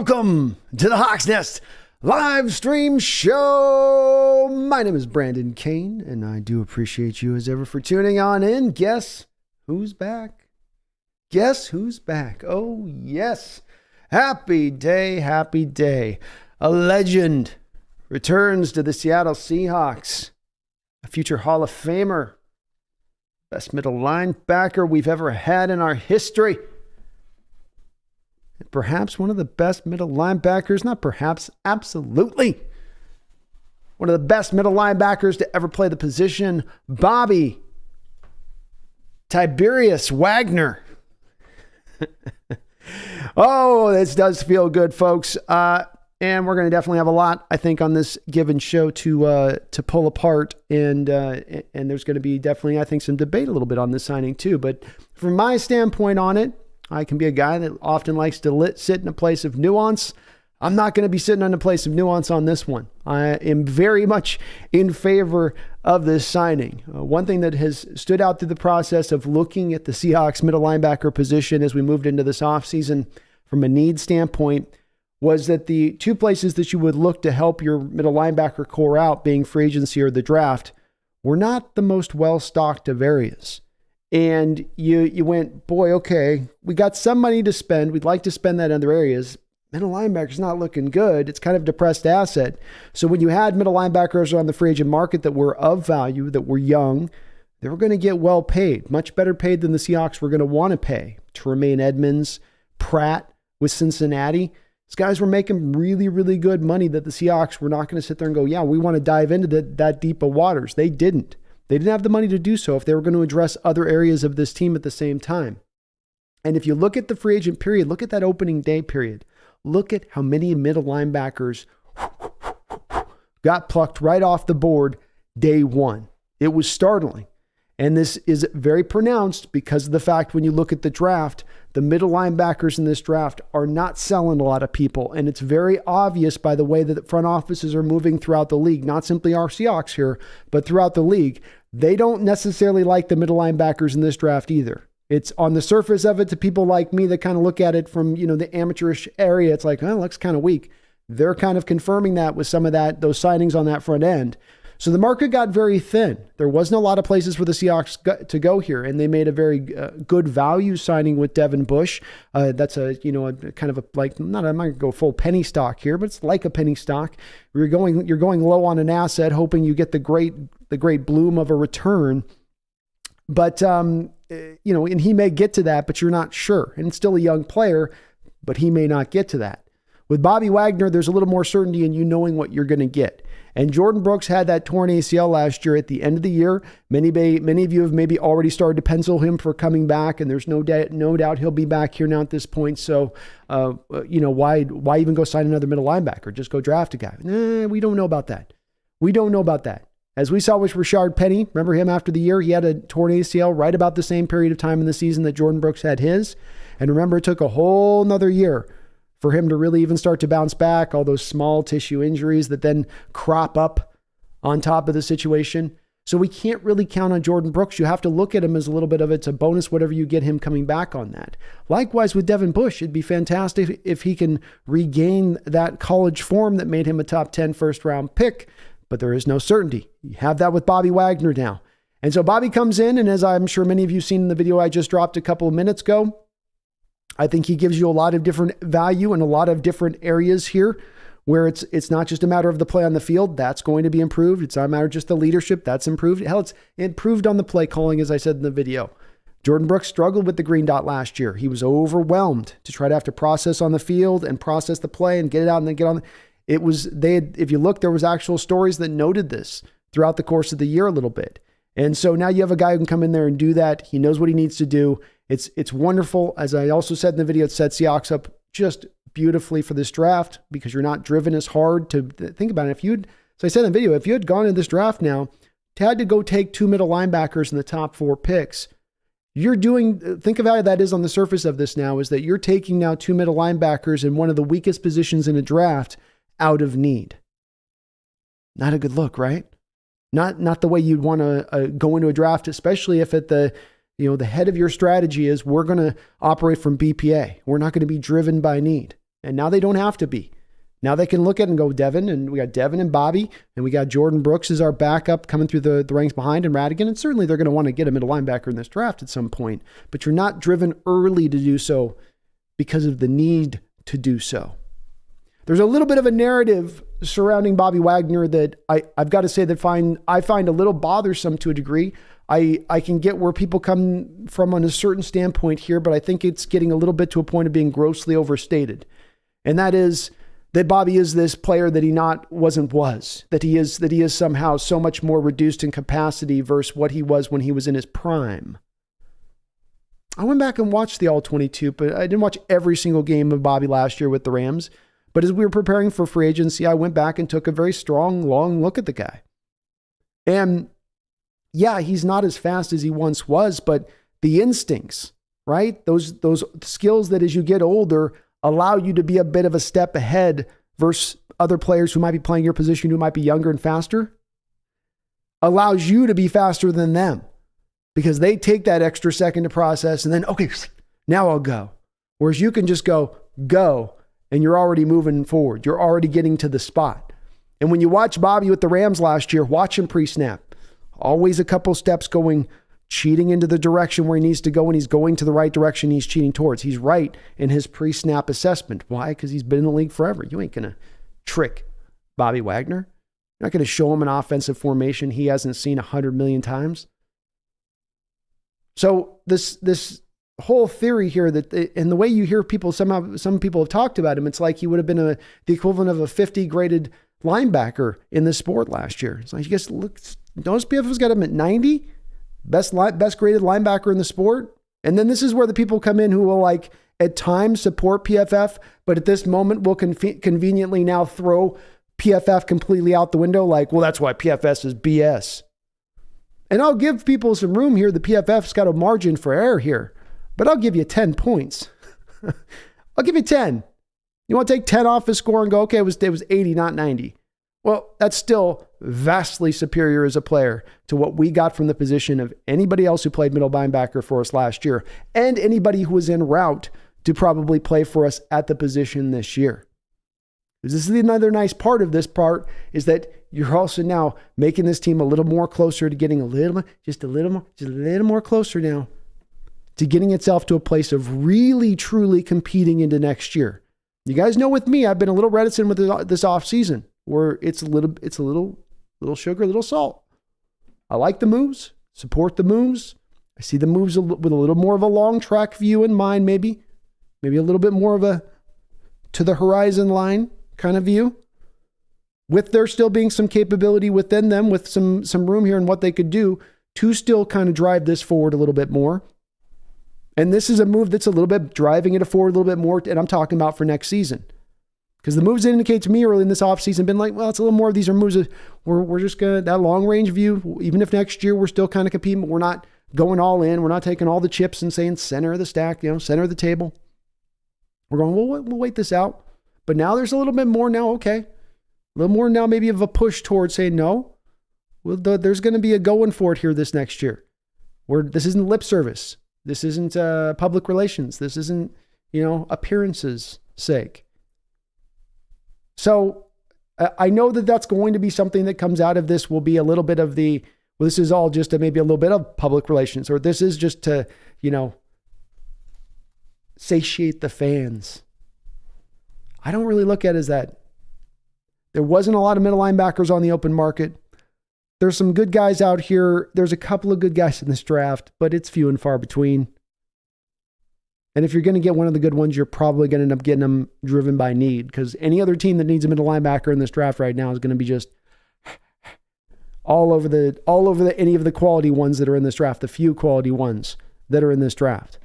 Welcome to the Hawks Nest live stream show. My name is Brandon Kane, and I do appreciate you as ever for tuning on in. Guess who's back? Guess who's back? Oh, yes. Happy day, happy day. A legend returns to the Seattle Seahawks. A future Hall of Famer. Best middle linebacker we've ever had in our history. Perhaps one of the best middle linebackers, not perhaps, absolutely. One of the best middle linebackers to ever play the position, Bobby Tiberius Wagner. Oh, this does feel good, folks. And we're going to definitely have a lot, I think, on this given show to pull apart. And there's going to be definitely, I think, some debate a little bit on this signing too. But from my standpoint on it, I can be a guy that often likes to sit in a place of nuance. I'm not going to be sitting in a place of nuance on this one. I am very much in favor of this signing. One thing that has stood out through the process of looking at the Seahawks middle linebacker position as we moved into this offseason from a need standpoint was that the two places that you would look to help your middle linebacker core out, being free agency or the draft, were not the most well-stocked of areas. And you went, boy, okay, we got some money to spend. We'd like to spend that in other areas. Middle linebacker's not looking good. It's kind of a depressed asset. So when you had middle linebackers on the free agent market that were of value, that were young, they were going to get well paid, much better paid than the Seahawks were going to want to pay. Tremaine Edmonds, Pratt with Cincinnati. These guys were making really, really good money that the Seahawks were not going to sit there and go, yeah, we want to dive into that deep of waters. They didn't. They didn't have the money to do so if they were going to address other areas of this team at the same time. And if you look at the free agent period, look at that opening day period. Look at how many middle linebackers got plucked right off the board day one. It was startling. And this is very pronounced because of the fact when you look at the draft, the middle linebackers in this draft are not selling a lot of people. And it's very obvious by the way that the front offices are moving throughout the league, not simply our Seahawks here, but throughout the league. They don't necessarily like the middle linebackers in this draft either. It's on the surface of it to people like me that kind of look at it from, the amateurish area. It's like, oh, it looks kind of weak. They're kind of confirming that with some of those signings on that front end. So the market got very thin. There wasn't a lot of places for the Seahawks to go here, and they made a very good value signing with Devin Bush. That's a kind of a I'm not going to go full penny stock here, but it's like a penny stock. You're going low on an asset, hoping you get the great bloom of a return. But and he may get to that, but you're not sure. And it's still a young player, but he may not get to that. With Bobby Wagner, there's a little more certainty in you knowing what you're going to get. And Jordan Brooks had that torn ACL last year at the end of the year. Many of you have maybe already started to pencil him for coming back, and there's no doubt he'll be back here now at this point. So, why even go sign another middle linebacker? Just go draft a guy. We don't know about that. We don't know about that. As we saw with Rashard Penny, remember him after the year? He had a torn ACL right about the same period of time in the season that Jordan Brooks had his. And remember, it took a whole nother year for him to really even start to bounce back, all those small tissue injuries that then crop up on top of the situation. So we can't really count on Jordan Brooks. You have to look at him as a little bit of it's a bonus, whatever you get him coming back on that. Likewise with Devin Bush, it'd be fantastic if he can regain that college form that made him a top 10 first round pick, but there is no certainty. You have that with Bobby Wagner now. And so Bobby comes in, and as I'm sure many of you seen in the video I just dropped a couple of minutes ago, I think he gives you a lot of different value in a lot of different areas here where it's not just a matter of the play on the field. That's going to be improved. It's not a matter of just the leadership. That's improved. Hell, it's improved on the play calling, as I said in the video. Jordan Brooks struggled with the green dot last year. He was overwhelmed to try to have to process on the field and process the play and get it out and then get on. If you look, there was actual stories that noted this throughout the course of the year a little bit. And so now you have a guy who can come in there and do that. He knows what he needs to do. It's wonderful. As I also said in the video, it set Seahawks up just beautifully for this draft because you're not driven as hard to think about it. So I said in the video, if you had gone in this draft now, had to go take two middle linebackers in the top 4 picks, think of how that is on the surface of this now, is that you're taking now two middle linebackers in one of the weakest positions in a draft out of need. Not a good look, right? Not the way you'd want to go into a draft, especially if at the head of your strategy is we're going to operate from BPA. We're not going to be driven by need. And now they don't have to be. Now they can look at it and go Devin, and we got Devin and Bobby, and we got Jordan Brooks as our backup coming through the ranks behind, and Radigan. And certainly they're going to want to get a middle linebacker in this draft at some point, but you're not driven early to do so because of the need to do so. There's a little bit of a narrative surrounding Bobby Wagner that I've got to say that I find a little bothersome to a degree. I can get where people come from on a certain standpoint here, but I think it's getting a little bit to a point of being grossly overstated. And that is that Bobby is this player that he was, that he is somehow so much more reduced in capacity versus what he was when he was in his prime. I went back and watched the All-22, but I didn't watch every single game of Bobby last year with the Rams. But as we were preparing for free agency, I went back and took a very strong, long look at the guy. And yeah, he's not as fast as he once was, but the instincts, right? Those skills that as you get older allow you to be a bit of a step ahead versus other players who might be playing your position who might be younger and faster, allows you to be faster than them because they take that extra second to process and then, okay, now I'll go. Whereas you can just go, and you're already moving forward. You're already getting to the spot. And when you watch Bobby with the Rams last year, watch him pre-snap. Always a couple steps going, cheating into the direction where he needs to go, and he's going to the right direction he's cheating towards. He's right in his pre-snap assessment. Why? Because he's been in the league forever. You ain't going to trick Bobby Wagner. You're not going to show him an offensive formation he hasn't seen 100 million times. So this whole theory here that, and the way you hear people, some people have talked about him, it's like he would have been the equivalent of a 50 graded linebacker in this sport last year. It's like, you guys look, notice PFF's got him at 90, best graded linebacker in the sport. And then this is where the people come in who will like at times support PFF, but at this moment will conveniently now throw PFF completely out the window. Like, well, that's why PFF is BS. And I'll give people some room here. The PFF's got a margin for error here. But I'll give you 10 points. I'll give you 10. You want to take 10 off his score and go, okay, it was 80, not 90. Well, that's still vastly superior as a player to what we got from the position of anybody else who played middle linebacker for us last year and anybody who was en route to probably play for us at the position this year. This is another nice part of this part is that you're also now making this team a little more closer to getting a little more closer now to getting itself to a place of really, truly competing into next year. You guys know with me, I've been a little reticent with this offseason where it's a little sugar, a little salt. I like the moves, support the moves. I see the moves with a little more of a long track view in mind, maybe a little bit more of a to the horizon line kind of view. With there still being some capability within them, with some room here in what they could do to still kind of drive this forward a little bit more. And this is a move that's a little bit driving it forward a little bit more, and I'm talking about for next season. Because the moves that indicate to me early in this offseason been like, well, it's a little more of these are moves we're just going to, that long range view, even if next year we're still kind of competing, but we're not going all in. We're not taking all the chips and saying center of the stack, center of the table. We're going, well, we'll wait this out. But now there's a little bit more now, okay. A little more now maybe of a push towards saying, no, well, there's going to be a going for it here this next year. This isn't lip service. This isn't public relations. This isn't, appearances sake. So I know that that's going to be something that comes out of this will be a little bit of this is all just maybe a little bit of public relations, or this is just to, satiate the fans. I don't really look at it as that. There wasn't a lot of middle linebackers on the open market. There's some good guys out here. There's a couple of good guys in this draft, but it's few and far between. And if you're going to get one of the good ones, you're probably going to end up getting them driven by need, because any other team that needs a middle linebacker in this draft right now is going to be just all over any of the quality ones that are in this draft, the few quality ones that are in this draft.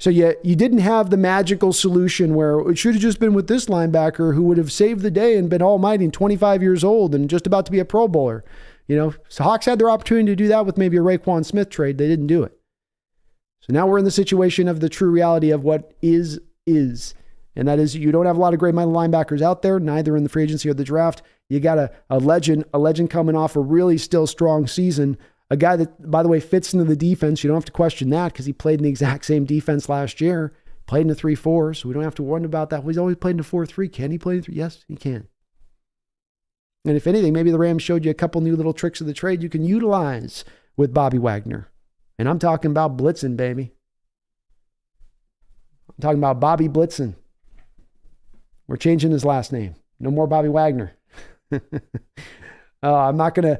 So you didn't have the magical solution where it should have just been with this linebacker who would have saved the day and been almighty and 25 years old and just about to be a Pro Bowler. So Hawks had their opportunity to do that with maybe a Raekwon Smith trade. They didn't do it. So now we're in the situation of the true reality of what is. And that is you don't have a lot of great middle linebackers out there, neither in the free agency or the draft. You got a legend coming off a really still strong season. A guy that, by the way, fits into the defense. You don't have to question that because he played in the exact same defense last year. Played in a 3-4, so we don't have to wonder about that. Well, he's always played in a 4-3. Can he play in 3? Yes, he can. And if anything, maybe the Rams showed you a couple new little tricks of the trade you can utilize with Bobby Wagner. And I'm talking about blitzing, baby. I'm talking about Bobby Blitzen. We're changing his last name. No more Bobby Wagner. I'm not gonna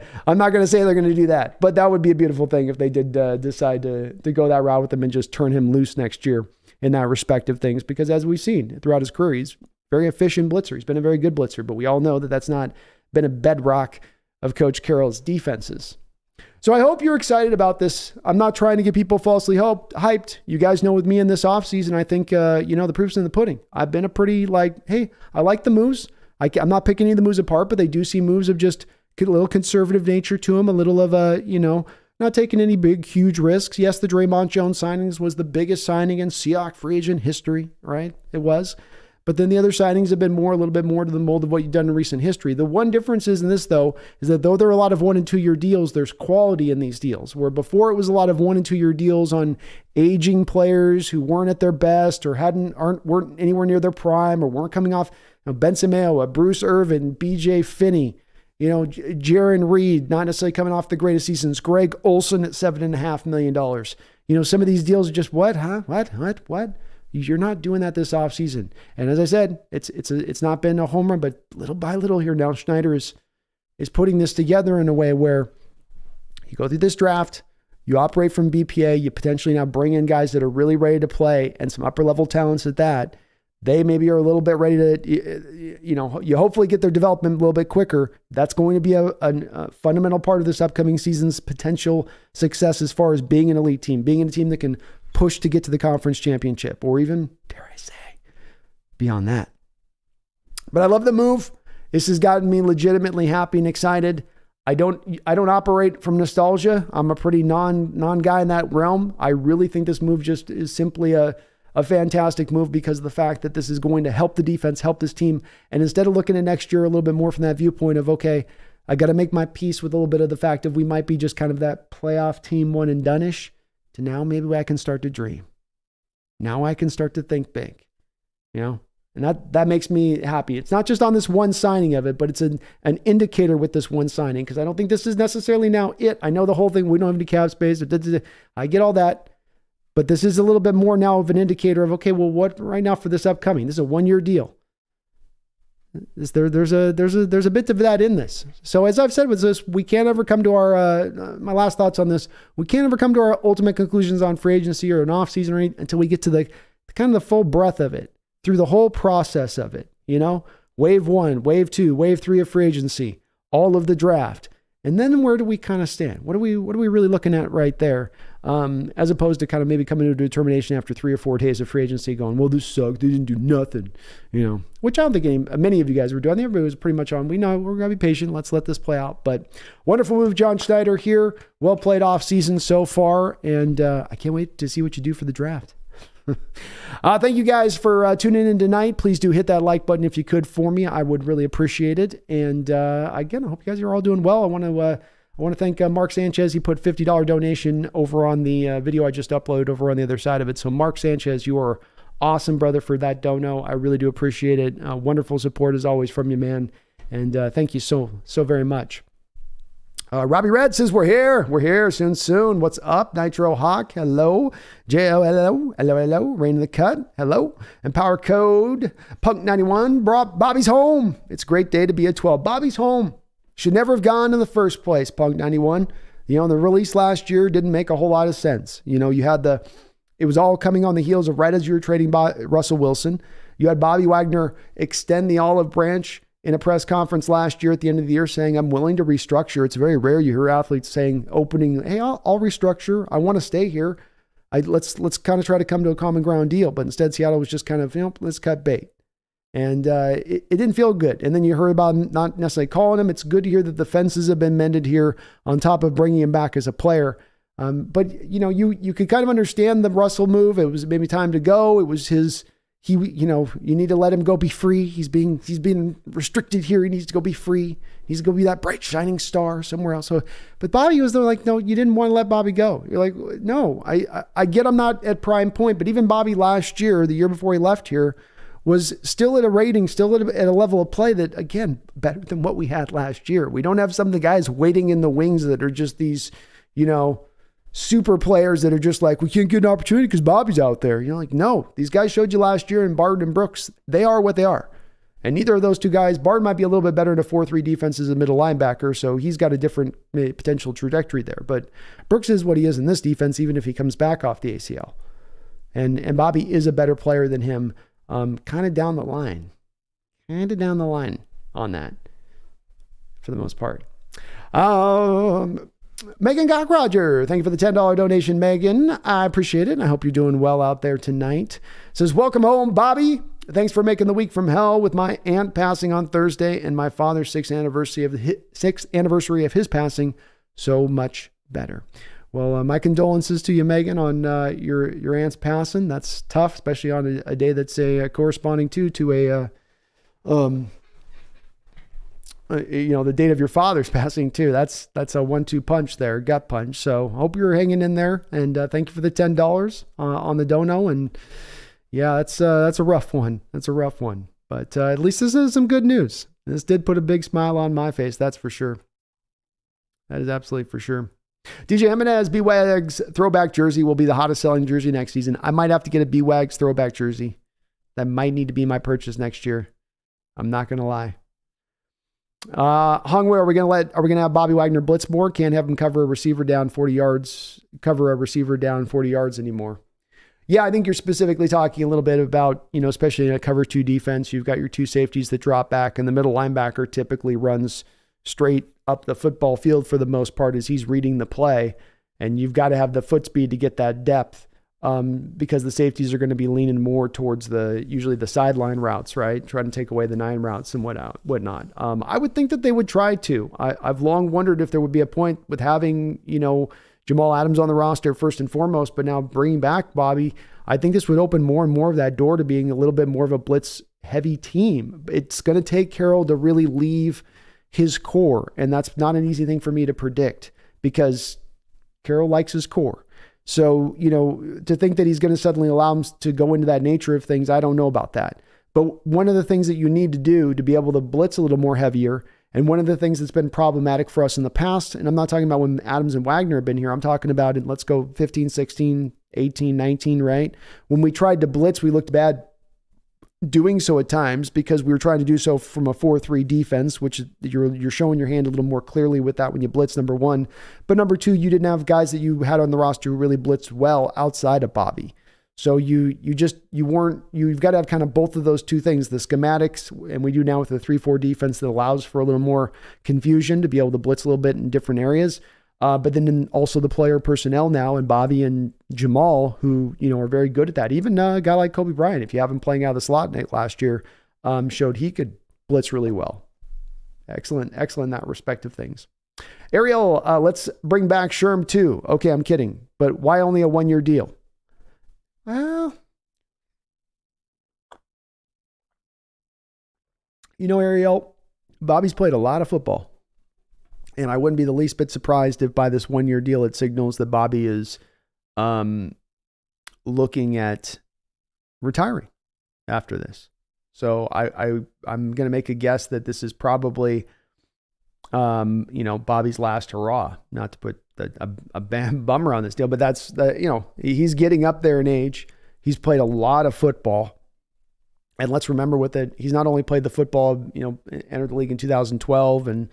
say they're gonna do that, but that would be a beautiful thing if they did decide to go that route with him and just turn him loose next year in that respect of things. Because as we've seen throughout his career, he's a very efficient blitzer. He's been a very good blitzer, but we all know that that's not been a bedrock of Coach Carroll's defenses. So I hope you're excited about this. I'm not trying to get people falsely hyped. You guys know with me in this offseason, I think, the proof's in the pudding. I've been a pretty hey, I like the moves. I'm not picking any of the moves apart, but they do seem moves of just a little conservative nature to them, a little of not taking any big, huge risks. Yes, the Draymond Jones signings was the biggest signing in Seahawks free agent history, right? It was. But then the other signings have been a little bit more to the mold of what you've done in recent history. The one difference is in this, though, is that though there are a lot of 1- and 2-year deals, there's quality in these deals. Where before it was a lot of 1- and 2-year deals on aging players who weren't at their best or weren't anywhere near their prime or weren't coming off. Ben Semeoa, Bruce Irvin, B.J. Finney, Jaron Reed, not necessarily coming off the greatest seasons. Greg Olsen at $7.5 million. Some of these deals are just what? You're not doing that this offseason. And as I said, it's not been a home run, but little by little here now, Schneider is putting this together in a way where you go through this draft, you operate from BPA, you potentially now bring in guys that are really ready to play and some upper level talents at that. They maybe are a little bit ready to, you hopefully get their development a little bit quicker. That's going to be a fundamental part of this upcoming season's potential success as far as being an elite team, being a team that can push to get to the conference championship or even, dare I say, beyond that. But I love the move. This has gotten me legitimately happy and excited. I don't operate from nostalgia. I'm a pretty non guy in that realm. I really think this move just is simply a fantastic move because of the fact that this is going to help the defense, help this team. And instead of looking at next year a little bit more from that viewpoint of, okay, I got to make my peace with a little bit of the fact that we might be just kind of that playoff team one and done-ish, to now maybe I can start to dream. Now I can start to think big, and that makes me happy. It's not just on this one signing of it, but it's an indicator with this one signing, because I don't think this is necessarily now it. I know the whole thing, we don't have any cap space. I get all that. But this is a little bit more now of an indicator of, okay, well, what right now for this upcoming? This is a 1-year deal. There's a bit of that in this. So as I've said with this, we can't ever come to our, my last thoughts on this, we can't ever come to our ultimate conclusions on free agency or an off season or anything until we get to the kind of the full breadth of it, through the whole process of it, wave 1, wave 2, wave 3 of free agency, all of the draft. And then where do we kind of stand? What are we really looking at right there? As opposed to kind of maybe coming to a determination after 3 or 4 days of free agency going, well, this sucked. They didn't do nothing, which I don't think many of you guys were doing. Everybody was pretty much on, we know we're going to be patient. Let's let this play out. But wonderful move, John Schneider here. Well played off season so far. And I can't wait to see what you do for the draft. Thank you guys for tuning in tonight. Please do hit that like button if you could for me. I would really appreciate it. And again, I hope you guys are all doing well. I want to thank Mark Sanchez. He put $50 donation over on the video I just uploaded over on the other side of it. So Mark Sanchez, you are awesome, brother, for that dono. I really do appreciate it. Wonderful support as always from you, man. And thank you so very much. Robbie Red says, we're here soon. What's up? Nitro Hawk, hello. hello. Rain in the Cut, hello. Empower Code, Punk 91, Bobby's home. It's a great day to be a 12. Bobby's home. Should never have gone in the first place, Punk 91. The release last year didn't make a whole lot of sense. It was all coming on the heels of right as you were trading Russell Wilson. You had Bobby Wagner extend the olive branch in a press conference last year at the end of the year saying, I'm willing to restructure. It's very rare you hear athletes saying, hey, I'll restructure. I want to stay here. Let's kind of try to come to a common ground deal. But instead, Seattle was just kind of, let's cut bait. And it didn't feel good. And then you heard about him not necessarily calling him. It's good to hear that the fences have been mended here on top of bringing him back as a player. But you could kind of understand the Russell move. It was maybe time to go. It was you need to let him go be free. He's being restricted here. He needs to go be free. He needs to go be that bright shining star somewhere else. So, but Bobby was like, no, you didn't want to let Bobby go. You're like, no, I get I'm not at prime point, but even Bobby last year, the year before he left here, was still at a rating, still at a level of play that, again, better than what we had last year. We don't have some of the guys waiting in the wings that are just these, super players that are just like, we can't get an opportunity because Bobby's out there. You're like, no, these guys showed you last year in Bard and Brooks. They are what they are. And neither of those two guys, Bard might be a little bit better in a 4-3 defense as a middle linebacker, so he's got a different potential trajectory there. But Brooks is what he is in this defense, even if he comes back off the ACL. And Bobby is a better player than him, kind of down the line on that for the most part. Megan Cockroger, thank you for the $10 donation, Megan. I appreciate it. And I hope you're doing well out there tonight. Says, welcome home, Bobby. Thanks for making the week from hell with my aunt passing on Thursday and my father's sixth anniversary of his passing so much better. Well, my condolences to you, Megan, on your aunt's passing. That's tough, especially on a day that's corresponding to the date of your father's passing too. That's a 1-2 punch there, gut punch. So hope you're hanging in there, and thank you for the $10 on the dono. And yeah, that's a rough one. That's a rough one, but at least this is some good news. This did put a big smile on my face. That's for sure. That is absolutely for sure. DJ Jimenez, Bwagz throwback jersey will be the hottest selling jersey next season. I might have to get a Bwagz throwback jersey. That might need to be my purchase next year. I'm not going to lie. Hungway, are we going to have Bobby Wagner blitz more? Can't have him cover a receiver down 40 yards anymore. Yeah, I think you're specifically talking a little bit about, especially in a cover 2 defense, you've got your 2 safeties that drop back, and the middle linebacker typically runs straight up the football field for the most part as he's reading the play. And you've got to have the foot speed to get that depth. Because the safeties are going to be leaning more towards usually the sideline routes, right? Trying to take away the 9 routes and whatnot. I would think that they would try to. I've long wondered if there would be a point with having, Jamal Adams on the roster first and foremost, but now bringing back Bobby, I think this would open more and more of that door to being a little bit more of a blitz heavy team. It's going to take Carroll to really leave his core. And that's not an easy thing for me to predict because Carroll likes his core. So, to think that he's going to suddenly allow him to go into that nature of things, I don't know about that. But one of the things that you need to do to be able to blitz a little more heavier, and one of the things that's been problematic for us in the past, and I'm not talking about when Adams and Wagner have been here, I'm talking about in, let's go 15, 16, 18, 19, right? When we tried to blitz, we looked bad doing so at times because we were trying to do so from a 4-3 defense, which you're showing your hand a little more clearly with that when you blitz, number one. But number two, you didn't have guys that you had on the roster who really blitzed well outside of Bobby. So you've got to have kind of both of those two things, the schematics, and we do now with the 3-4 defense that allows for a little more confusion to be able to blitz a little bit in different areas. But then also the player personnel now, and Bobby and Jamal, who, are very good at that. Even a guy like Kobe Bryant, if you have him playing out of the slot last year, showed he could blitz really well. Excellent in that respect of things. Ariel, let's bring back Sherm too. Okay, I'm kidding. But why only a 1-year deal? Well, Ariel, Bobby's played a lot of football. And I wouldn't be the least bit surprised if by this 1-year deal, it signals that Bobby is looking at retiring after this. So I'm going to make a guess that this is probably, Bobby's last hurrah, not to put a bummer on this deal, but that's he's getting up there in age. He's played a lot of football. And let's remember he's not only played the football, entered the league in 2012, and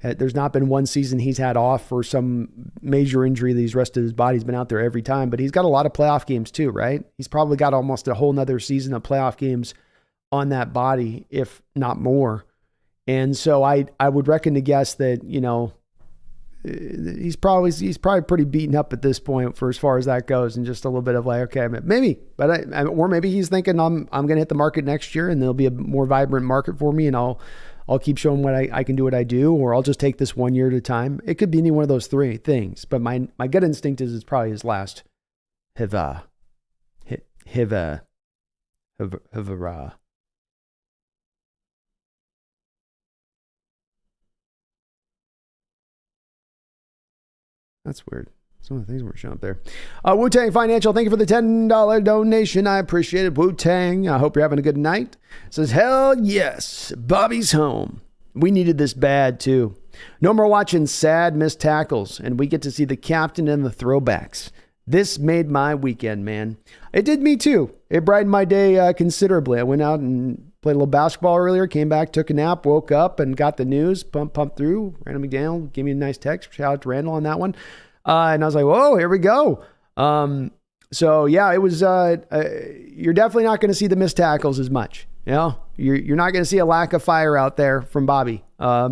there's not been one season he's had off for some major injury that he's rested his body. He's been out there every time, but he's got a lot of playoff games too, right? He's probably got almost a whole nother season of playoff games on that body, if not more. And so I would reckon to guess that, he's probably pretty beaten up at this point for as far as that goes, and just a little bit of like, okay, maybe, but or maybe he's thinking I'm going to hit the market next year and there'll be a more vibrant market for me, and I'll keep showing what I can do what I do, or I'll just take this 1 year at a time. It could be any one of those three things, but my gut instinct is it's probably his last hurrah. Havara. That's weird. Some of the things weren't showing up there. Wu-Tang Financial, thank you for the $10 donation. I appreciate it. Wu-Tang, I hope you're having a good night. Says, hell yes, Bobby's home. We needed this bad, too. No more watching sad missed tackles, and we get to see the captain and the throwbacks. This made my weekend, man. It did me, too. It brightened my day considerably. I went out and played a little basketball earlier, came back, took a nap, woke up, and got the news, pumped through. Randall McDaniel gave me a nice text. Shout out to Randall on that one. And I was like, whoa, here we go. So yeah, it was, you're definitely not going to see the missed tackles as much. You know, you're not going to see a lack of fire out there from Bobby. So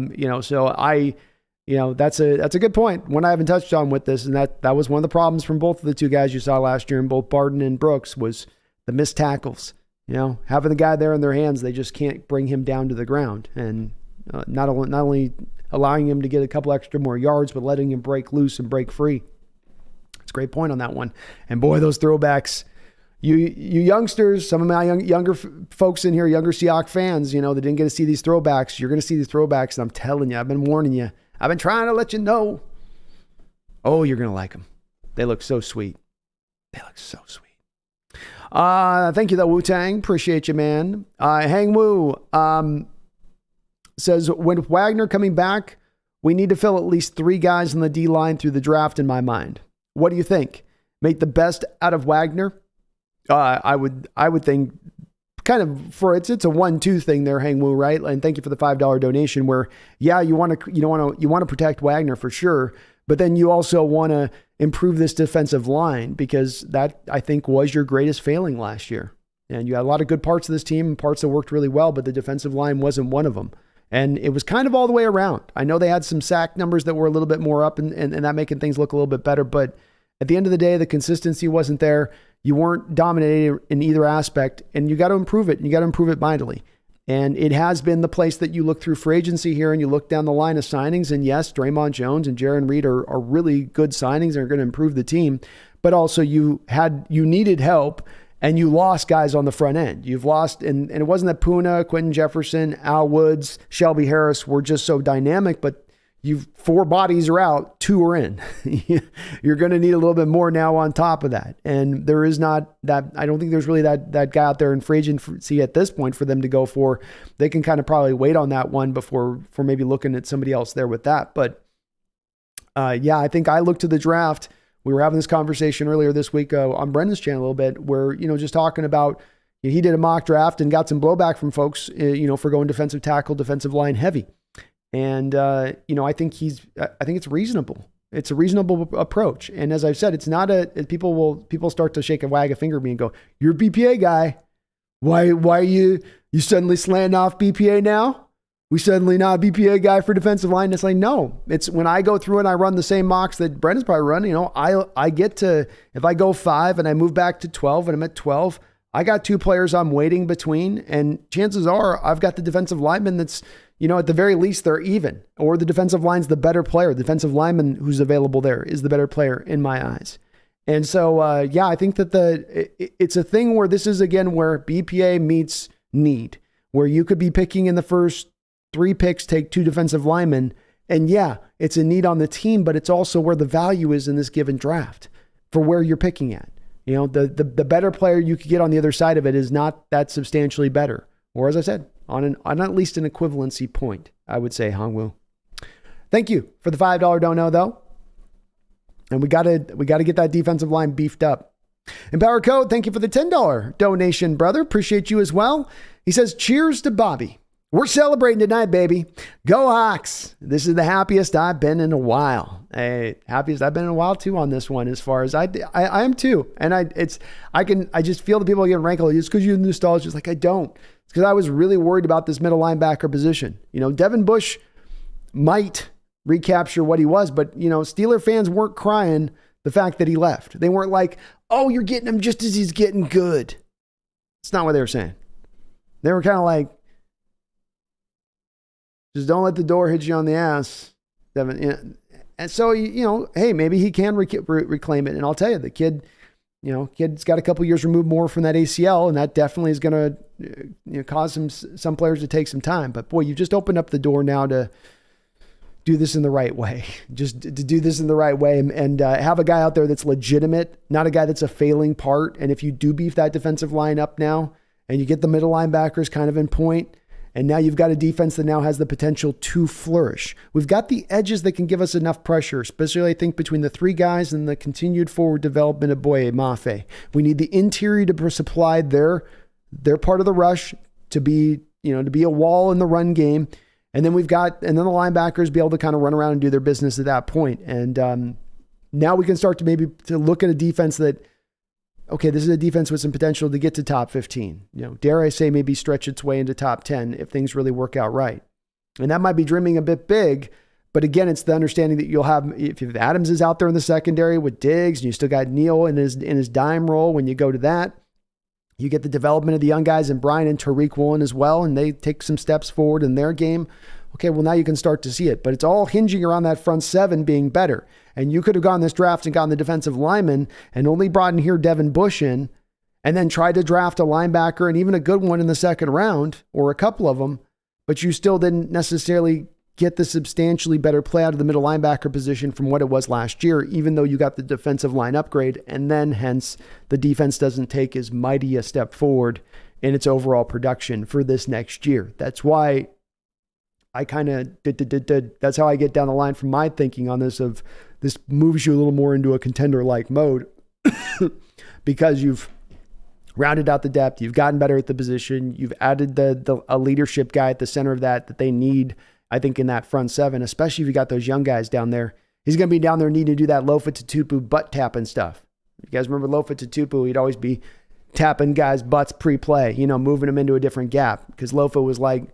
that's a good point. One I haven't touched on with this, and that was one of the problems from both of the two guys you saw last year in both Barden and Brooks was the missed tackles. You know, having the guy there in their hands, they just can't bring him down to the ground. And not only allowing him to get a couple extra more yards, but letting him break loose and break free. It's a great point on that one. And boy, those throwbacks, you youngsters, some of my younger folks in here, younger Seahawks fans, that didn't get to see these throwbacks, you're going to see these throwbacks. And I'm telling you, I've been warning you. I've been trying to let you know. Oh, you're going to like them. They look so sweet. They look so sweet. Thank you, though, Wu-Tang. Appreciate you, man. Hang Wu says, when Wagner coming back, we need to fill at least 3 guys on the D-line through the draft in my mind. What do you think? Make the best out of Wagner? I would think kind of for it's a 1-2 thing there, Hang Wu, right? And thank you for the $5 donation where, yeah, you want to protect Wagner for sure, but then you also want to improve this defensive line because that I think was your greatest failing last year. And you had a lot of good parts of this team and parts that worked really well, but the defensive line wasn't one of them. And it was kind of all the way around. I know they had some sack numbers that were a little bit more up and that making things look a little bit better. But at the end of the day, the consistency wasn't there. You weren't dominating in either aspect, and you got to improve it. And you got to improve it mightily. And it has been the place that you look through free agency here and you look down the line of signings. And yes, Draymond Jones and Jaron Reed are really good signings and are going to improve the team. But also you needed help. And you lost guys on the front end. You've lost, and it wasn't that Puna, Quentin Jefferson, Al Woods, Shelby Harris were just so dynamic, but 4 bodies are out, 2 are in. You're going to need a little bit more now on top of that. And there is not that, I don't think there's really that guy out there in free agency at this point for them to go for. They can kind of probably wait on that one before maybe looking at somebody else there with that. But I think I looked to the draft. We were having this conversation earlier this week on Brendan's channel a little bit where, just talking about, he did a mock draft and got some blowback from folks, for going defensive tackle, defensive line heavy. And, I think it's reasonable. It's a reasonable approach. And as I've said, it's not people start to wag a finger at me and go, you're a BPA guy. Why you suddenly slanting off BPA now? We suddenly not a BPA guy for defensive line. It's like, no, it's when I go through and I run the same mocks that Brendan's probably run, I get to, if I go 5 and I move back to 12 and I'm at 12, I got 2 players I'm waiting between. And chances are I've got the defensive lineman that's, at the very least they're even, or the defensive line's the better player. The defensive lineman who's available there is the better player in my eyes. And so, I think that it's a thing where this is again, where BPA meets need, where you could be picking in the first 3 picks, take 2 defensive linemen. And it's a need on the team, but it's also where the value is in this given draft for where you're picking at. The better player you could get on the other side of it is not that substantially better. Or as I said, on at least an equivalency point, I would say, Hongwu. Thank you for the $5 dono though. And we gotta get that defensive line beefed up. Empower Code, thank you for the $10 donation, brother. Appreciate you as well. He says, cheers to Bobby. We're celebrating tonight, baby. Go Hawks. This is the happiest I've been in a while. Hey, happiest I've been in a while too on this one, as far as I am too. And I just feel the people getting rankled. It's because you're nostalgic. It's like, I don't. It's because I was really worried about this middle linebacker position. Devin Bush might recapture what he was, but Steeler fans weren't crying the fact that he left. They weren't like, oh, you're getting him just as he's getting good. It's not what they were saying. They were kind of like, just don't let the door hit you on the ass, Devin. And so, hey, maybe he can reclaim it. And I'll tell you, the kid, Kid's got a couple years removed more from that ACL, and that definitely is going to cause some players to take some time. But boy, you've just opened up the door now to do this in the right way. Just to do this in the right way and have a guy out there that's legitimate, not a guy that's a failing part. And if you do beef that defensive line up now and you get the middle linebackers kind of in point, and now you've got a defense that now has the potential to flourish. We've got the edges that can give us enough pressure, especially I think between the three guys and the continued forward development of Boye Mafe. We need the interior to supply their part of the rush to be a wall in the run game. And then the linebackers be able to kind of run around and do their business at that point. And now we can start to look at a defense that, okay, this is a defense with some potential to get to top 15. Dare I say maybe stretch its way into top 10 if things really work out right. And that might be dreaming a bit big, but again, it's the understanding that you'll have, if Adams is out there in the secondary with Diggs, and you still got Neal in his dime role when you go to that, you get the development of the young guys and Brian and Tariq Woolen as well, and they take some steps forward in their game. Okay, well, now you can start to see it, but it's all hinging around that front seven being better. And you could have gone this draft and gotten the defensive lineman and only brought in here Devin Bush in and then tried to draft a linebacker and even a good one in the second round or a couple of them, but you still didn't necessarily get the substantially better play out of the middle linebacker position from what it was last year, even though you got the defensive line upgrade, and then hence the defense doesn't take as mighty a step forward in its overall production for this next year. That's why I kind of that's how I get down the line from my thinking on this, of this moves you a little more into a contender-like mode because you've rounded out the depth, you've gotten better at the position, you've added a leadership guy at the center of that they need, I think, in that front seven, especially if you got those young guys down there. He's going to be down there needing to do that Lofa Tatupu butt tapping stuff. You guys remember Lofa Tatupu? He'd always be tapping guys' butts pre-play, moving them into a different gap, because Lofa was like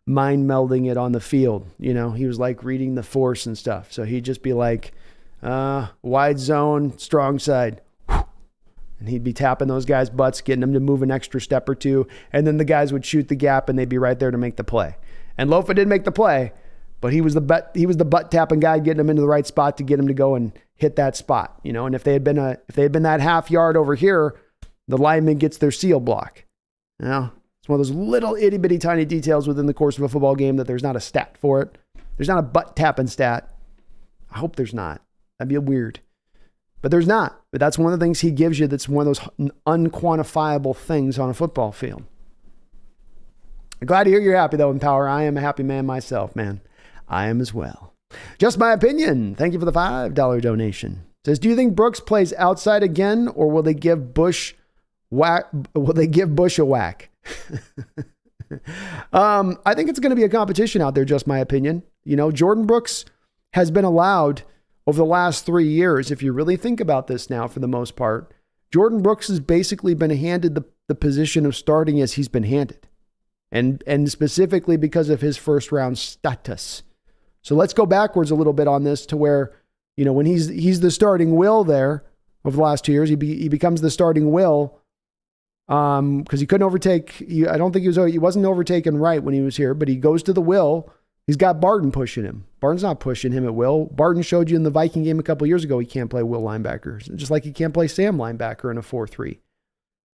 mind melding it on the field. He was like reading the force and stuff. So he'd just be like, wide zone, strong side. And he'd be tapping those guys' butts, getting them to move an extra step or two. And then the guys would shoot the gap and they'd be right there to make the play. And Lofa didn't make the play, but he was the butt tapping guy, getting them into the right spot to get him to go and hit that spot. And if they had been that half yard over here, the lineman gets their seal block. It's one of those little itty bitty tiny details within the course of a football game that there's not a stat for it. There's not a butt tapping stat. I hope there's not. That'd be weird. But there's not. But that's one of the things he gives you that's one of those unquantifiable things on a football field. I'm glad to hear you're happy, though, Empower. I am a happy man myself, man. I am as well. Just my opinion. Thank you for the $5 donation. Says, do you think Brooks plays outside again, or will they give Bush a whack? I think it's going to be a competition out there, just my opinion. Jordan Brooks has been allowed over the last 3 years, if you really think about this now, for the most part, Jordan Brooks has basically been handed the position of starting as he's been handed. And specifically because of his first round status. So let's go backwards a little bit on this to where, when he's the starting will there over the last 2 years, he becomes the starting will because he couldn't overtake. I don't think he wasn't overtaken right when he was here, but he goes to the will. He's got Barton pushing him. Barton's not pushing him at will. Barton showed you in the Viking game a couple years ago he can't play will linebacker, just like he can't play Sam linebacker in a 4-3.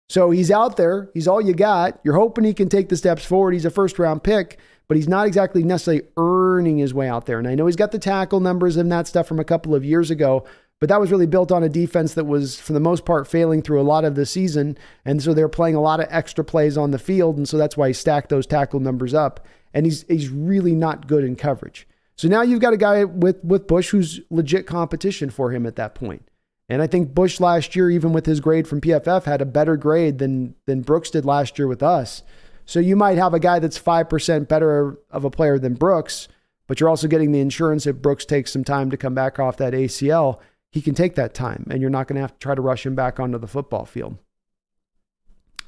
So he's out there. He's all you got. You're hoping he can take the steps forward. He's a first-round pick, but he's not exactly necessarily earning his way out there. And I know he's got the tackle numbers and that stuff from a couple of years ago, but that was really built on a defense that was, for the most part, failing through a lot of the season. And so they're playing a lot of extra plays on the field, and so that's why he stacked those tackle numbers up. And he's really not good in coverage. So now you've got a guy with Bush who's legit competition for him at that point. And I think Bush last year, even with his grade from PFF, had a better grade than Brooks did last year with us. So you might have a guy that's 5% better of a player than Brooks, but you're also getting the insurance if Brooks takes some time to come back off that ACL. He can take that time, and you're not going to have to try to rush him back onto the football field.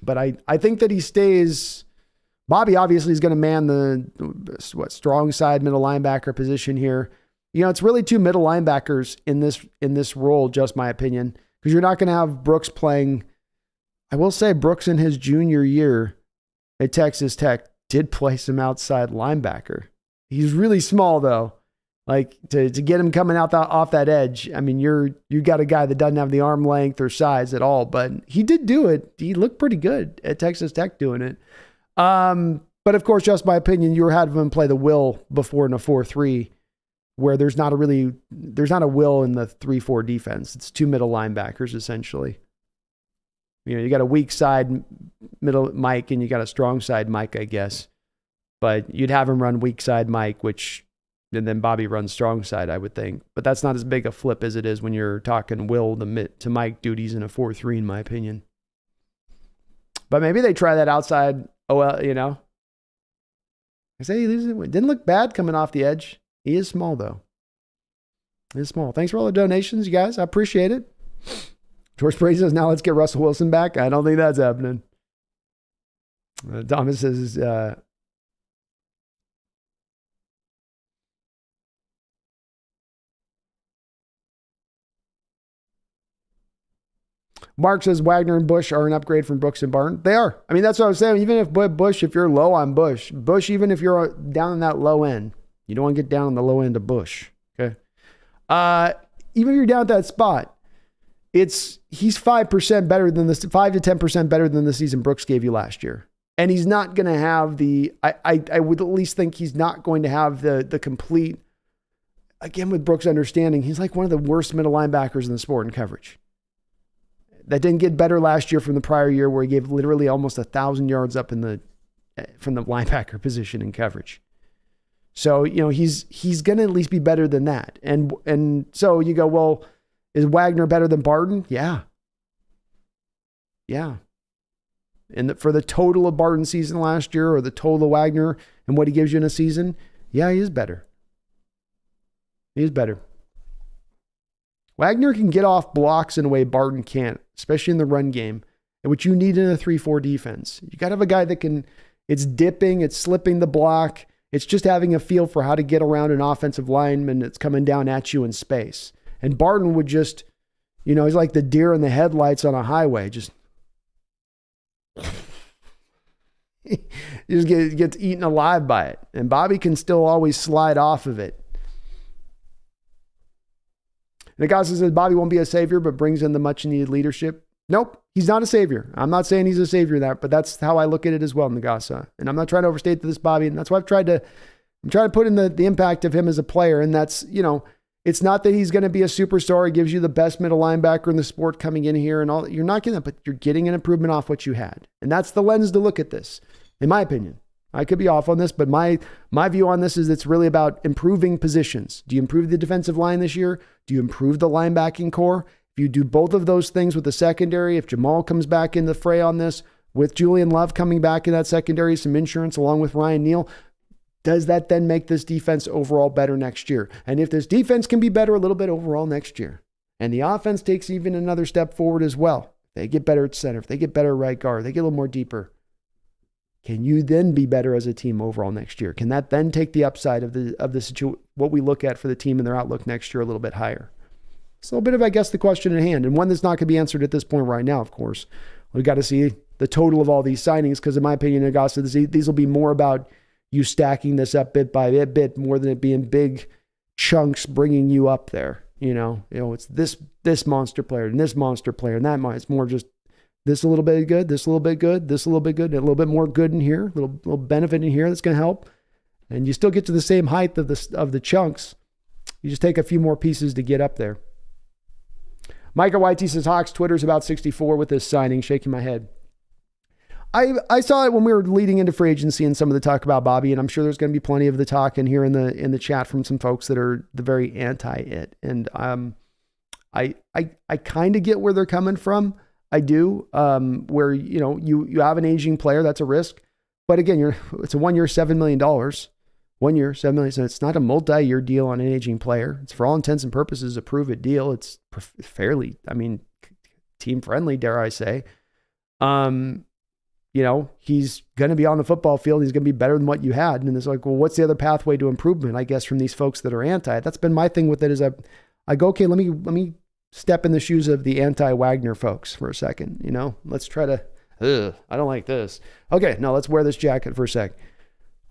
But I think that he stays. Bobby obviously is going to man the strong side middle linebacker position here. It's really two middle linebackers in this role, just my opinion, because you're not going to have Brooks playing. I will say Brooks in his junior year at Texas Tech did play some outside linebacker. He's really small though. Like to get him coming out off that edge. I mean, you got a guy that doesn't have the arm length or size at all, but he did do it. He looked pretty good at Texas Tech doing it. But of course, just my opinion, you were having him play the will before in a 4-3, where there's not a will in the 3-4 defense. It's two middle linebackers essentially. You know, you got a weak side middle Mike and you got a strong side Mike, I guess. But you'd have him run weak side Mike, and then Bobby runs strong side, I would think. But that's not as big a flip as it is when you're talking Will to Mike duties in a 4-3, in my opinion. But maybe they try that outside OL, you know. I say it didn't look bad coming off the edge. He is small, though. He is small. Thanks for all the donations, you guys. I appreciate it. George Brady says, now let's get Russell Wilson back. I don't think that's happening. Thomas says, Mark says Wagner and Bush are an upgrade from Brooks and Barton. They are. I mean, that's what I was saying. Even if Bush, if you're low on Bush, even if you're down in that low end, you don't want to get down on the low end of Bush. Okay. Even if you're down at that spot, he's 5% better than 5 to 10% better than the season Brooks gave you last year. And he's not going to have I would at least think he's not going to have the complete, again, with Brooks' understanding, he's like one of the worst middle linebackers in the sport in coverage. That didn't get better last year from the prior year where he gave literally almost 1,000 yards up from the linebacker position in coverage. So, you know, he's going to at least be better than that. And so you go, well, is Wagner better than Barton? Yeah. Yeah. And for the total of Barton's season last year or the total of Wagner and what he gives you in a season, yeah, he is better. He is better. Wagner can get off blocks in a way Barton can't, especially in the run game, which you need in a 3-4 defense. You got to have a guy that it's dipping, it's slipping the block. It's just having a feel for how to get around an offensive lineman that's coming down at you in space. And Barton would just, you know, he's like the deer in the headlights on a highway. Just, he just gets eaten alive by it. And Bobby can still always slide off of it. Nagasa says Bobby won't be a savior, but brings in the much needed leadership. Nope, he's not a savior. I'm not saying he's a savior of that, but that's how I look at it as well, Nagasa. And I'm not trying to overstate this, Bobby. And that's why I'm trying to put in the impact of him as a player. And that's, you know, it's not that he's going to be a superstar. He gives you the best middle linebacker in the sport coming in here and all. You're not getting that, but you're getting an improvement off what you had. And that's the lens to look at this, in my opinion. I could be off on this, but my view on this is it's really about improving positions. Do you improve the defensive line this year? Do you improve the linebacking core? If you do both of those things with the secondary, if Jamal comes back in the fray on this, with Julian Love coming back in that secondary, some insurance along with Ryan Neal, does that then make this defense overall better next year? And if this defense can be better a little bit overall next year, and the offense takes even another step forward as well, they get better at center, if they get better at right guard, they get a little more deeper, can you then be better as a team overall next year? Can that then take the upside of what we look at for the team and their outlook next year a little bit higher? It's a little bit of, I guess, the question at hand, and one that's not going to be answered at this point right now, of course. We've got to see the total of all these signings because, in my opinion, Augusta, these will be more about you stacking this up bit by bit more than it being big chunks bringing you up there. You know, it's this monster player and this monster player and that. It's more just this a little bit good, this a little bit good, this a little bit good, and a little bit more good in here, a little benefit in here that's going to help. And you still get to the same height of the chunks. You just take a few more pieces to get up there. Micah YT says, Hawks, Twitter's about 64 with this signing, shaking my head. I saw it when we were leading into free agency and some of the talk about Bobby, and I'm sure there's going to be plenty of the talk in here in the chat from some folks that are the very anti-it. And I kind of get where they're coming from. I do, where, you have an aging player, that's a risk. But again, it's a 1 year, $7 million. 1 year, $7 million. So it's not a multi-year deal on an aging player. It's for all intents and purposes a prove-it deal. It's fairly, team-friendly, dare I say. He's going to be on the football field. He's going to be better than what you had. And it's like, well, what's the other pathway to improvement, I guess, from these folks that are anti? That's been my thing with it is I go, okay, let me step in the shoes of the anti-Wagner folks for a second. Let's try to, I don't like this. Okay, no, let's wear this jacket for a sec.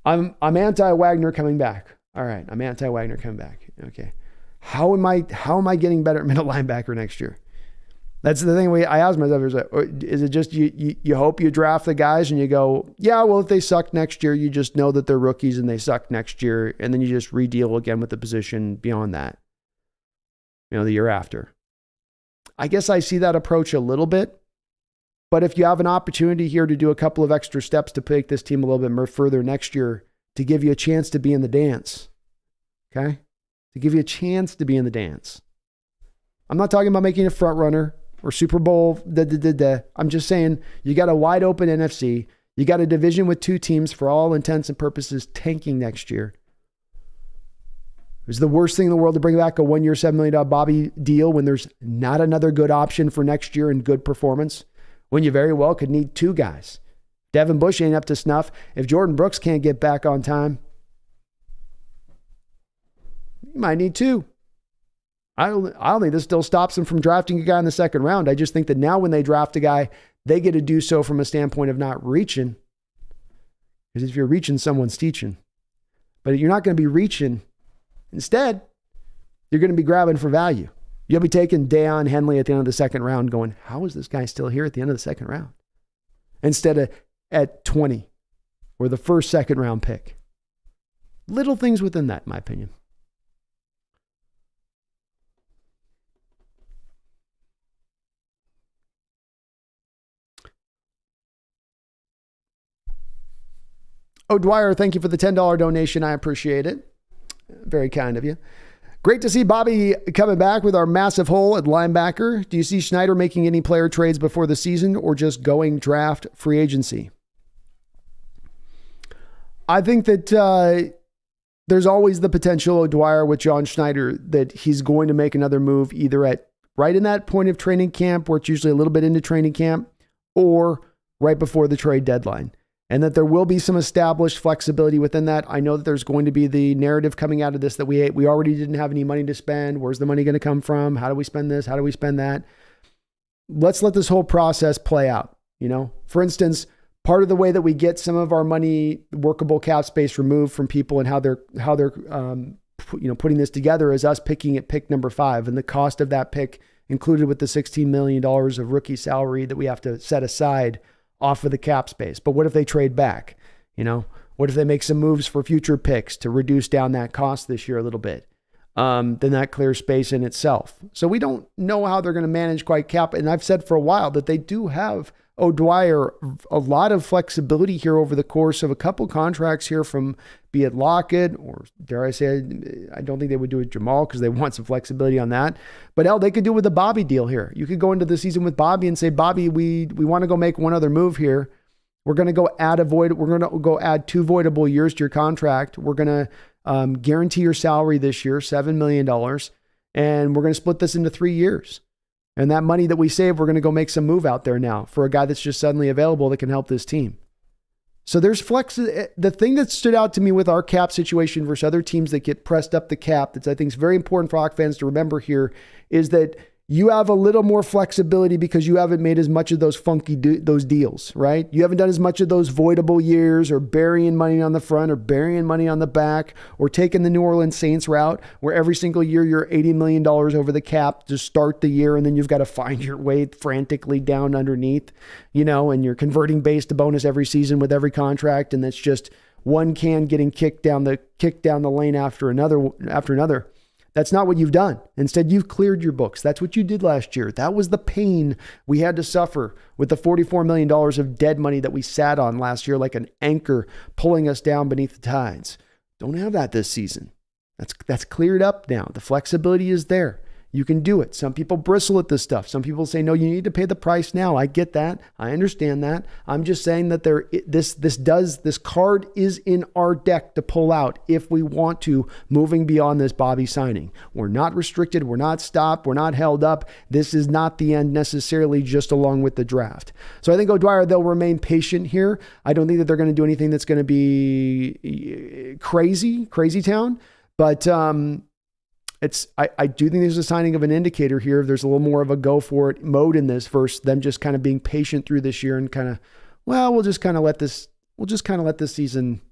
I'm anti-Wagner coming back. All right, I'm anti-Wagner coming back. Okay. How am I getting better at middle linebacker next year? That's the thing I ask myself, is it just you hope you draft the guys and you go, yeah, well, if they suck next year, you just know that they're rookies and they suck next year, and then you just redeal again with the position beyond that, the year after. I guess I see that approach a little bit, but if you have an opportunity here to do a couple of extra steps to take this team a little bit more further next year, to give you a chance to be in the dance, okay? To give you a chance to be in the dance. I'm not talking about making a front runner or Super Bowl. I'm just saying you got a wide open NFC. You got a division with 2 teams for all intents and purposes tanking next year. It's the worst thing in the world to bring back a 1-year, $7 million Bobby deal when there's not another good option for next year and good performance, when you very well could need 2 guys. Devin Bush ain't up to snuff. If Jordan Brooks can't get back on time, you might need 2. I don't think this still stops them from drafting a guy in the second round. I just think that now when they draft a guy, they get to do so from a standpoint of not reaching. Because if you're reaching, someone's teaching. But you're not going to be reaching. Instead, you're going to be grabbing for value. You'll be taking Deion Henley at the end of the second round going, how is this guy still here at the end of the second round? Instead of at 20 or the first second round pick. Little things within that, in my opinion. Oh, Dwyer, thank you for the $10 donation. I appreciate it. Very kind of you. Great to see Bobby coming back with our massive hole at linebacker. Do you see Schneider making any player trades before the season or just going draft free agency? I think that there's always the potential, Dwyer, with John Schneider, that he's going to make another move either at right in that point of training camp where it's usually a little bit into training camp or right before the trade deadline. And that there will be some established flexibility within that. I know that there's going to be the narrative coming out of this that we already didn't have any money to spend. Where's the money going to come from? How do we spend this? How do we spend that? Let's let this whole process play out. For instance, part of the way that we get some of our money, workable cap space removed from people and how they're putting this together is us picking at pick number 5, and the cost of that pick included with the $16 million of rookie salary that we have to set aside off of the cap space. But what if they trade back? What if they make some moves for future picks to reduce down that cost this year a little bit? Then that clears space in itself. So we don't know how they're going to manage quite cap. And I've said for a while that they do have, Dwyer, a lot of flexibility here over the course of a couple contracts here from be it Lockett or dare I say, I don't think they would do it Jamal because they want some flexibility on that. But they could do it with the Bobby deal here. You could go into the season with Bobby and say, Bobby, we want to go make one other move here. We're going to go add 2 voidable years to your contract. We're going to guarantee your salary this year, $7 million. And we're going to split this into 3 years. And that money that we save, we're going to go make some move out there now for a guy that's just suddenly available that can help this team. So there's flex. The thing that stood out to me with our cap situation versus other teams that get pressed up the cap, that I think is very important for Hawk fans to remember here, is that you have a little more flexibility because you haven't made as much of those funky those deals, right? You haven't done as much of those voidable years or burying money on the front or burying money on the back or taking the New Orleans Saints route where every single year you're $80 million over the cap to start the year and then you've got to find your way frantically down underneath, and you're converting base to bonus every season with every contract, and that's just one can getting kicked down the lane after another. That's not what you've done. Instead, you've cleared your books. That's what you did last year. That was the pain we had to suffer with the $44 million of dead money that we sat on last year like an anchor pulling us down beneath the tides. Don't have that this season. That's cleared up now. The flexibility is there. You can do it. Some people bristle at this stuff. Some people say, no, you need to pay the price now. I get that. I understand that. I'm just saying that this card is in our deck to pull out if we want to, moving beyond this Bobby signing. We're not restricted. We're not stopped. We're not held up. This is not the end necessarily just along with the draft. So I think O'Dwyer, they'll remain patient here. I don't think that they're going to do anything that's going to be crazy town, but, I do think there's a signing of an indicator here. There's a little more of a go for it mode in this versus them just kind of being patient through this year and kind of, we'll just kind of let this season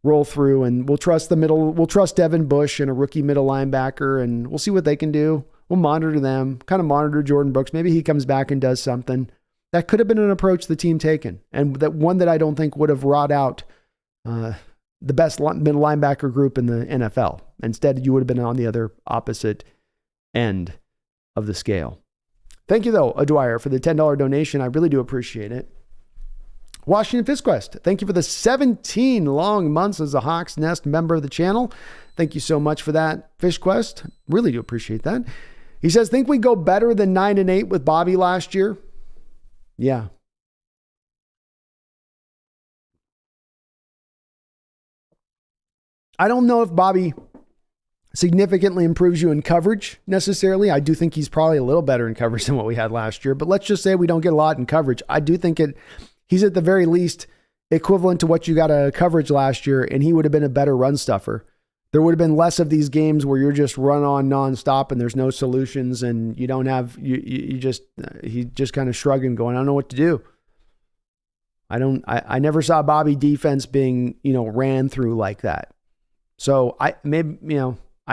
roll through, and we'll trust the middle. We'll trust Devin Bush and a rookie middle linebacker, and we'll see what they can do. We'll monitor them, kind of monitor Jordan Brooks. Maybe he comes back and does something. That could have been an approach the team taken, and that one that I don't think would have wrought out the best middle linebacker group in the NFL. Instead, you would have been on the other opposite end of the scale. Thank you, though, Dwyer, for the $10 donation. I really do appreciate it. Washington Fistquest, thank you for the 17 long months as a Hawks Nest member of the channel. Thank you so much for that, Fishquest. Really do appreciate that. He says, think we go better than 9-8 with Bobby last year? Yeah. I don't know if Bobby significantly improves you in coverage necessarily. I do think he's probably a little better in coverage than what we had last year, but let's just say we don't get a lot in coverage. I do think he's at the very least equivalent to what you got a coverage last year, and he would have been a better run stuffer. There would have been less of these games where you're just run on nonstop and there's no solutions, and you don't have, he just kind of shrugging, going, I don't know what to do. I never saw Bobby defense being, ran through like that. So I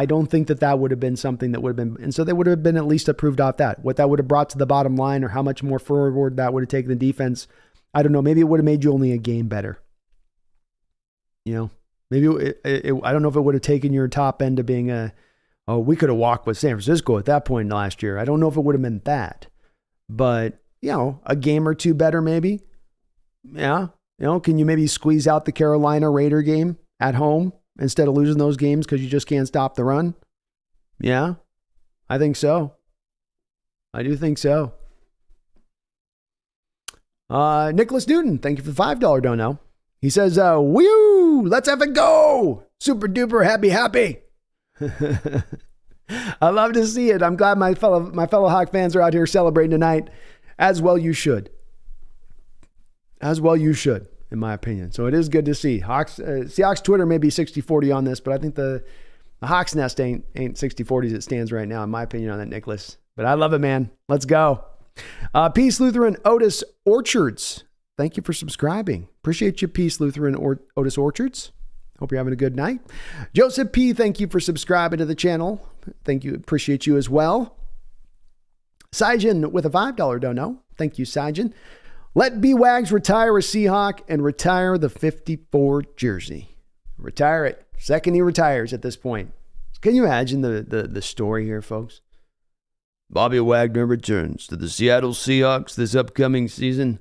don't think that would have been something that would have been, and so they would have been at least approved off that. What that would have brought to the bottom line, or how much more forward that would have taken the defense, I don't know. Maybe it would have made you only a game better. Maybe I don't know if it would have taken your top end to being we could have walked with San Francisco at that point last year. I don't know if it would have meant that, but a game or two better maybe. Yeah. Can you maybe squeeze out the Carolina Raider game at home instead of losing those games because you just can't stop the run? Yeah, I think so. I do think so. Nicholas Newton, thank you for the $5 dono. He says, woo, let's have it go. Super duper happy. I love to see it. I'm glad my fellow Hawk fans are out here celebrating tonight. As well you should. In my opinion. So it is good to see. Seahawks Twitter may be 60-40 on this, but I think the Hawks Nest ain't 60-40 as it stands right now, in my opinion, on that, Nicholas. But I love it, man. Let's go. Peace Lutheran Otis Orchards. Thank you for subscribing. Appreciate you, Peace Lutheran Otis Orchards. Hope you're having a good night. Joseph P., thank you for subscribing to the channel. Thank you. Appreciate you as well. Sajin with a $5 dono. Thank you, Sajin. Let Bwagz retire a Seahawk and retire the 54 jersey. Retire it. Second he retires at this point. Can you imagine the story here, folks? Bobby Wagner returns to the Seattle Seahawks this upcoming season,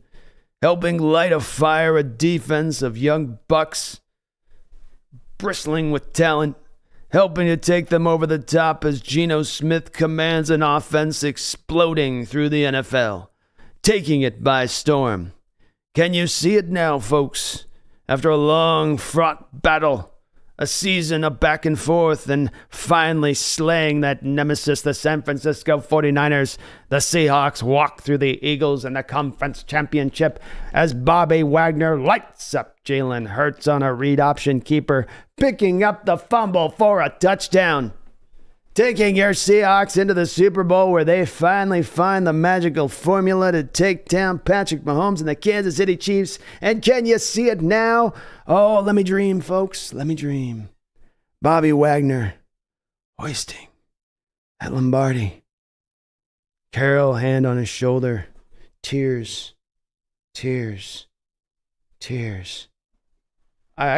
helping light a fire, a defense of young bucks bristling with talent, helping to take them over the top as Geno Smith commands an offense exploding through the NFL, taking it by storm. Can you see it now, folks? After a long, fraught battle, a season of back and forth, and finally slaying that nemesis, the San Francisco 49ers, the Seahawks walk through the Eagles in the conference championship as Bobby Wagner lights up Jalen Hurts on a read option keeper, picking up the fumble for a touchdown. Taking your Seahawks into the Super Bowl where they finally find the magical formula to take down Patrick Mahomes and the Kansas City Chiefs. And can you see it now? Oh, let me dream, folks. Let me dream. Bobby Wagner hoisting at Lombardi. Carroll, hand on his shoulder. Tears. I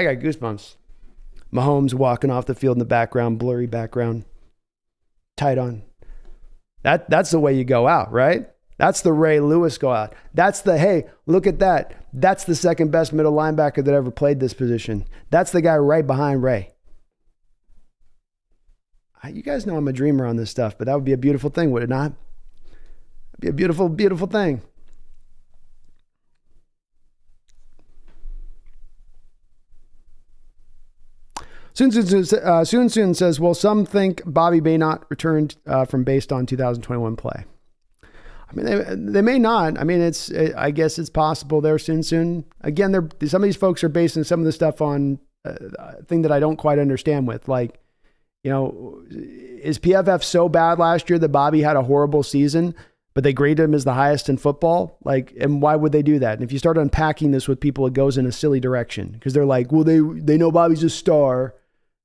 got goosebumps. Mahomes walking off the field in the background, blurry background. Tight on. That's the way you go out, right? That's the Ray Lewis go out. That's the, hey, look at that. That's the second best middle linebacker that ever played this position. That's the guy right behind Ray. You guys know I'm a dreamer on this stuff, but that would be a beautiful thing, would it not? It'd be a beautiful, beautiful thing. Soon says, well, some think Bobby may not return from based on 2021 play. I mean, they may not. I mean, I guess it's possible there soon. Again, some of these folks are basing some of the stuff on a thing that I don't quite understand with. Like, is PFF so bad last year that Bobby had a horrible season but they grade him as the highest in football. Like, and why would they do that? And if you start unpacking this with people, it goes in a silly direction because they're like, well, they know Bobby's a star.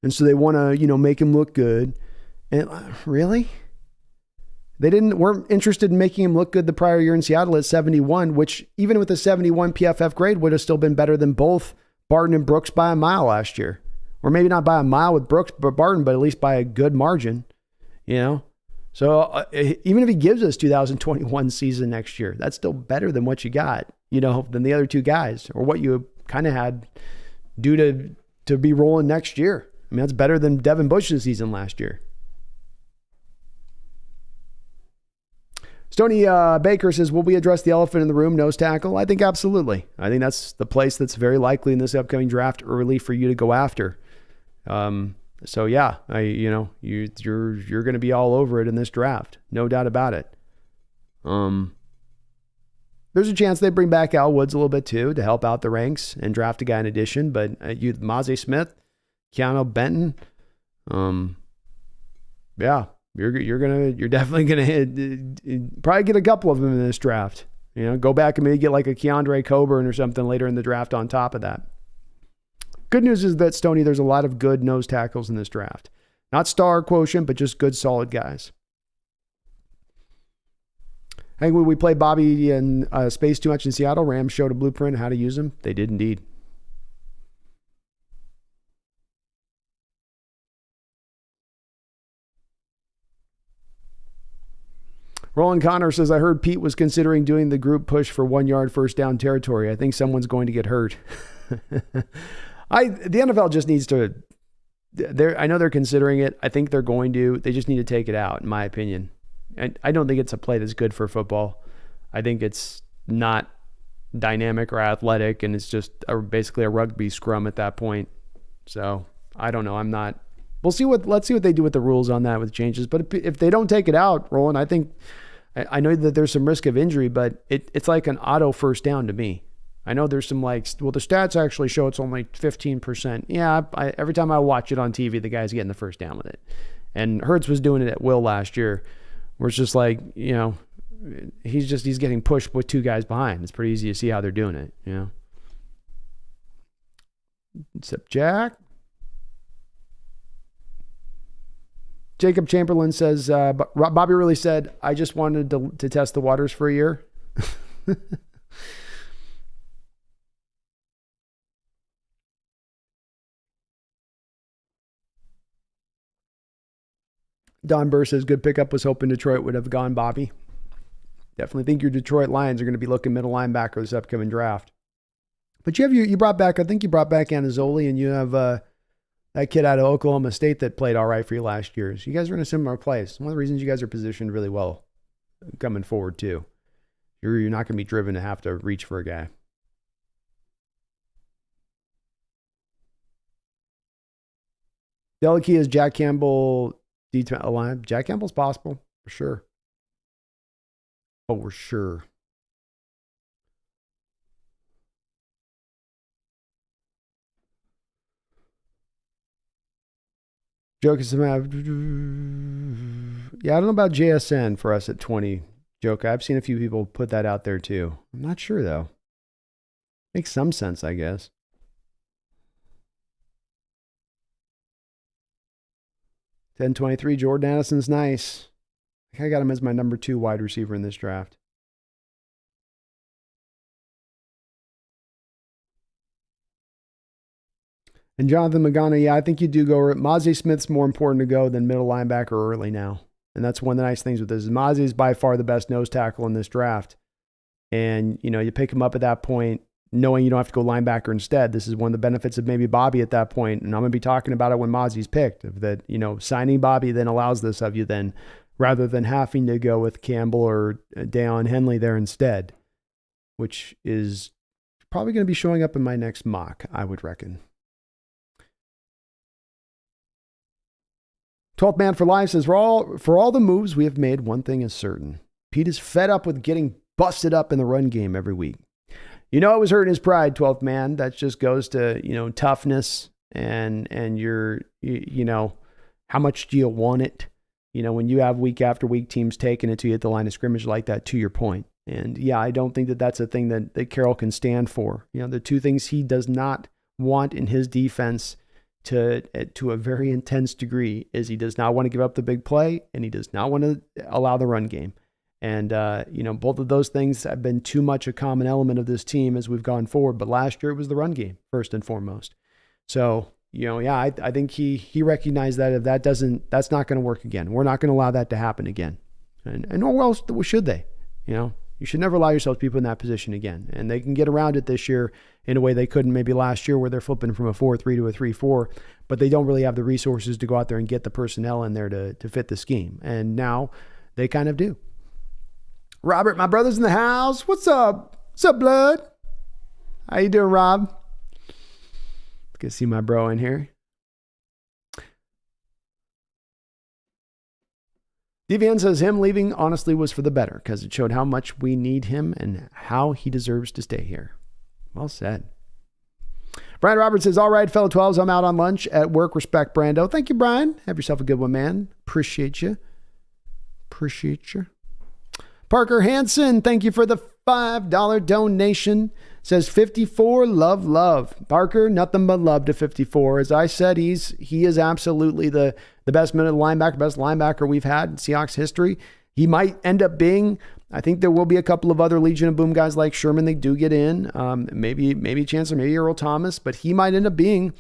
And so they want to, make him look good. And really? They weren't interested in making him look good the prior year in Seattle at 71, which even with a 71 PFF grade would have still been better than both Barton and Brooks by a mile last year. Or maybe not by a mile with Brooks, but Barton, but at least by a good margin, So even if he gives us 2021 season next year, that's still better than what you got, than the other two guys or what you kind of had due to be rolling next year. I mean, that's better than Devin Bush's season last year. Stoney Baker says, will we address the elephant in the room, nose tackle? I think absolutely. I think that's the place that's very likely in this upcoming draft early for you to go after. So yeah, you're going to be all over it in this draft. No doubt about it. There's a chance they bring back Al Woods a little bit too, to help out the ranks and draft a guy in addition, but Mazi Smith, Keanu Benton. Yeah. You're definitely gonna probably get a couple of them in this draft. Go back and maybe get like a Keandre Coburn or something later in the draft on top of that. Good news is that, Stoney, there's a lot of good nose tackles in this draft. Not star quotient, but just good, solid guys. I think when we played Bobby in space too much in Seattle, Rams showed a blueprint how to use him. They did indeed. Roland Connor says, I heard Pete was considering doing the group push for 1 yard first down territory. I think someone's going to get hurt. The NFL just needs to, I know they're considering it. I think they're going to. They just need to take it out, in my opinion. And I don't think it's a play that's good for football. I think it's not dynamic or athletic, and it's just basically a rugby scrum at that point. So I don't know. Let's see what they do with the rules on that with changes. But if they don't take it out, Roland, I know that there's some risk of injury, but it's like an auto first down to me. I know there's some the stats actually show it's only 15%. Yeah, every time I watch it on TV, the guy's getting the first down with it. And Hurts was doing it at will last year, where it's just like, he's getting pushed with two guys behind. It's pretty easy to see how they're doing it, Except Jack. Jacob Chamberlain says, Bobby really said, I just wanted to test the waters for a year. Don Burr says, good pickup, was hoping Detroit would have gone Bobby. Definitely think your Detroit Lions are going to be looking middle linebacker this upcoming draft. But you brought back Anazoli, and you have that kid out of Oklahoma State that played all right for you last year. So you guys are in a similar place. One of the reasons you guys are positioned really well coming forward too. You're not going to be driven to have to reach for a guy. Delicate is Jack Campbell alive. Jack Campbell's possible for sure. Oh, we're sure. Joke is yeah, I don't know about JSN for us at 20. Joke, I've seen a few people put that out there too. I'm not sure though. Makes some sense, I guess. $10.23, Jordan Addison's nice. I got him as my number 2 wide receiver in this draft. And Jonathan Magana, yeah, I think you do go. Mazi Smith's more important to go than middle linebacker early now. And that's one of the nice things with this. Mazi is by far the best nose tackle in this draft. And, you pick him up at that point, knowing you don't have to go linebacker instead. This is one of the benefits of maybe Bobby at that point. And I'm going to be talking about it when Mazi's picked. That, signing Bobby then allows this of you then, rather than having to go with Campbell or Deion Henley there instead, which is probably going to be showing up in my next mock, I would reckon. 12th Man for Life says, for all the moves we have made, one thing is certain. Pete is fed up with getting busted up in the run game every week. It was hurting his pride, 12th Man. That just goes to, toughness and your, how much do you want it? when you have week after week teams taking it to you at the line of scrimmage like that, to your point. And yeah, I don't think that that's a thing that Carroll can stand for. The two things he does not want in his defense to a very intense degree is he does not want to give up the big play, and he does not want to allow the run game. And, both of those things have been too much a common element of this team as we've gone forward. But last year it was the run game first and foremost. So, I think he recognized that if that's not going to work again. We're not going to allow that to happen again. And nor else should they. You should never allow yourself to be put in that position again. And they can get around it this year in a way they couldn't maybe last year, where they're flipping from a 4-3 to a 3-4, but they don't really have the resources to go out there and get the personnel in there to fit the scheme. And now they kind of do. Robert, my brother's in the house. What's up? What's up, blood? How you doing, Rob? Good to see my bro in here. DVN says him leaving honestly was for the better because it showed how much we need him and how he deserves to stay here. Well said. Brian Roberts says, all right, fellow 12s, I'm out on lunch at work. Respect, Brando. Thank you, Brian. Have yourself a good one, man. Appreciate you. Parker Hansen, thank you for the $5 donation. Says 54, love. Parker, nothing but love to 54. As I said, he is absolutely the best middle linebacker, best linebacker we've had in Seahawks history. He might end up being, I think there will be a couple of other Legion of Boom guys like Sherman. They do get in, maybe Chancellor, maybe Earl Thomas, but he might end up being,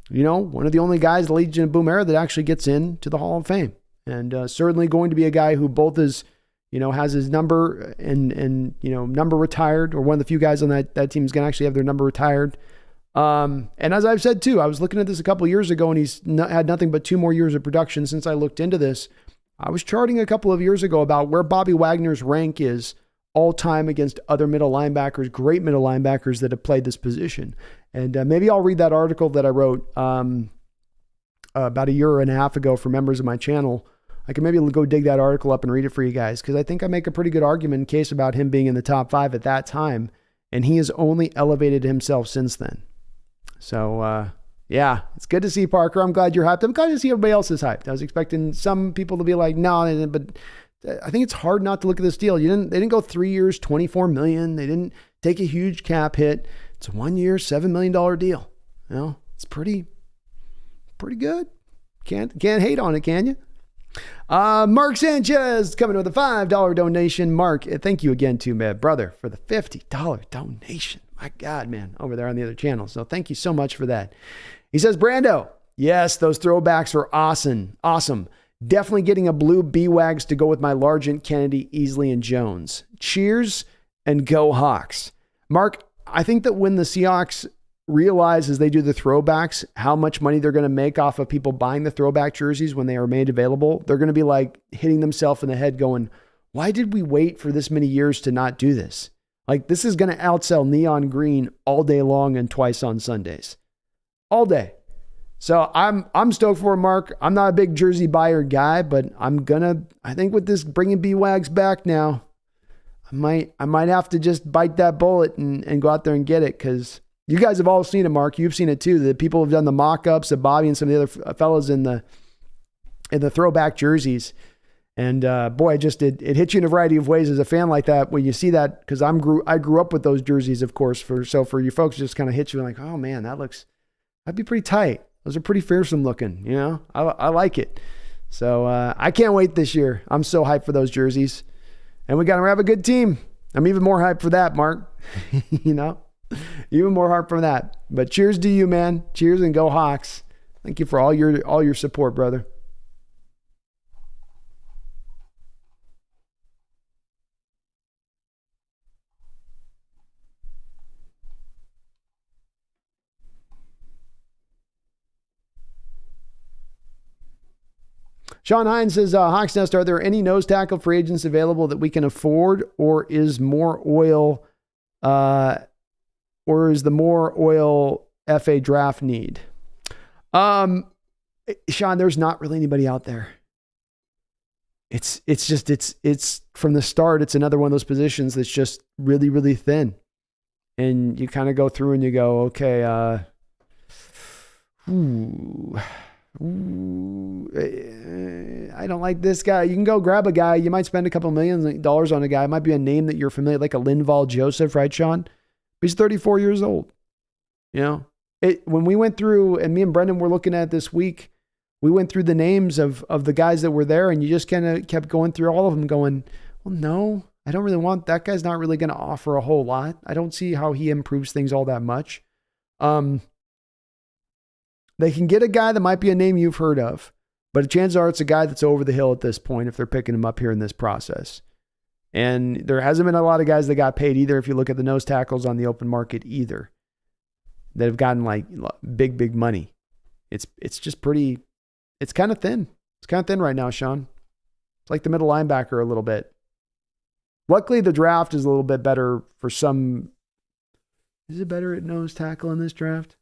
one of the only guys in the Legion of Boom era that actually gets into the Hall of Fame. And certainly going to be a guy who both is, has his number and number retired, or one of the few guys on that team is going to actually have their number retired. And as I've said too, I was looking at this a couple of years ago, and he's had nothing but 2 more years of production since I looked into this. I was charting a couple of years ago about where Bobby Wagner's rank is all time against other middle linebackers, great middle linebackers that have played this position. And maybe I'll read that article that I wrote about a year and a half ago for members of my channel. I can maybe go dig that article up and read it for you guys, because I think I make a pretty good argument in case about him being in the top 5 at that time, and he has only elevated himself since then. So, yeah, it's good to see, Parker. I'm glad you're hyped. I'm glad to see everybody else is hyped. I was expecting some people to be like, no, but I think it's hard not to look at this deal. They didn't go 3 years, $24 million. They didn't take a huge cap hit. It's a 1 year, $7 million deal. It's pretty good. Can't hate on it, can you? Mark Sanchez coming with a $5 donation. Mark, thank you again to my brother for the $50 donation. My God, man, over there on the other channel. So thank you so much for that. He says, Brando, yes, those throwbacks were awesome. Definitely getting a blue Bwagz to go with my Largent, Kennedy, Easley, and Jones. Cheers and go Hawks. Mark, I think that when the Seahawks realize as they do the throwbacks how much money they're going to make off of people buying the throwback jerseys when they are made available, they're going to be like hitting themselves in the head going, why did we wait for this many years to not do this? Like, this is going to outsell neon green all day long and twice on Sundays. All day. So I'm stoked for it, Mark. I'm not a big jersey buyer guy, but I think with this bringing Bwagz back now, I might have to just bite that bullet and go out there and get it, because you guys have all seen it, Mark. You've seen it too. The people have done the mock-ups of Bobby and some of the other fellas in the throwback jerseys. And boy, it hits you in a variety of ways as a fan like that when you see that, because I grew up with those jerseys, of course. For you folks, just kind of hit you like, oh man, that'd be pretty tight. Those are pretty fearsome looking. I like it. So I can't wait this year. I'm so hyped for those jerseys, and we got to have a good team. I'm even more hyped for that, Mark. Even more hyped for that. But cheers to you, man. Cheers and go Hawks. Thank you for all your support, brother. Sean Hines says, Hawks Nest, are there any nose tackle free agents available that we can afford, or is the more oil FA draft need? Sean, there's not really anybody out there. It's from the start, it's another one of those positions that's just really, really thin. And you kind of go through and you go, okay, Ooh, I don't like this guy. You can go grab a guy. You might spend a couple $1 million on a guy. It might be a name that you're familiar, like a Linval Joseph, right, Sean? But he's 34 years old. You know, when we went through, and me and Brendan were looking at this week, we went through the names of the guys that were there, and you just kind of kept going through all of them going, well, no, I don't really want, that guy's not really going to offer a whole lot. I don't see how he improves things all that much. They can get a guy that might be a name you've heard of, but chances are it's a guy that's over the hill at this point if they're picking him up here in this process. And there hasn't been a lot of guys that got paid either, if you look at the nose tackles on the open market either, that have gotten like big money. It's just pretty, it's kind of thin. It's kind of thin right now, Sean. It's like the middle linebacker a little bit. Luckily, the draft is a little bit better for some. Is it better at nose tackle in this draft?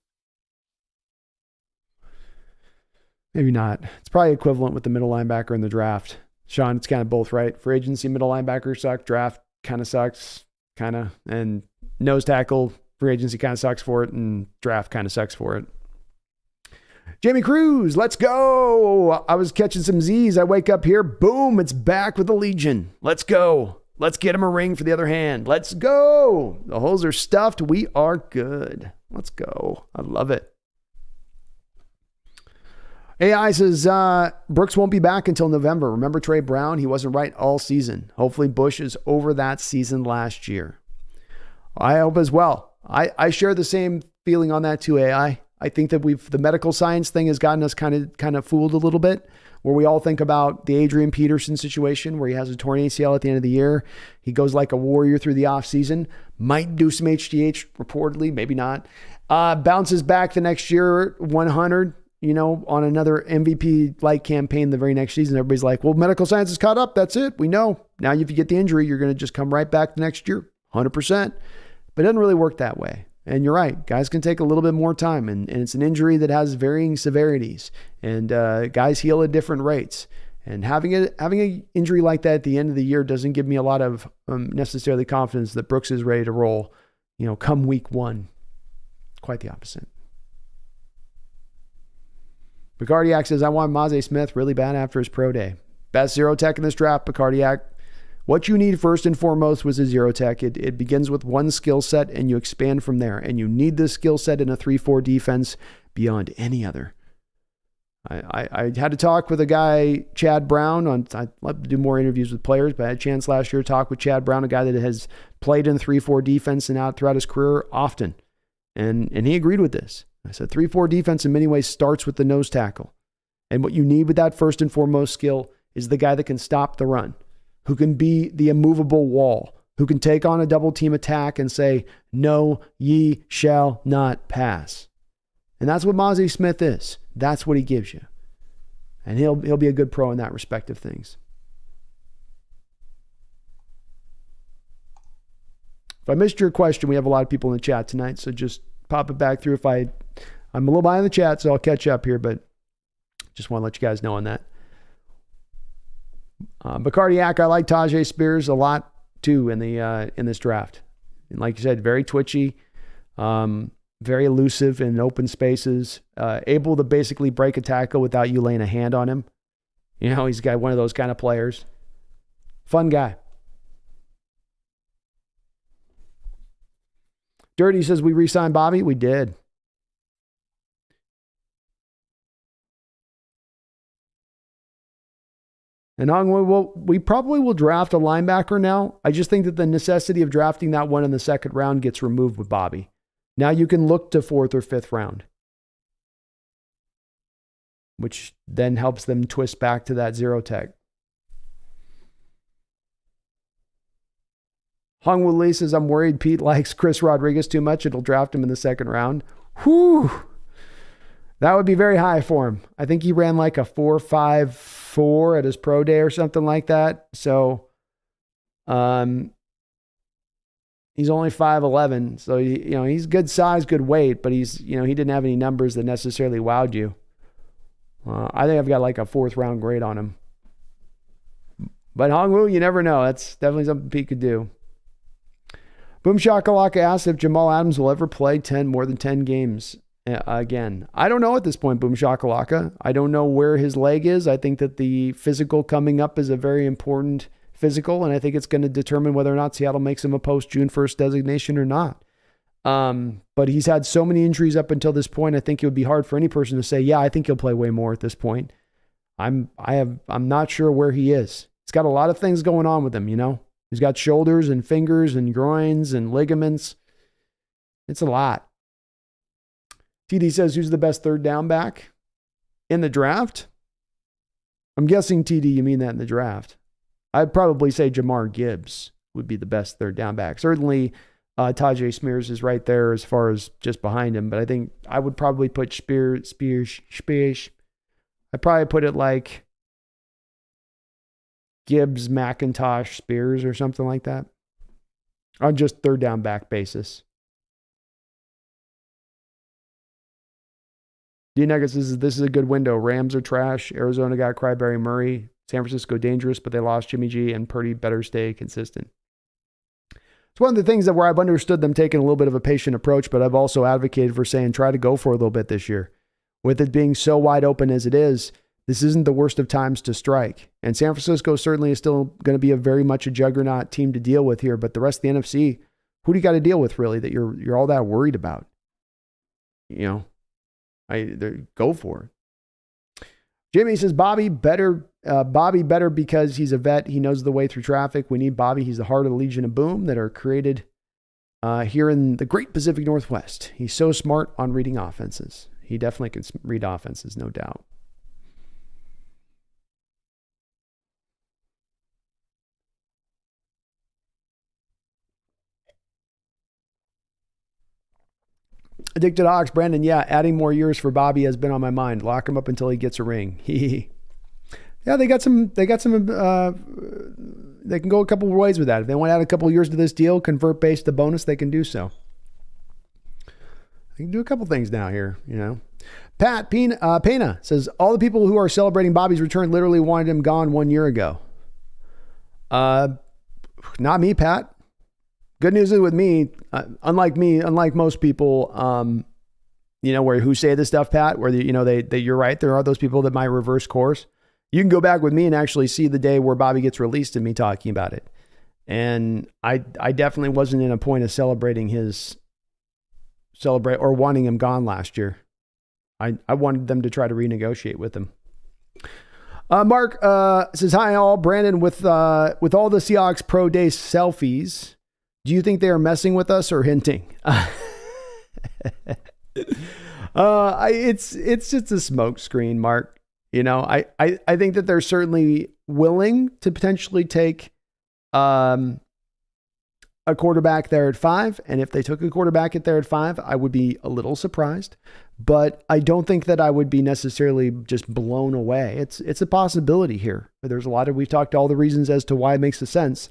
Maybe not. It's probably equivalent with the middle linebacker in the draft. Sean, it's kind of both, right? For agency, middle linebacker sucks. Draft kind of sucks. Kind of. And nose tackle, free agency kind of sucks for it. And draft kind of sucks for it. Jamie Cruz, let's go. I was catching some Z's. I wake up here. Boom. It's back with the Legion. Let's go. Let's get him a ring for the other hand. Let's go. The holes are stuffed. We are good. Let's go. I love it. AI says, Brooks won't be back until November. Remember Trey Brown? He wasn't right all season. Hopefully Bush is over that season last year. I hope as well. I share the same feeling on that too, AI. I think that the medical science thing has gotten us kind of fooled a little bit, where we all think about the Adrian Peterson situation where he has a torn ACL at the end of the year. He goes like a warrior through the offseason, might do some HGH reportedly, maybe not. Bounces back the next year, 100, on another MVP-like campaign the very next season. Everybody's like, well, medical science is caught up. That's it. We know. Now, if you get the injury, you're going to just come right back the next year, 100%. But it doesn't really work that way. And you're right. Guys can take a little bit more time. And it's an injury that has varying severities. And guys heal at different rates. And having an injury like that at the end of the year doesn't give me a lot of necessarily confidence that Brooks is ready to roll, come week one. Quite the opposite. Picardiac says, I want Maze Smith really bad after his pro day. Best zero tech in this draft, Picardiac. What you need first and foremost was a zero tech. It begins with one skill set and you expand from there. And you need this skill set in a 3-4 defense beyond any other. I had to talk with a guy, Chad Brown. I'd love to do more interviews with players, but I had a chance last year to talk with Chad Brown, a guy that has played in 3-4 defense and out throughout his career often. And he agreed with this. I said 3-4 defense in many ways starts with the nose tackle. And what you need with that first and foremost skill is the guy that can stop the run, who can be the immovable wall, who can take on a double team attack and say, no, ye shall not pass. And that's what Mazi Smith is. That's what he gives you. And he'll be a good pro in that respect of things. If I missed your question, we have a lot of people in the chat tonight, so just pop it back through. I'm a little behind in the chat, so I'll catch up here, but just want to let you guys know on that. Bacardiac, I like Tajay Spears a lot too in this draft. And like you said, very twitchy, very elusive in open spaces, able to basically break a tackle without you laying a hand on him. He's got one of those kind of players. Fun guy. Dirty says, we re-signed Bobby. We did. And we probably will draft a linebacker now. I just think that the necessity of drafting that one in the second round gets removed with Bobby. Now you can look to 4th or 5th round, which then helps them twist back to that zero tech. Hongwoo Lee says, I'm worried Pete likes Chris Rodriguez too much. It'll draft him in the second round. Whew. That would be very high for him. I think he ran like a 4.54 at his pro day or something like that. So he's only 5'11". So, he's good size, good weight, but he didn't have any numbers that necessarily wowed you. I think I've got like a 4th round grade on him. But Hongwoo, you never know. That's definitely something Pete could do. Boom Shakalaka asks if Jamal Adams will ever play more than 10 games. Again, I don't know at this point, Boom Shakalaka. I don't know where his leg is. I think that the physical coming up is a very important physical, and I think it's going to determine whether or not Seattle makes him a post-June 1st designation or not. But he's had so many injuries up until this point. I think it would be hard for any person to say, yeah, I think he'll play way more at this point. I'm not sure where he is. He's got a lot of things going on with him, you know. He's got shoulders and fingers and groins and ligaments. It's a lot. TD says, who's the best third down back in the draft? I'm guessing, TD, you mean that in the draft. I'd probably say Jamar Gibbs would be the best third down back. Certainly, Tajay Smears is right there as far as just behind him, but I think I would probably put Spears. I'd probably put it like Gibbs, McIntosh, Spears, or something like that on just third down back basis. D-Nuggets says this is a good window. Rams are trash. Arizona got Cryberry Murray. San Francisco dangerous, but they lost Jimmy G, and Purdy better stay consistent. It's one of the things that where I've understood them taking a little bit of a patient approach, but I've also advocated for saying try to go for a little bit this year. With it being so wide open as it is, this isn't the worst of times to strike. And San Francisco certainly is still going to be a very much a juggernaut team to deal with here, but the rest of the NFC, who do you got to deal with really that you're all that worried about? You know? Go for it. Jimmy says Bobby better because he's a vet. He knows the way through traffic. We need Bobby. He's the heart of the Legion of Boom that are created here in the great Pacific Northwest. He's so smart on reading offenses. He definitely can read offenses, no doubt. Addicted Ox, Brandon, yeah, adding more years for Bobby has been on my mind. Lock him up until he gets a ring. Yeah, they can go a couple of ways with that. If they want to add a couple of years to this deal, convert base to bonus, they can do so. They can do a couple things now here, you know. Pat Pena says, all the people who are celebrating Bobby's return literally wanted him gone 1 year ago. Not me, Pat. Good news is with me, unlike most people, who say this stuff, Pat, where you're right. There are those people that might reverse course. You can go back with me and actually see the day where Bobby gets released and me talking about it. And I definitely wasn't in a point of wanting him gone last year. I wanted them to try to renegotiate with him. Mark says, hi all. Brandon, with all the Seahawks Pro Day selfies, do you think they are messing with us or hinting? It's just a smoke screen, Mark. You know, I think that they're certainly willing to potentially take a quarterback there at 5. And if they took a quarterback there at 5, I would be a little surprised. But I don't think that I would be necessarily just blown away. It's a possibility here. There's we've talked all the reasons as to why it makes sense.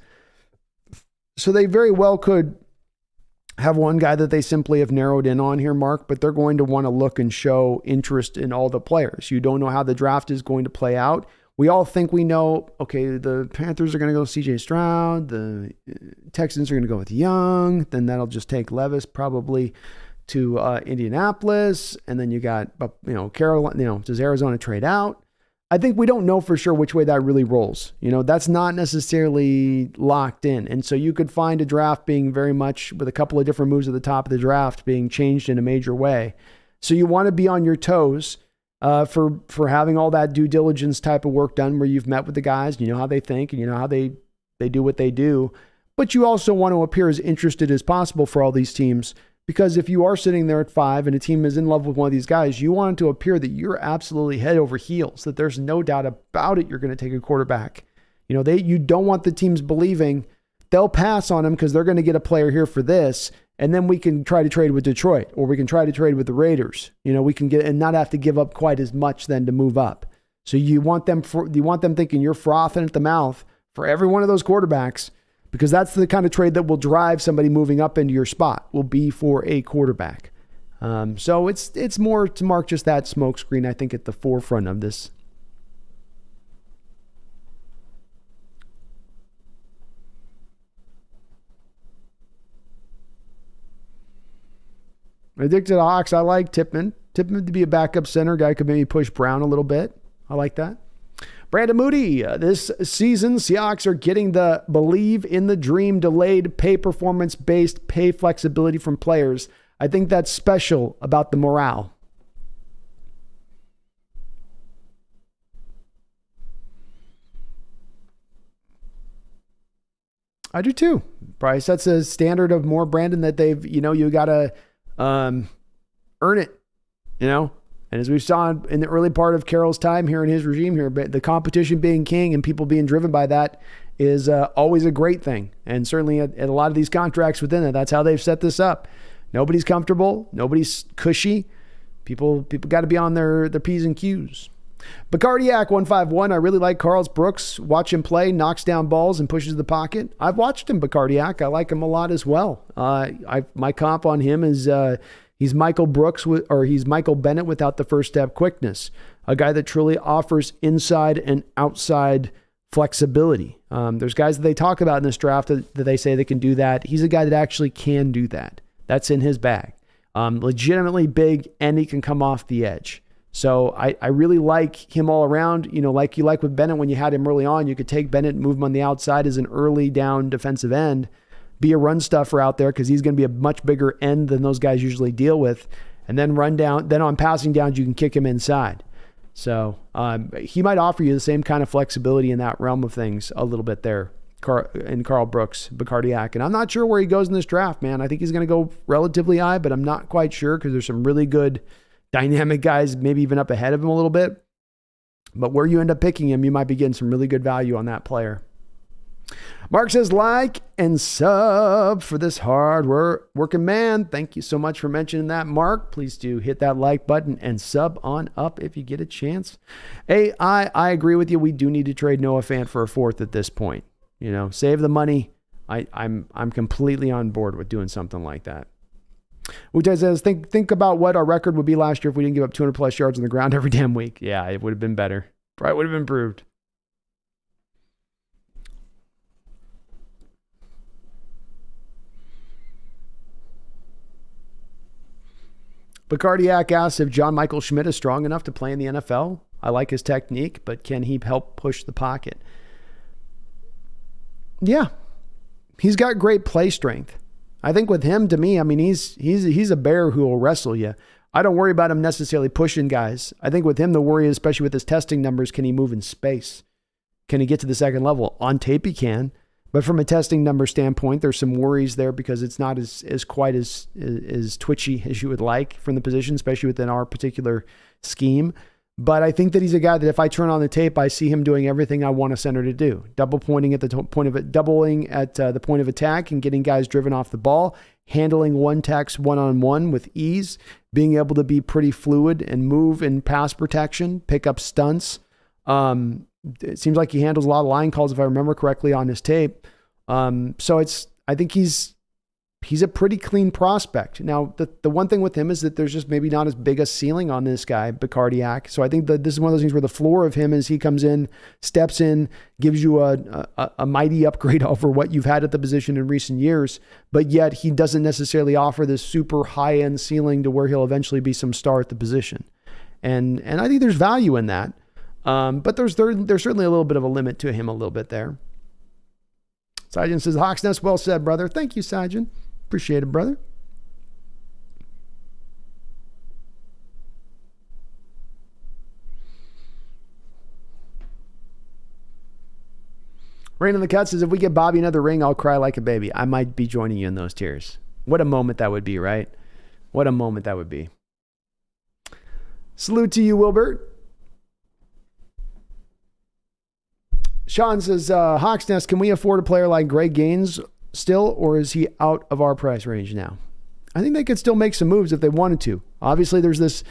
So they very well could have one guy that they simply have narrowed in on here, Mark, but they're going to want to look and show interest in all the players. You don't know how the draft is going to play out. We all think we know, okay, the Panthers are going to go CJ Stroud, the Texans are going to go with Young, then that'll just take Levis probably to Indianapolis, and then you got, Carolina, does Arizona trade out? I think we don't know for sure which way that really rolls. That's not necessarily locked in. And so you could find a draft being very much with a couple of different moves at the top of the draft being changed in a major way. So you want to be on your toes for having all that due diligence type of work done where you've met with the guys, you know how they think and you know how they do what they do. But you also want to appear as interested as possible for all these teams. Because if you are sitting there at 5 and a team is in love with one of these guys, you want it to appear that you're absolutely head over heels, that there's no doubt about it you're going to take a quarterback. You don't want the teams believing they'll pass on him because they're going to get a player here for this, and then we can try to trade with Detroit or we can try to trade with the Raiders. We can get and not have to give up quite as much then to move up. So you want them thinking you're frothing at the mouth for every one of those quarterbacks. Because that's the kind of trade that will drive somebody moving up into your spot, will be for a quarterback. So it's more to mark just that smoke screen, I think, at the forefront of this. Addicted to Hawks. I like Tippmann. Tippmann to be a backup center. Guy could maybe push Brown a little bit. I like that. Brandon Moody. This season, Seahawks are getting the believe in the dream delayed pay performance-based pay flexibility from players. I think that's special about the morale. I do too. Probably sets a standard of more, Brandon, that they've, you got to earn it, And as we saw in the early part of Carroll's time here in his regime here, the competition being king and people being driven by that is always a great thing. And certainly at a lot of these contracts within it, that's how they've set this up. Nobody's comfortable. Nobody's cushy. People got to be on their P's and Q's. Bacardiac 151. I really like Carl Brooks. Watch him play, knocks down balls and pushes the pocket. I've watched him, Bacardiac. I like him a lot as well. My comp on him is he's Michael Brooks he's Michael Bennett without the first step quickness. A guy that truly offers inside and outside flexibility. There's guys that they talk about in this draft that they say they can do that. He's a guy that actually can do that. That's in his bag. Legitimately big, and he can come off the edge. So I really like him all around. Like you like with Bennett when you had him early on, you could take Bennett and move him on the outside as an early down defensive end, be a run stuffer out there because he's going to be a much bigger end than those guys usually deal with, and then run down. Then on passing downs, you can kick him inside. So he might offer you the same kind of flexibility in that realm of things a little bit there. Carl Brooks, Bacardiac. And I'm not sure where he goes in this draft, man. I think he's going to go relatively high, but I'm not quite sure because there's some really good dynamic guys, maybe even up ahead of him a little bit. But where you end up picking him, you might be getting some really good value on that player. Mark says, like and sub for this hard working man. Thank you so much for mentioning that, Mark. Please do hit that like button and sub on up if you get a chance. Hey, I agree with you. We do need to trade Noah Fant for a fourth at this point. Save the money. I'm completely on board with doing something like that. Wu-Tai says, think about what our record would be last year if we didn't give up 200 plus yards on the ground every damn week. Yeah, it would have been better. Probably would have improved. Bacardiac asks if John Michael Schmidt is strong enough to play in the NFL. I like his technique, but can he help push the pocket? Yeah, he's got great play strength. I think with him, to me, he's a bear who will wrestle you. I don't worry about him necessarily pushing guys. I think with him, the worry, especially with his testing numbers, can he move in space? Can he get to the second level? On tape, he can. But from a testing number standpoint, there's some worries there because it's not as quite as twitchy as you would like from the position, especially within our particular scheme. But I think that he's a guy that if I turn on the tape, I see him doing everything I want a center to do. Doubling at the point of attack and getting guys driven off the ball, handling one-on-one with ease, being able to be pretty fluid and move in pass protection, pick up stunts. It seems like he handles a lot of line calls, if I remember correctly, on his tape. So I think he's a pretty clean prospect. Now, the one thing with him is that there's just maybe not as big a ceiling on this guy, Bacardiac. So I think that this is one of those things where the floor of him is he comes in, steps in, gives you a mighty upgrade over what you've had at the position in recent years, but yet he doesn't necessarily offer this super high-end ceiling to where he'll eventually be some star at the position. And I think there's value in that. But there's certainly a little bit of a limit to him a little bit there. Sajin says, Hawks Nest, well said, brother. Thank you, Sajin. Appreciate it, brother. Rain in the Cut says, if we get Bobby another ring, I'll cry like a baby. I might be joining you in those tears. What a moment that would be, right? What a moment that would be. Salute to you, Wilbert. Sean says, Hawks Nest, can we afford a player like Greg Gaines still, or is he out of our price range now? I think they could still make some moves if they wanted to. Obviously, there's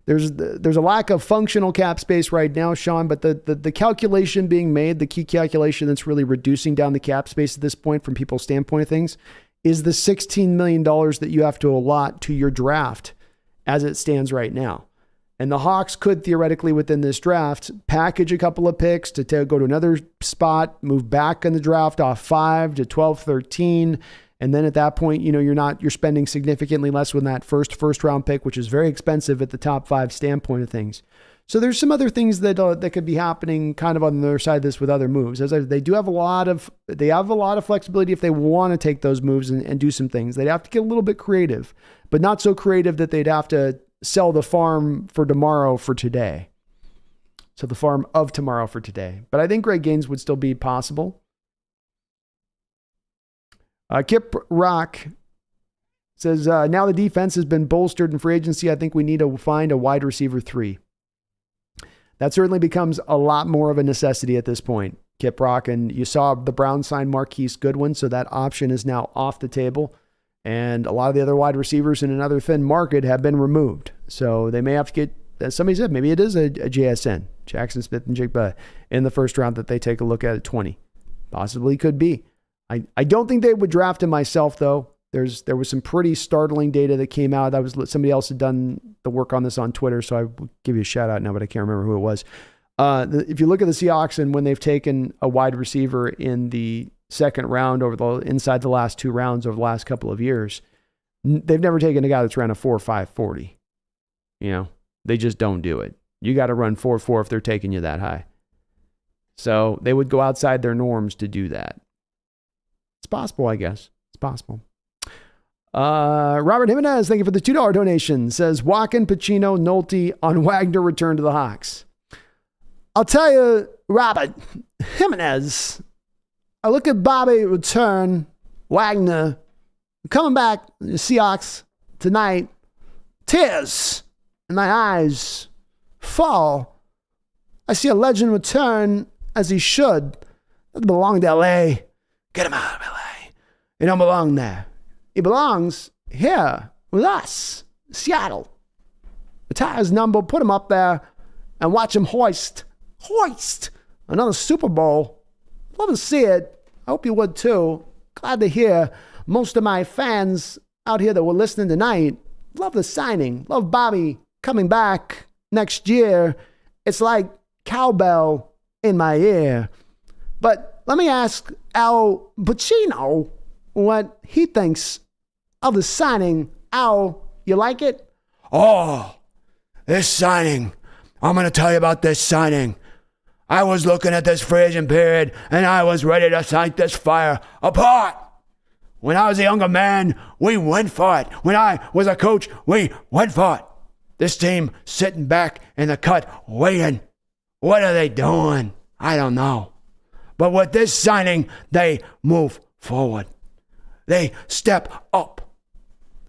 a lack of functional cap space right now, Sean, but the calculation being made, the key calculation that's really reducing down the cap space at this point from people's standpoint of things, is the $16 million that you have to allot to your draft as it stands right now. And the Hawks could theoretically within this draft package a couple of picks to go to another spot, move back in the draft off 5 to 12, 13, And then at that point, you're spending significantly less with that first round pick, which is very expensive at the top 5 standpoint of things. So there's some other things that could be happening kind of on the other side of this with other moves. They have a lot of flexibility if they want to take those moves and do some things. They'd have to get a little bit creative, but not so creative that they'd have to sell the farm for tomorrow for today. So the farm of tomorrow for today. But I think Greg Gaines would still be possible. Kip Rock says, now the defense has been bolstered in free agency. I think we need to find a wide receiver 3. That certainly becomes a lot more of a necessity at this point, Kip Rock. And you saw the Browns sign Marquise Goodwin, so that option is now off the table. And a lot of the other wide receivers in another thin market have been removed. So they may have to get, as somebody said, maybe it is a JSN, Jackson Smith and Jigba, in the first round that they take a look at 20. Possibly could be. I don't think they would draft him myself, though. There was some pretty startling data that came out. That was somebody else had done the work on this on Twitter, so I will give you a shout out now, but I can't remember who it was. If you look at the Seahawks and when they've taken a wide receiver in the second round inside the last 2 rounds over the last couple of years, they've never taken a guy that's ran a 4.5 40. They just don't do it. You got to run 4.4 if they're taking you that high. So they would go outside their norms to do that. It's possible, I guess. It's possible. Robert Jimenez, thank you for the $2 donation. Says, Watkins, Pacino, Nolte on Wagner return to the Hawks. I'll tell you, Robert Jimenez, I look at Bobby return, Wagner, coming back, the Seahawks tonight, tears in my eyes fall. I see a legend return as he should. Doesn't belong to L.A. Get him out of L.A. He don't belong there. He belongs here with us, Seattle. Retire his number, put him up there, and watch him hoist another Super Bowl. Love to see it. I hope you would too. Glad to hear most of my fans out here that were listening tonight love the signing. Love Bobby coming back next year. It's like cowbell in my ear. But let me ask Al Pacino what he thinks of the signing. Al, you like it? Oh, this signing. I'm going to tell you about this signing. I was looking at this free agent period, and I was ready to light this fire apart. When I was a younger man, we went for it. When I was a coach, we went for it. This team sitting back in the cut, waiting. What are they doing? I don't know. But with this signing, they move forward. They step up.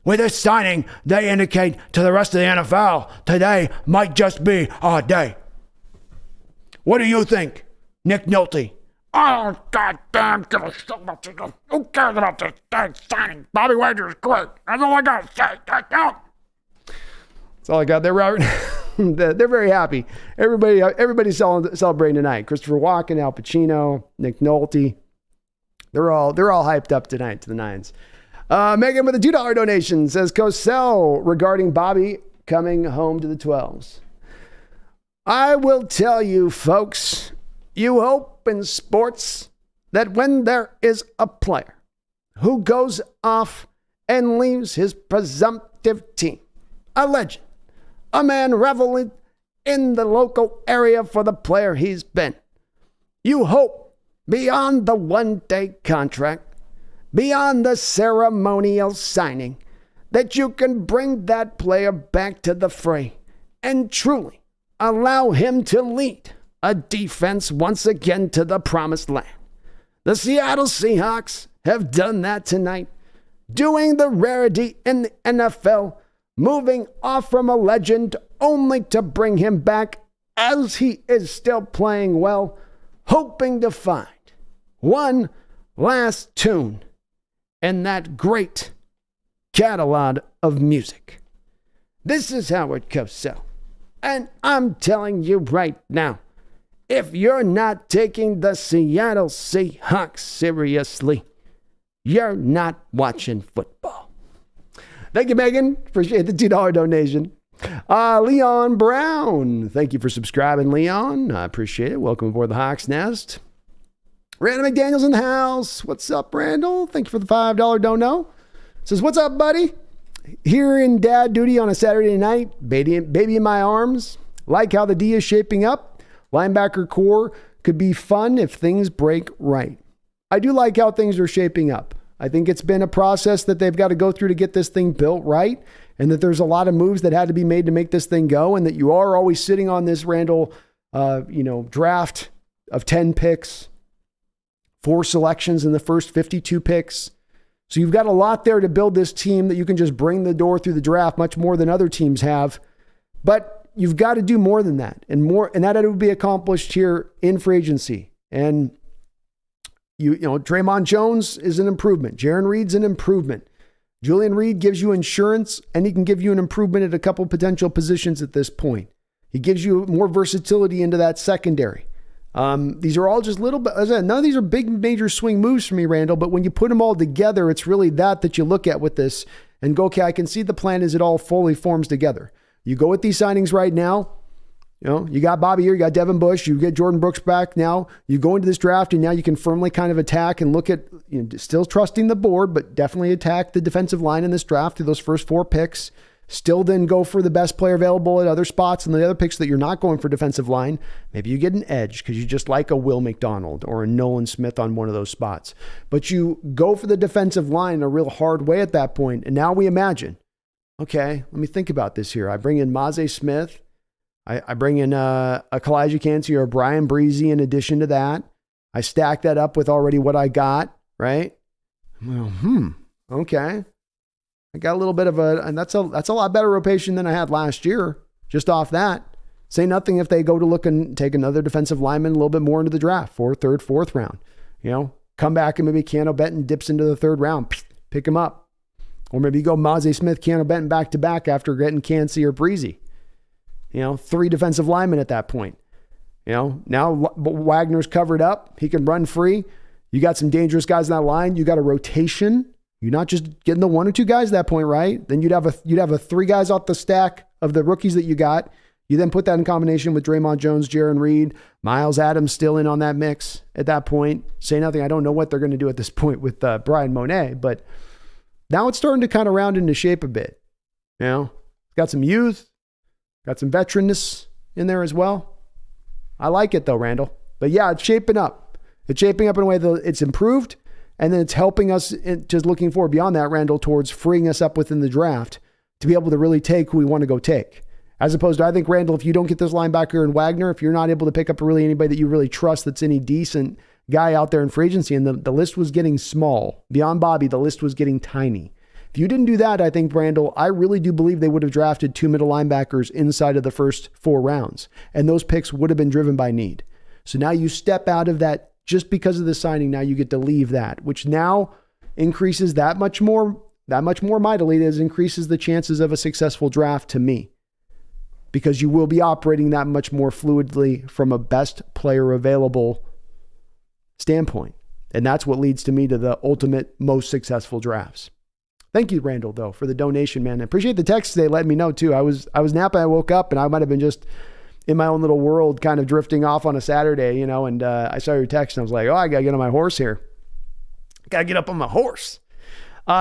With this signing, they indicate to the rest of the NFL, today might just be our day. What do you think, Nick Nolte? Oh, goddamn, give a shit about this. Who cares about this dang signing? Bobby Wagner is great. That's all I got to say. That's all I got there, Robert. They're very happy. Everybody's celebrating tonight. Christopher Walken, Al Pacino, Nick Nolte. They're all hyped up tonight to the Nines. Megan with a $2 donation says, Cosell regarding Bobby coming home to the 12s. I will tell you, folks, you hope in sports that when there is a player who goes off and leaves his presumptive team, a legend, a man reveling in the local area for the player he's been, you hope beyond the one-day contract, beyond the ceremonial signing, that you can bring that player back to the fray and truly allow him to lead a defense once again to the promised land. The Seattle Seahawks have done that tonight, doing the rarity in the NFL, moving off from a legend only to bring him back as he is still playing well, hoping to find one last tune in that great catalog of music. This is how it goes, so. And I'm telling you right now, if you're not taking the Seattle Seahawks seriously, you're not watching football. Thank you, Megan. Appreciate the $2 donation. Leon Brown, thank you for subscribing, Leon. I appreciate it. Welcome aboard the Hawks Nest. Randall McDaniel's in the house. What's up, Randall? Thank you for the $5 dono. Says, what's up, buddy? Here in dad duty on a Saturday night. Baby in my arms. Like how the D is shaping up. Linebacker core could be fun if things break right. I do like how things are shaping up. I think it's been a process that they've got to go through to get this thing built right, and that there's a lot of moves that had to be made to make this thing go, and that you are always sitting on this Randall, draft of 10 picks, 4 selections in the first 52 picks. So you've got a lot there to build this team that you can just bring the door through the draft, much more than other teams have. But you've got to do more than that, and that would be accomplished here in free agency. And Draymond Jones is an improvement. Jaron Reed's an improvement. Julian Reed gives you insurance, and he can give you an improvement at a couple potential positions at this point. He gives you more versatility into that secondary. These are all just little bit, as I said, none of these are big major swing moves for me, Randall, but when you put them all together, it's really that you look at with this and go, okay, I can see the plan as it all fully forms together. You go with these signings right now. You got Bobby here, you got Devin Bush, you get Jordan Brooks back now. You go into this draft, and now you can firmly kind of attack and look at, still trusting the board, but definitely attack the defensive line in this draft through those first 4 picks. Still then go for the best player available at other spots, and the other picks that you're not going for defensive line, maybe you get an edge because you just like a Will McDonald or a Nolan Smith on one of those spots. But you go for the defensive line in a real hard way at that point, and now we imagine, okay, let me think about this here. I bring in Maze Smith. I bring in a Kalijah Kancey or a Brian Breezy in addition to that. I stack that up with already what I got, right? Well, okay. I got a little bit of and that's a lot better rotation than I had last year, just off that. Say nothing if they go to look and take another defensive lineman a little bit more into the draft, 4th, 3rd, 4th round. Come back and maybe Keanu Benton dips into the 3rd round, pick him up. Or maybe you go Maze Smith, Keanu Benton back to back after getting Kancey or Breezy. 3 defensive linemen at that point. Now Wagner's covered up. He can run free. You got some dangerous guys in that line. You got a rotation. You're not just getting the 1 or 2 guys at that point, right? Then you'd have a 3 guys off the stack of the rookies that you got. You then put that in combination with Draymond Jones, Jaron Reed, Miles Adams still in on that mix at that point. Say nothing. I don't know what they're going to do at this point with Brian Monet, but now it's starting to kind of round into shape a bit. Got some youth. Got some veteranness in there as well. I like it though, Randall. But yeah, it's shaping up. It's shaping up in a way that it's improved, and then it's helping us just looking forward beyond that, Randall, towards freeing us up within the draft to be able to really take who we want to go take. As opposed to, I think, Randall, if you don't get this linebacker in Wagner, if you're not able to pick up really anybody that you really trust that's any decent guy out there in free agency, and the list was getting small. Beyond Bobby, the list was getting tiny. If you didn't do that, I think, Randall, I really do believe they would have drafted 2 middle linebackers inside of the first 4 rounds. And those picks would have been driven by need. So now you step out of that just because of the signing. Now you get to leave that, which now increases that much more mightily. It increases the chances of a successful draft to me. Because you will be operating that much more fluidly from a best player available standpoint. And that's what leads to me to the ultimate most successful drafts. Thank you, Randall, though, for the donation, man. I appreciate the text today letting me know, too. I was napping, I woke up, and I might have been just in my own little world kind of drifting off on a Saturday, and I saw your text, and I was like, I got to get on my horse here. Got to get up on my horse.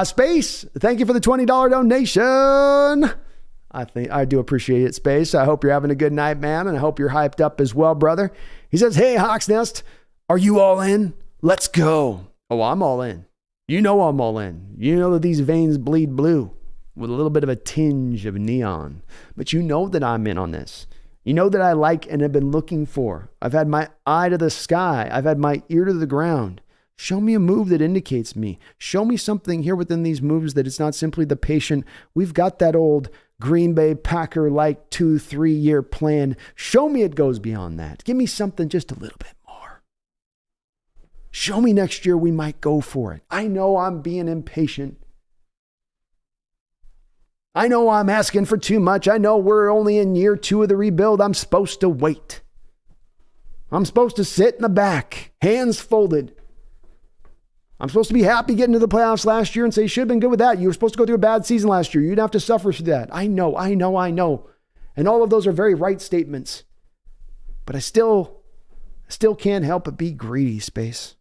Space, thank you for the $20 donation. I do appreciate it, Space. I hope you're having a good night, man, and I hope you're hyped up as well, brother. He says, hey, Hawks Nest, are you all in? Let's go. Oh, I'm all in. I'm all in. You know that these veins bleed blue with a little bit of a tinge of neon. But you know that I'm in on this. You know that I like and have been looking for. I've had my eye to the sky. I've had my ear to the ground. Show me a move that indicates me. Show me something here within these moves that it's not simply the patient. We've got that old Green Bay Packer-like 2-3 year plan. Show me it goes beyond that. Give me something just a little bit more. Show me next year we might go for it. I know I'm being impatient. I know I'm asking for too much. I know we're only in year 2 of the rebuild. I'm supposed to wait. I'm supposed to sit in the back, hands folded. I'm supposed to be happy getting to the playoffs last year and say, you should have been good with that. You were supposed to go through a bad season last year. You'd have to suffer through that. I know. And all of those are very right statements. But I still can't help but be greedy, Space.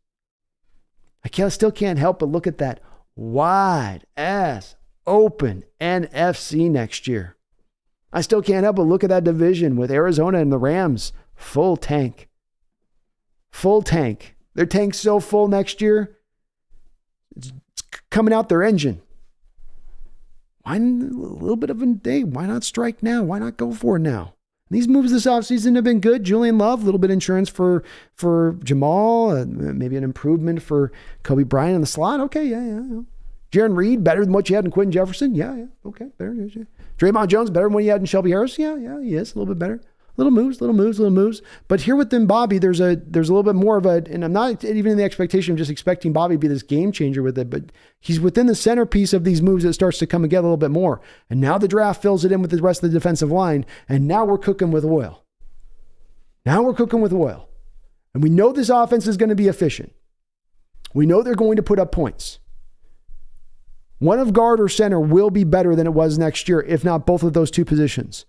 still can't help but look at that wide ass open NFC next year. I still can't help but look at that division with Arizona and the Rams. Full tank. Full tank. Their tank's so full next year. It's coming out their engine. Why a little bit of a day? Why not strike now? Why not go for it now? These moves this offseason have been good. Julian Love, a little bit of insurance for Jamal, maybe an improvement for Kobe Bryant in the slot. Okay, yeah. Jaron Reed, better than what you had in Quentin Jefferson. Yeah. Okay, better. Draymond Jones, better than what you had in Shelby Harris. Yeah, he is a little bit better. Little moves. But here within Bobby, there's a little bit more of a, and I'm not even in the expectation of just expecting Bobby to be this game changer with it, but he's within the centerpiece of these moves that starts to come together a little bit more. And now the draft fills it in with the rest of the defensive line, and now we're cooking with oil. And we know this offense is going to be efficient. We know they're going to put up points. One of guard or center will be better than it was next year, if not both of those two positions.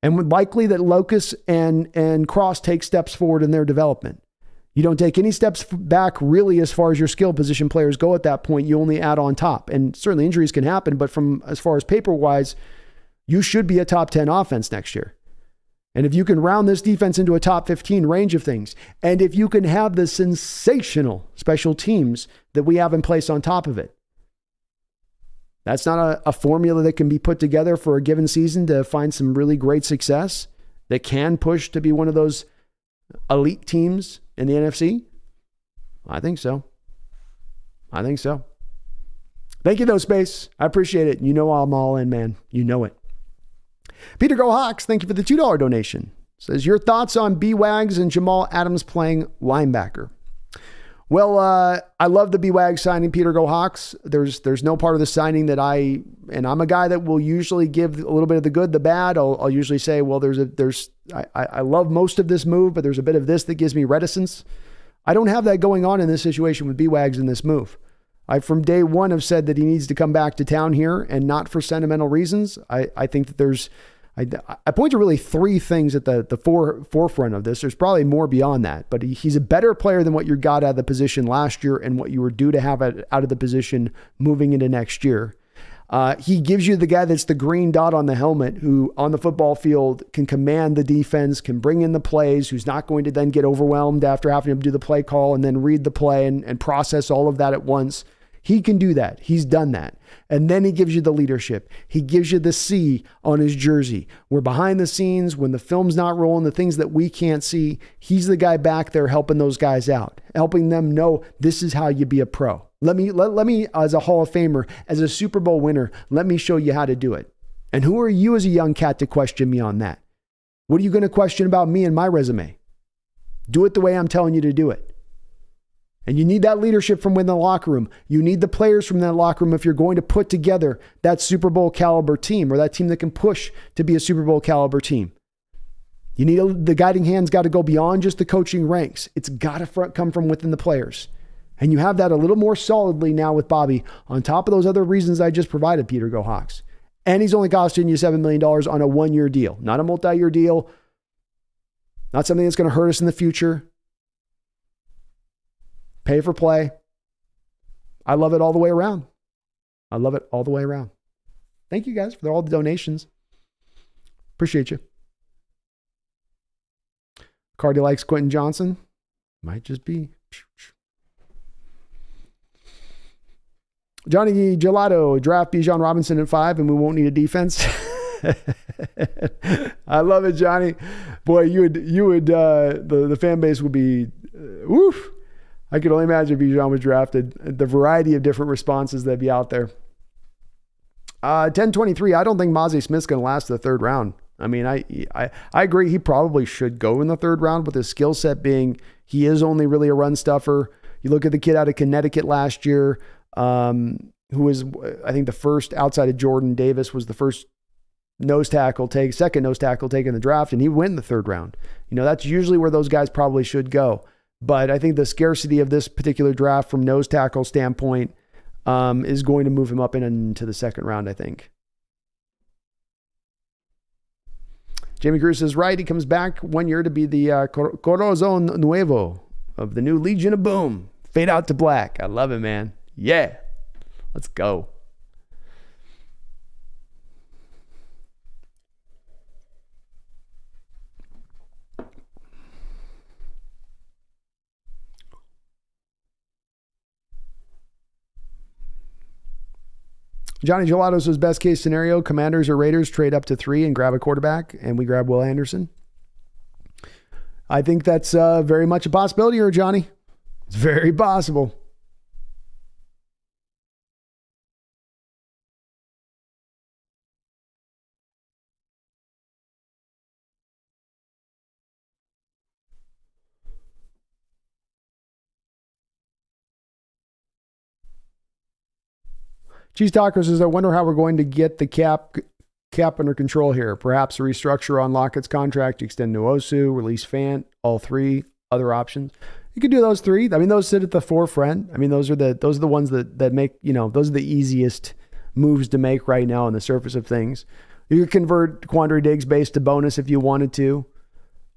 And likely that Locust and Cross take steps forward in their development. You don't take any steps back really as far as your skill position players go at that point. You only add on top. And certainly injuries can happen, but from as far as paper-wise, you should be a top 10 offense next year. And if you can round this defense into a top 15 range of things, and if you can have the sensational special teams that we have in place on top of it, that's not a formula that can be put together for a given season to find some really great success that can push to be one of those elite teams in the NFC? I think so. Thank you, though, Space. I appreciate it. You know I'm all in, man. You know it. Peter Go Hawks, thank you for the $2 donation. Says, your thoughts on Bwagz and Jamal Adams playing linebacker? Well, I love the Bwagz signing, Peter Go Hawks. There's no part of the signing that I'm a guy that will usually give a little bit of the good, the bad. I'll usually say, well, I love most of this move, but there's a bit of this that gives me reticence. I don't have that going on in this situation with Bwagz in this move. I, from day one, have said that he needs to come back to town here, and not for sentimental reasons. I think that I point to really three things at the forefront of this. There's probably more beyond that, but he's a better player than what you got out of the position last year and what you were due to have out of the position moving into next year. He gives you the guy that's the green dot on the helmet, who on the football field can command the defense, can bring in the plays, who's not going to then get overwhelmed after having to do the play call and then read the play and process all of that at once. He can do that. He's done that. And then he gives you the leadership. He gives you the C on his jersey. We're behind the scenes when the film's not rolling, the things that we can't see. He's the guy back there helping those guys out, helping them know this is how you be a pro. Let me, as a Hall of Famer, as a Super Bowl winner, let me show you how to do it. And who are you as a young cat to question me on that? What are you going to question about me and my resume? Do it the way I'm telling you to do it. And you need that leadership from within the locker room. You need the players from that locker room if you're going to put together that Super Bowl caliber team, or that team that can push to be a Super Bowl caliber team. You need the guiding hand's got to go beyond just the coaching ranks. It's got to come from within the players. And you have that a little more solidly now with Bobby, on top of those other reasons I just provided, Peter Go Hawks. And he's only costing you $7 million on a one-year deal, not a multi-year deal, not something that's going to hurt us in the future. Pay for play. I love it all the way around. Thank you guys for all the donations. Appreciate you. Cardi likes Quentin Johnson. Might just be. Johnny Gelato, draft Bijan Robinson at 5 and we won't need a defense. I love it, Johnny. Boy, you would the fan base would be woof. I could only imagine if Bijan was drafted, the variety of different responses that'd be out there. 1023, I don't think Mozzie Smith's going to last the third round. I mean, I agree he probably should go in the third round, with his skill set being he is only really a run stuffer. You look at the kid out of Connecticut last year, who was, I think, the first outside of Jordan Davis, was the first second nose tackle taken in the draft, and he went in the third round. You know, that's usually where those guys probably should go. But I think the scarcity of this particular draft from nose tackle standpoint is going to move him up into the second round, I think. Jamie Cruz is right. He comes back 1 year to be the Corazon Nuevo of the new Legion of Boom. Fade out to black. I love it, man. Yeah. Let's go. Johnny Gelato says best case scenario, Commanders or Raiders trade up to 3 and grab a quarterback, and we grab Will Anderson. I think that's very much a possibility here, Johnny. It's very possible. Cheese Tacos says, I wonder how we're going to get the cap under control here. Perhaps a restructure on Lockett's contract, extend Nwosu, release Fant, all 3 other options. You could do those 3. I mean, those sit at the forefront. I mean, those are the ones that make, those are the easiest moves to make right now on the surface of things. You could convert Quandre Diggs base to bonus if you wanted to.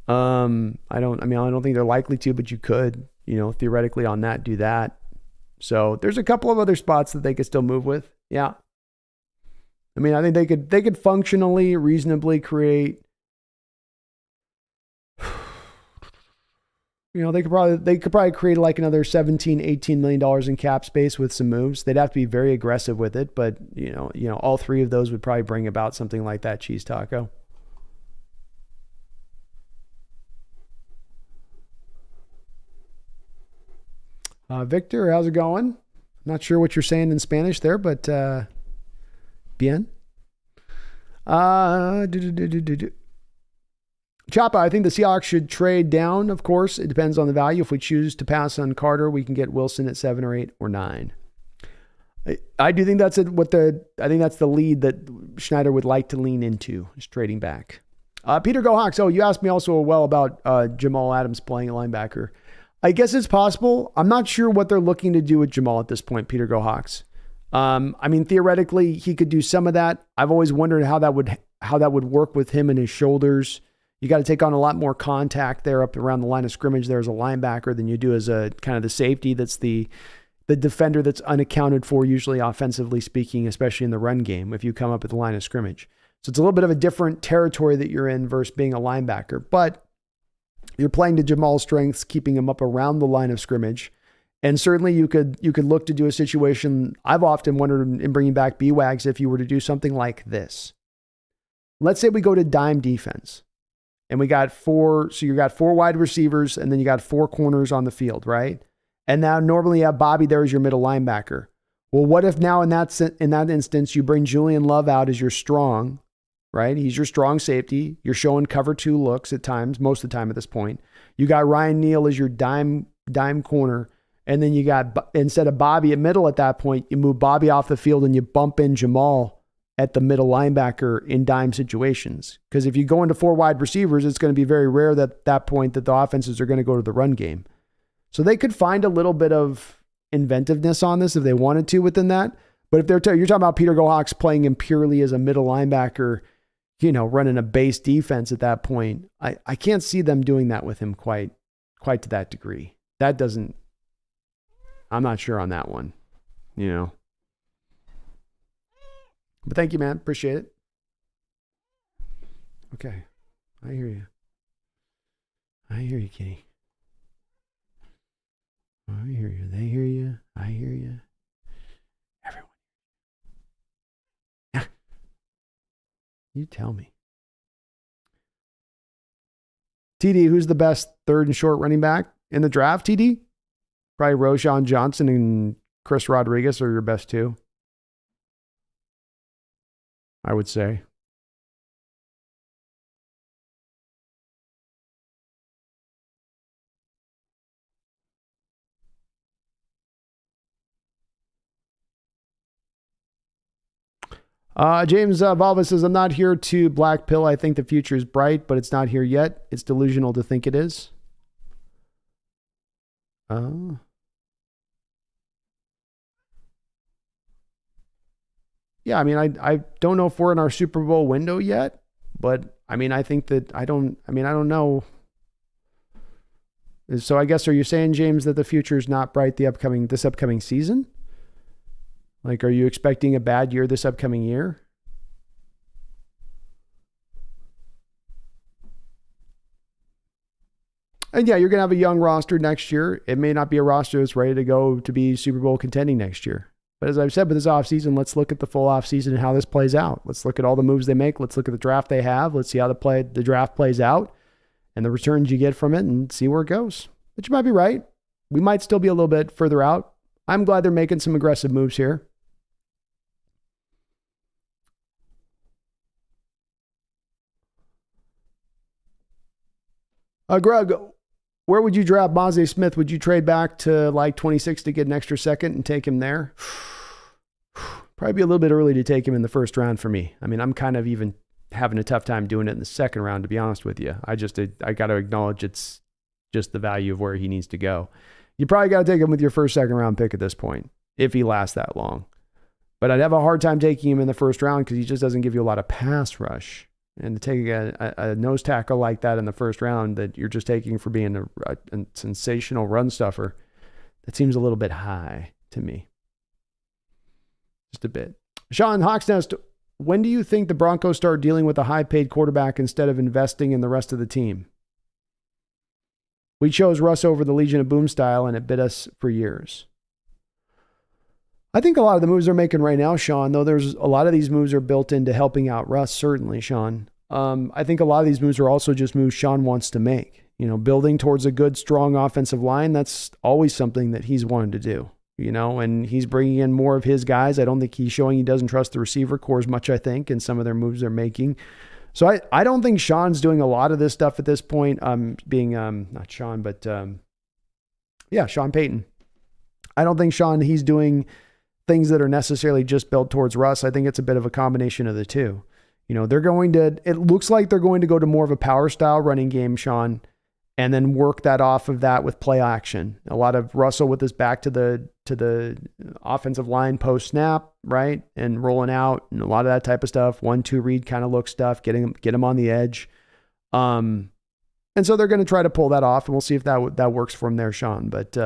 I don't think they're likely to, but you could, theoretically on that, do that. So there's a couple of other spots that they could still move with. Yeah. I mean, I think they could functionally, reasonably create, they could probably create like another $17, $18 million in cap space with some moves. They'd have to be very aggressive with it, but all 3 of those would probably bring about something like that, Cheese Taco. Victor, how's it going? Not sure what you're saying in Spanish there, but bien. Chapa, I think the Seahawks should trade down. Of course, it depends on the value. If we choose to pass on Carter, we can get Wilson at 7 or 8 or 9. I do think that's I think that's the lead that Schneider would like to lean into, is trading back. Peter Go Hawks. Oh, you asked me also about Jamal Adams playing a linebacker. I guess it's possible. I'm not sure what they're looking to do with Jamal at this point, Peter Go Hawks. I mean, theoretically, he could do some of that. I've always wondered how that would work with him and his shoulders. You got to take on a lot more contact there up around the line of scrimmage there as a linebacker than you do as a kind of the safety that's the defender that's unaccounted for, usually offensively speaking, especially in the run game, if you come up at the line of scrimmage. So it's a little bit of a different territory that you're in versus being a linebacker. But you're playing to Jamal's strengths, keeping him up around the line of scrimmage. And certainly you could look to do a situation. I've often wondered in bringing back Bwagz if you were to do something like this. Let's say we go to dime defense and we got 4. So you got 4 wide receivers and then you got 4 corners on the field, right? And now normally you have Bobby there as your middle linebacker. Well, what if now in that instance, you bring Julian Love out as your strong, right? He's your strong safety. You're showing cover 2 looks at times, most of the time at this point. You got Ryan Neal as your dime corner. And then you got, instead of Bobby at middle at that point, you move Bobby off the field and you bump in Jamal at the middle linebacker in dime situations. Because if you go into 4 wide receivers, it's going to be very rare that at that point that the offenses are going to go to the run game. So they could find a little bit of inventiveness on this if they wanted to within that. But if you're talking about Peter Go Hawks playing him purely as a middle linebacker, running a base defense at that point, I can't see them doing that with him quite to that degree. I'm not sure on that one, But thank you, man. Appreciate it. Okay. I hear you. Kitty. I hear you. They hear you. I hear you. Everyone. You tell me. TD, who's the best 3rd and short running back in the draft, TD? Probably Roshan Johnson and Chris Rodriguez are your best 2. I would say. James Valva says, I'm not here to black pill. I think the future is bright, but it's not here yet. It's delusional to think it is. Yeah, I mean, I don't know if we're in our Super Bowl window yet, but I mean, I think that I don't know. So I guess, are you saying, James, that the future is not bright this upcoming season? Like, are you expecting a bad year this upcoming year? And yeah, you're going to have a young roster next year. It may not be a roster that's ready to go to be Super Bowl contending next year. But as I've said with this offseason, let's look at the full offseason and how this plays out. Let's look at all the moves they make. Let's look at the draft they have. Let's see how the draft plays out and the returns you get from it and see where it goes. But you might be right. We might still be a little bit further out. I'm glad they're making some aggressive moves here. Greg, where would you draft Bwagz Smith? Would you trade back to like 26 to get an extra second and take him there? Probably be a little bit early to take him in the first round for me. I mean, I'm kind of even having a tough time doing it in the second round, to be honest with you. I got to acknowledge it's just the value of where he needs to go. You probably got to take him with your first, second round pick at this point, if he lasts that long. But I'd have a hard time taking him in the first round because he just doesn't give you a lot of pass rush. And to take a nose tackle like that in the first round that you're just taking for being a sensational run stuffer, that seems a little bit high to me. Just a bit. Sean, TheSeahawksNest, when do you think the Broncos start dealing with a high-paid quarterback instead of investing in the rest of the team? We chose Russ over the Legion of Boom style, and it bit us for years. I think a lot of the moves they're making right now, Sean, though there's a lot of these moves are built into helping out Russ, certainly, Sean. I think a lot of these moves are also just moves Sean wants to make. You know, building towards a good, strong offensive line, that's always something that he's wanted to do, you know, and he's bringing in more of his guys. I don't think he's showing he doesn't trust the receiver core as much, I think, in some of their moves they're making. So I don't think Sean's doing a lot of this stuff at this point. Not Sean, but Sean Payton. I don't think he's doing things that are necessarily just built towards Russ. I think it's a bit of a combination of the two. You know, it looks like they're going to go to more of a power style running game, Sean, and then work that off of that with play action. A lot of Russell with his back to the offensive line post snap, right? And rolling out and a lot of that type of stuff. 1-2 read kind of look stuff, get him on the edge. And so they're going to try to pull that off, and we'll see if that works for him there, Sean. But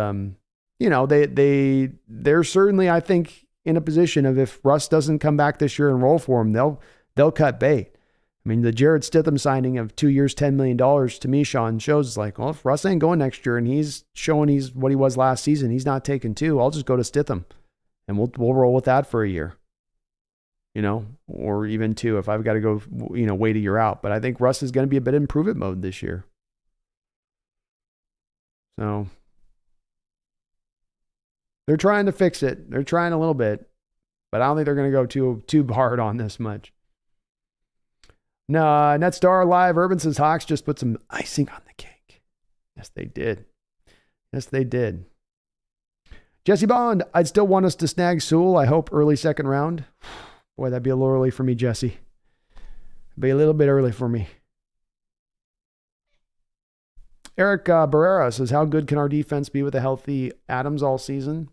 you know, they're certainly, I think, in a position of if Russ doesn't come back this year and roll for him, they'll cut bait. I mean, the Jared Stidham signing of 2 years, $10 million to me, Sean, shows like, well, if Russ ain't going next year and he's showing he's what he was last season, he's not taking 2, I'll just go to Stidham and we'll roll with that for a year, you know, or even 2 if I've got to go, you know, wait a year out. But I think Russ is going to be a bit in improvement mode this year. So they're trying to fix it. They're trying a little bit, but I don't think they're going to go too hard on this much. No, Netstar Live Urban says Hawks just put some icing on the cake. Yes, they did. Yes, they did. Jesse Bond, I'd still want us to snag Sewell. I hope early second round. Boy, that'd be a little early for me, Jesse. Be a little bit early for me. Eric Barrera says, how good can our defense be with a healthy Adams all season?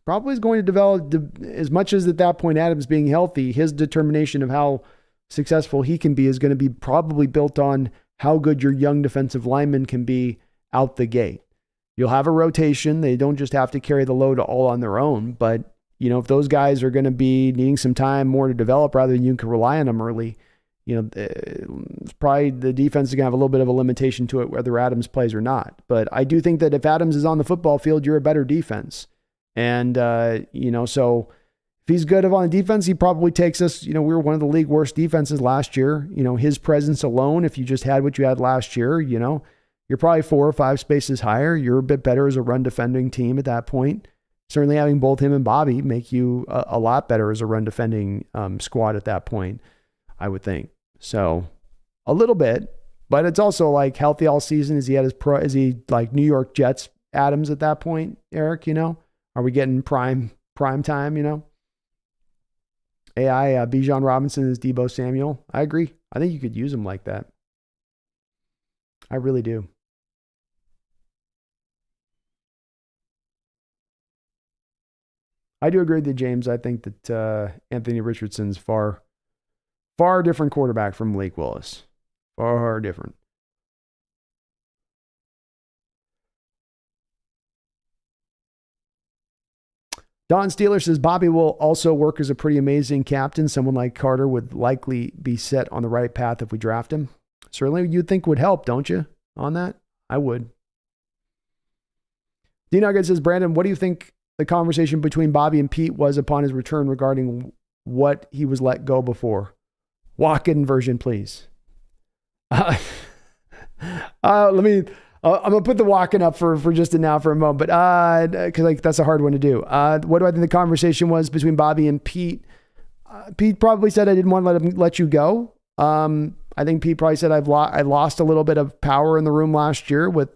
Probably is going to develop, as much as at that point Adams being healthy, his determination of how successful he can be is going to be probably built on how good your young defensive linemen can be out the gate. You'll have a rotation. They don't just have to carry the load all on their own, but you know, if those guys are going to be needing some time more to develop rather than you can rely on them early, you know, it's probably the defense is going to have a little bit of a limitation to it, whether Adams plays or not. But I do think that if Adams is on the football field, you're a better defense. And, you know, so if he's good on defense, he probably takes us, you know, we were one of the league worst defenses last year. You know, his presence alone, if you just had what you had last year, you know, you're probably 4 or 5 spaces higher. You're a bit better as a run defending team at that point. Certainly having both him and Bobby make you a lot better as a run defending squad at that point, I would think. So a little bit, but it's also like healthy all season. Is he like New York Jets Adams at that point, Eric, you know? Are we getting prime time, you know? AI, Bijan Robinson is Debo Samuel. I agree. I think you could use him like that. I really do. I do agree with James. I think that Anthony Richardson's far different quarterback from Malik Willis. Far different. Don Steeler says Bobby will also work as a pretty amazing captain. Someone like Carter would likely be set on the right path if we draft him. Certainly you'd think would help, don't you, on that? I would. D-Nugget says, Brandon, what do you think the conversation between Bobby and Pete was upon his return regarding what he was let go before? Walk-in version, please. I'm going to put the walk-in up for just now for a moment, but because that's a hard one to do. What do I think the conversation was between Bobby and Pete? Pete probably said, I didn't want to let you go. I think Pete probably said I lost a little bit of power in the room last year with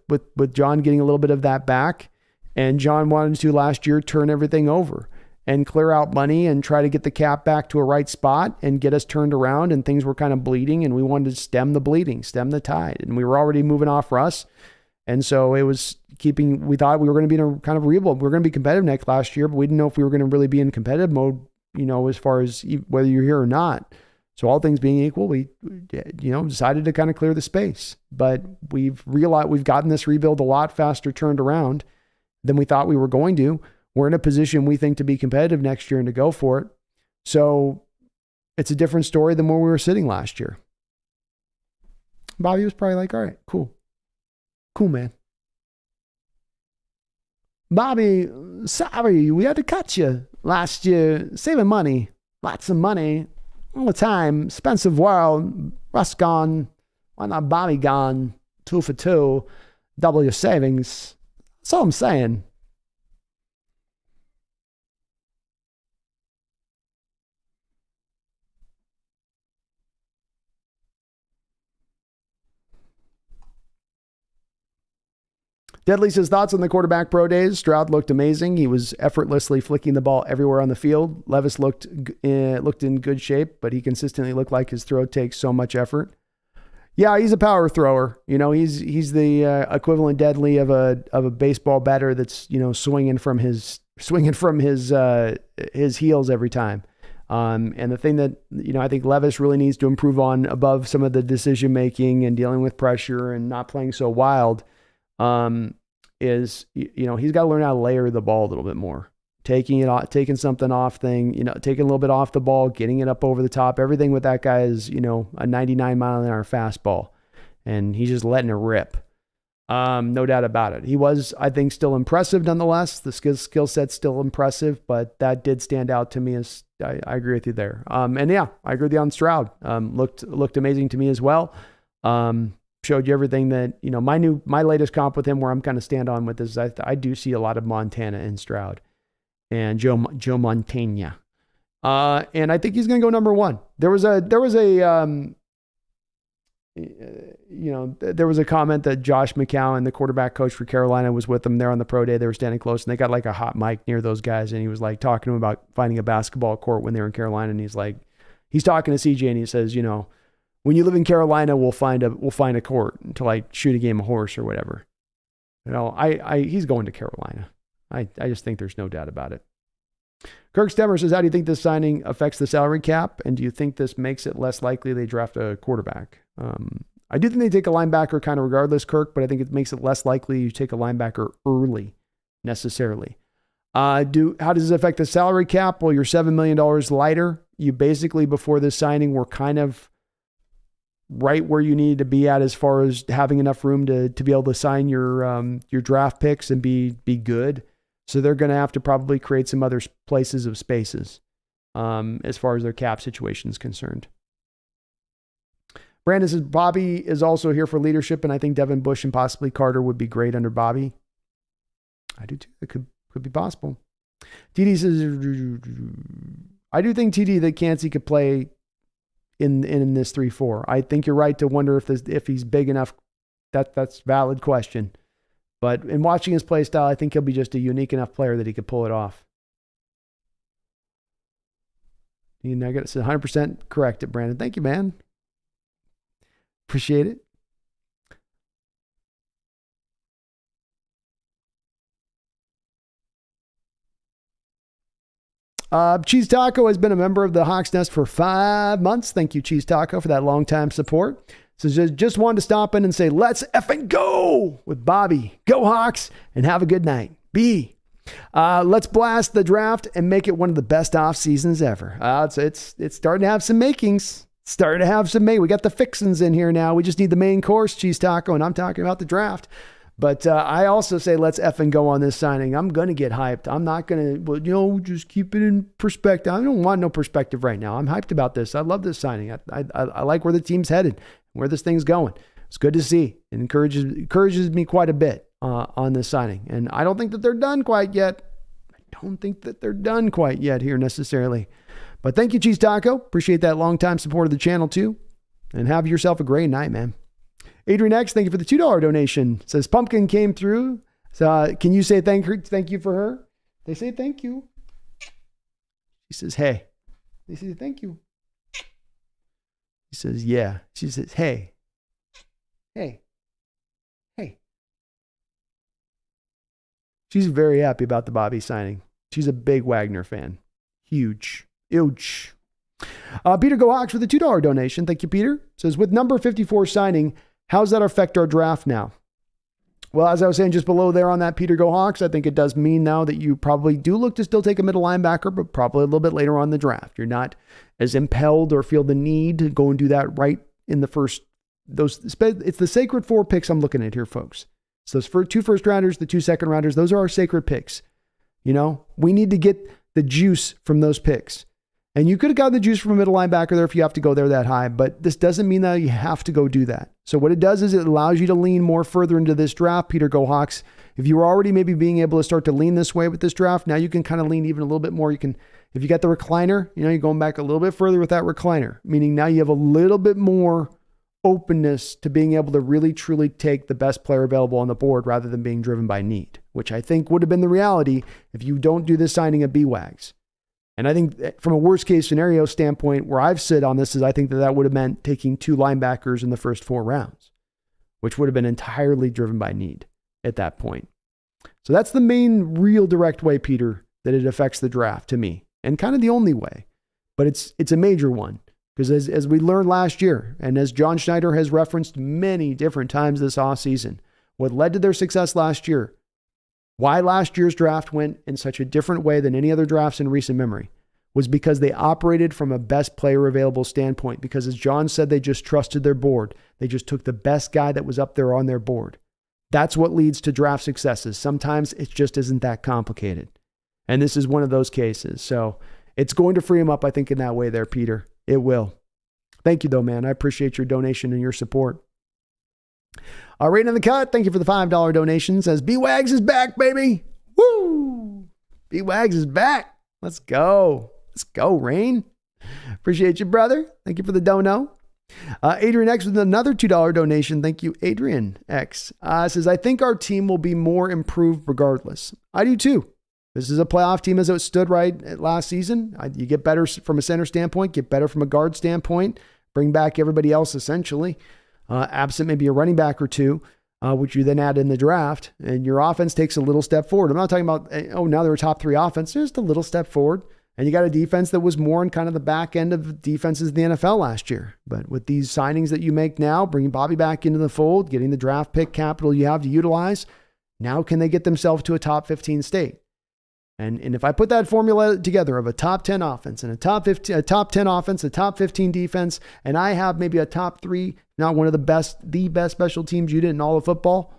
John getting a little bit of that back. And John wanted to last year turn everything over and clear out money and try to get the cap back to a right spot and get us turned around, and things were kind of bleeding, and we wanted to stem the bleeding, stem the tide. And we were already moving off Russ. And so it was we thought we were going to be in a kind of rebuild. We were going to be competitive last year, but we didn't know if we were going to really be in competitive mode, as far as whether you're here or not. So all things being equal, we decided to kind of clear the space. But we've realized we've gotten this rebuild a lot faster turned around than we thought we were going to. We're in a position we think to be competitive next year and to go for it. So it's a different story than where we were sitting last year. Bobby was probably like, all right, cool, man. Bobby, sorry, we had to cut you last year. Saving money, lots of money, all the time. Expensive world. Russ gone. Why not Bobby gone? 2 for 2. Double your savings. That's all I'm saying. Deadly says, thoughts on the quarterback pro days. Stroud looked amazing. He was effortlessly flicking the ball everywhere on the field. Levis looked in good shape, but he consistently looked like his throw takes so much effort. Yeah, he's a power thrower. He's the equivalent deadly of a baseball batter that's swinging from his heels every time. And the thing that I think Levis really needs to improve on, above some of the decision making and dealing with pressure and not playing so wild, is he's got to learn how to layer the ball a little bit more. Taking something off taking a little bit off the ball, getting it up over the top. Everything with that guy is, a 99 mile an hour fastball, and he's just letting it rip. No doubt about it. He was, I think, still impressive nonetheless. The skill set's still impressive, but that did stand out to me as I agree with you there. And yeah, I agree with you on Stroud. Looked amazing to me as well. Showed you everything that, my latest comp with him where I'm kind of stand on with this. I do see a lot of Montana in Stroud. And Joe Montana. And I think he's going to go number 1. There was a comment that Josh McCown, the quarterback coach for Carolina, was with them there on the pro day. They were standing close, and they got like a hot mic near those guys. And he was like talking to them about finding a basketball court when they were in Carolina. And he's talking to CJ, and he says, when you live in Carolina, we'll find a court to like shoot a game of horse or whatever. He's going to Carolina. I just think there's no doubt about it. Kirk Stemmer says, how do you think this signing affects the salary cap? And do you think this makes it less likely they draft a quarterback? I do think they take a linebacker kind of regardless, Kirk, but I think it makes it less likely you take a linebacker early necessarily. How does this affect the salary cap? Well, you're $7 million lighter. You basically, before this signing, were kind of right where you needed to be at as far as having enough room to be able to sign your draft picks and be good. So they're going to have to probably create some other places of spaces as far as their cap situation is concerned. Brandon says, Bobby is also here for leadership, and I think Devin Bush and possibly Carter would be great under Bobby. I do too. It could be possible. TD says, I do think TD that Cansey could play in this 3-4. I think you're right to wonder if he's big enough. That's a valid question. But in watching his play style, I think he'll be just a unique enough player that he could pull it off. I got to say 100% correct it, Brandon. Thank you, man. Appreciate it. Cheese Taco has been a member of the Hawks Nest for 5 months. Thank you, Cheese Taco, for that long-time support. So just wanted to stop in and say, let's effing go with Bobby. Go Hawks, and have a good night. B. Let's blast the draft and make it one of the best off seasons ever. It's starting to have some makings. We got the fixins in here now. We just need the main course, cheese taco, and I'm talking about the draft. But I also say let's effing go on this signing. I'm going to get hyped. I'm not going to, just keep it in perspective. I don't want no perspective right now. I'm hyped about this. I love this signing. I like where the team's headed, where this thing's going. It's good to see. It encourages me quite a bit on this signing. And I don't think that they're done quite yet. Here necessarily. But thank you, Cheese Taco. Appreciate that long-time support of the channel too. And have yourself a great night, man. Adrian X, thank you for the $2 donation. Says Pumpkin came through. So can you say thank you for her? They say thank you. She says, hey. They say thank you. He says, yeah. She says, hey. Hey. Hey. She's very happy about the Bobby signing. She's a big Wagner fan. Huge. Peter Go Hawks with a $2 donation. Thank you, Peter. Says, with number 54 signing, how does that affect our draft now? Well, as I was saying just below there on that Peter Go Hawks, I think it does mean now that you probably do look to still take a middle linebacker, but probably a little bit later on in the draft. You're not as impelled or feel the need to go and do that right in the first. It's the sacred 4 picks I'm looking at here, folks. So those 2 first rounders, the 2 second rounders, those are our sacred picks. We need to get the juice from those picks. And you could have gotten the juice from a middle linebacker there if you have to go there that high, but this doesn't mean that you have to go do that. So what it does is it allows you to lean more further into this draft, Peter Go Hawks. If you were already maybe being able to start to lean this way with this draft, now you can kind of lean even a little bit more. You can, if you got the recliner, you're going back a little bit further with that recliner, meaning now you have a little bit more openness to being able to really truly take the best player available on the board rather than being driven by need, which I think would have been the reality if you don't do this signing of Bwagz. And I think from a worst case scenario standpoint, where I've sit on this is I think that would have meant taking 2 linebackers in the first 4 rounds, which would have been entirely driven by need at that point. So that's the main real direct way, Peter, that it affects the draft to me, and kind of the only way, but it's a major one. Because as we learned last year, and as John Schneider has referenced many different times this offseason, what led to their success last year, why last year's draft went in such a different way than any other drafts in recent memory, was because they operated from a best player available standpoint. Because as John said, they just trusted their board. They just took the best guy that was up there on their board. That's what leads to draft successes. Sometimes it just isn't that complicated. And this is one of those cases. So it's going to free him up, I think, in that way there, Peter. It will. Thank you, though, man. I appreciate your donation and your support. Right in the cut. Thank you for the $5 donation. Says, Bwagz is back, baby. Woo! Bwagz is back. Let's go. Let's go, Rain. Appreciate you, brother. Thank you for the dono. Adrian X with another $2 donation. Thank you, Adrian X. Says, I think our team will be more improved regardless. I do too. This is a playoff team as it stood right last season. You get better from a center standpoint, get better from a guard standpoint, bring back everybody else essentially, absent maybe a running back or 2, which you then add in the draft, and your offense takes a little step forward. I'm not talking about, now they're a top 3 offense. Just a little step forward. And you got a defense that was more in kind of the back end of defenses in the NFL last year. But with these signings that you make now, bringing Bobby back into the fold, getting the draft pick capital you have to utilize, now can they get themselves to a top 15 state? And if I put that formula together of a top 10 offense and a top 10 offense, a top 15 defense, and I have maybe a top 3, not one of the best special teams unit in all of football,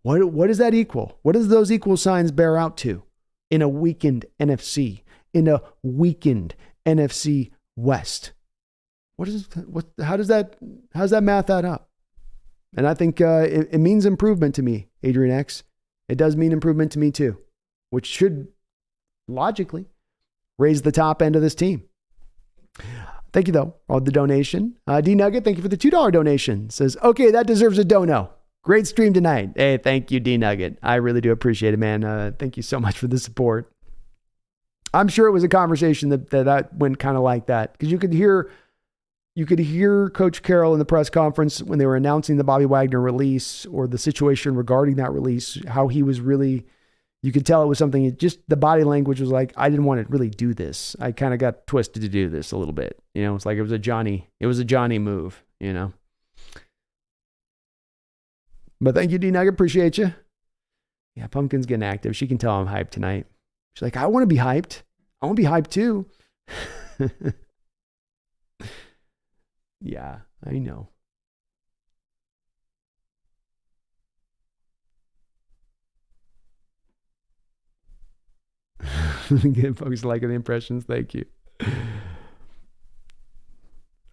what does that equal? What does those equal signs bear out to in a weakened NFC, in a weakened NFC West? How does that math add up? And I think it means improvement to me, Adrian X. It does mean improvement to me too, which should logically raise the top end of this team. Thank you, though, for the donation. D Nugget, thank you for the $2 donation. Says, okay, that deserves a dono. Great stream tonight. Hey, thank you, D Nugget. I really do appreciate it, man. Thank you so much for the support. I'm sure it was a conversation that went kind of like that, because you could hear Coach Carroll in the press conference when they were announcing the Bobby Wagner release or the situation regarding that release, how he was really, you could tell it was something, just the body language was like, I didn't want to really do this. I kind of got twisted to do this a little bit. It's like it was a Johnny move, But thank you, D Nugget. Appreciate you. Yeah, Pumpkin's getting active. She can tell I'm hyped tonight. She's like, I want to be hyped. I want to be hyped too. Yeah, I know. Get folks liking the impressions. Thank you.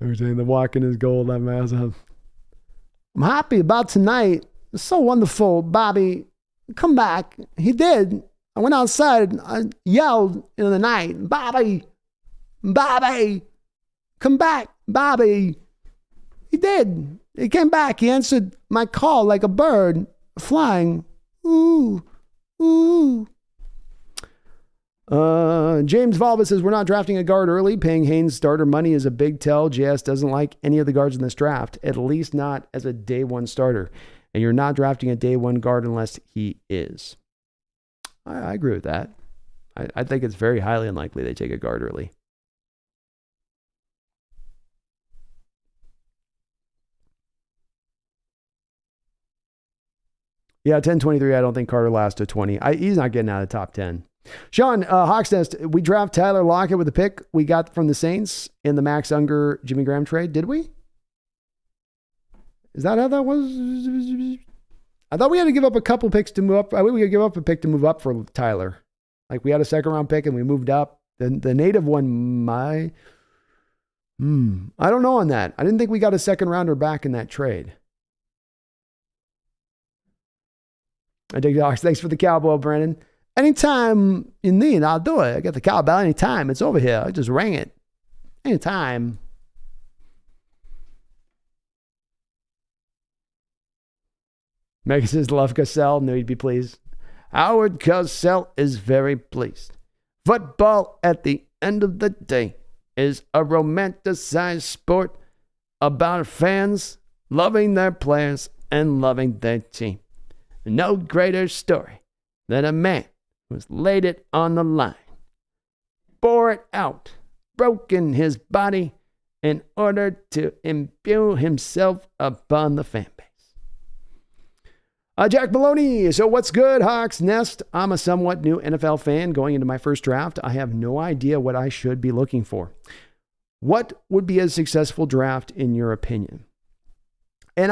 They're saying the walking is gold. I'm happy about tonight. It's so wonderful. Bobby, come back. He did. I went outside and I yelled in the night, Bobby, Bobby, come back, Bobby. He did. He came back. He answered my call like a bird flying. Ooh, ooh. James Valva says, we're not drafting a guard early. Paying Haynes starter money is a big tell. JS doesn't like any of the guards in this draft, at least not as a day one starter. And you're not drafting a day one guard unless he is. I agree with that. I think it's very highly unlikely they take a guard early. Yeah, 10-23, I don't think Carter lasts to 20. He's not getting out of the top 10. Sean, HawksNest, we draft Tyler Lockett with a pick we got from the Saints in the Max Unger Jimmy Graham trade. Did we? Is that how that was? I thought we had to give up a couple picks to move up. I think we could give up a pick to move up for Tyler. Like we had a second round pick and we moved up. The native one, I don't know on that. I didn't think we got a second rounder back in that trade. I dig the Hawks. Thanks for the cowbell, Brandon. Anytime you need, I'll do it. I got the cowbell anytime. It's over here. I just rang it. Anytime. Megan says, love Cassell. Knew he'd be pleased. Howard Cassell is very pleased. Football, at the end of the day, is a romanticized sport about fans loving their players and loving their team. No greater story than a man who's laid it on the line, bore it out, broken his body in order to imbue himself upon the fan base. Jack Maloney, so what's good, Hawks Nest? I'm a somewhat new NFL fan going into my first draft. I have no idea what I should be looking for. What would be a successful draft in your opinion? And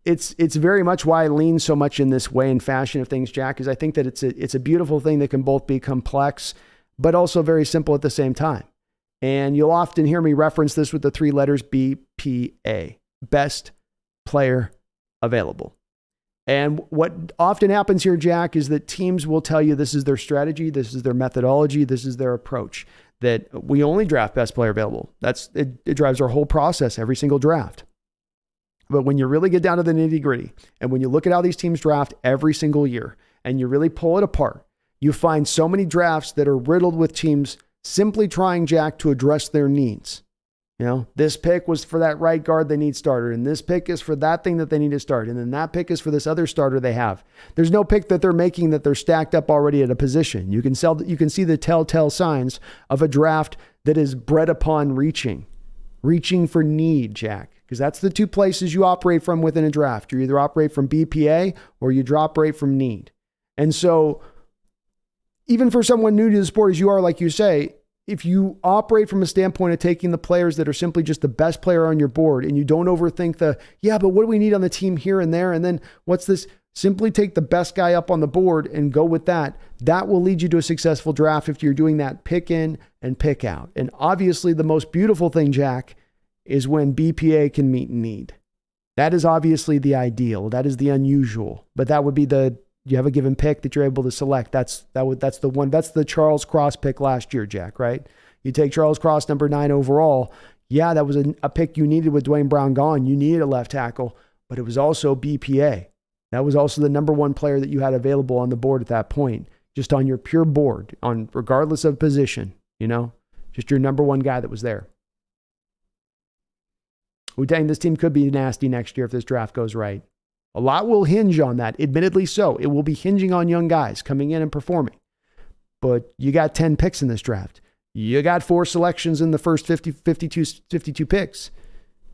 it's very much why I lean so much in this way and fashion of things, Jack, is I think that it's a beautiful thing that can both be complex, but also very simple at the same time. And you'll often hear me reference this with the three letters BPA, best player available. And what often happens here, Jack, is that teams will tell you this is their strategy, this is their methodology, this is their approach, that we only draft best player available. It drives our whole process every single draft. But when you really get down to the nitty gritty, and when you look at how these teams draft every single year, and you really pull it apart, you find so many drafts that are riddled with teams simply trying, Jack, to address their needs. You know, this pick was for that right guard they need starter, and this pick is for that thing that they need to start, and then that pick is for this other starter they have. There's no pick that they're making that they're stacked up already at a position. You can see the telltale signs of a draft that is bred upon reaching for need, Jack. Because that's the two places you operate from within a draft. You either operate from BPA or you operate from need. And so even for someone new to the sport as you are, like you say, if you operate from a standpoint of taking the players that are simply just the best player on your board and you don't overthink but what do we need on the team here and there? And then what's this? Simply take the best guy up on the board and go with that. That will lead you to a successful draft if you're doing that pick in and pick out. And obviously the most beautiful thing, Jack, is when BPA can meet need. That is obviously the ideal. That is the unusual. But that would be you have a given pick that you're able to select. That's the one. That's the Charles Cross pick last year, Jack, right? You take Charles Cross, number 9 overall. Yeah, that was a pick you needed with Dwayne Brown gone. You needed a left tackle, but it was also BPA. That was also the number 1 player that you had available on the board at that point, just on your pure board, on regardless of position, just your number 1 guy that was there. Wu-Tang, this team could be nasty next year if this draft goes right. A lot will hinge on that, admittedly so. It will be hinging on young guys coming in and performing. But you got 10 picks in this draft. You got 4 selections in the first 52 picks.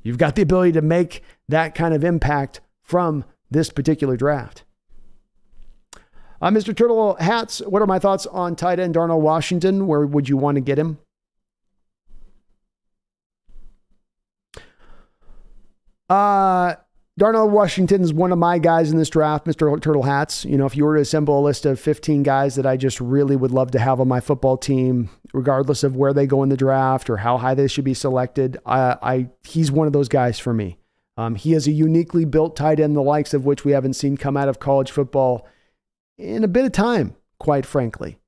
You've got the ability to make that kind of impact from this particular draft. Mr. Turtle Hats, what are my thoughts on tight end Darnell Washington? Where would you want to get him? Darnell Washington is one of my guys in this draft, Mr. Turtle Hats. You know, if you were to assemble a list of 15 guys that I just really would love to have on my football team, regardless of where they go in the draft or how high they should be selected, he's one of those guys for me. He is a uniquely built tight end, the likes of which we haven't seen come out of college football in a bit of time, quite frankly.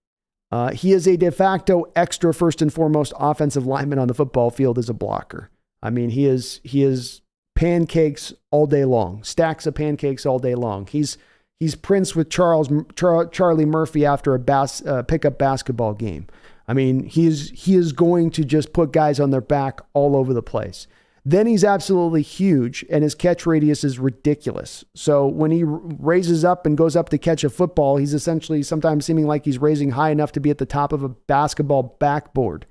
He is a de facto extra first and foremost offensive lineman on the football field as a blocker. I mean, he is pancakes all day long, stacks of pancakes all day long. He's Prince with Charlie Murphy after a pickup basketball game. I mean, he is going to just put guys on their back all over the place. Then he's absolutely huge, and his catch radius is ridiculous. So when he raises up and goes up to catch a football, he's essentially sometimes seeming like he's raising high enough to be at the top of a basketball backboard.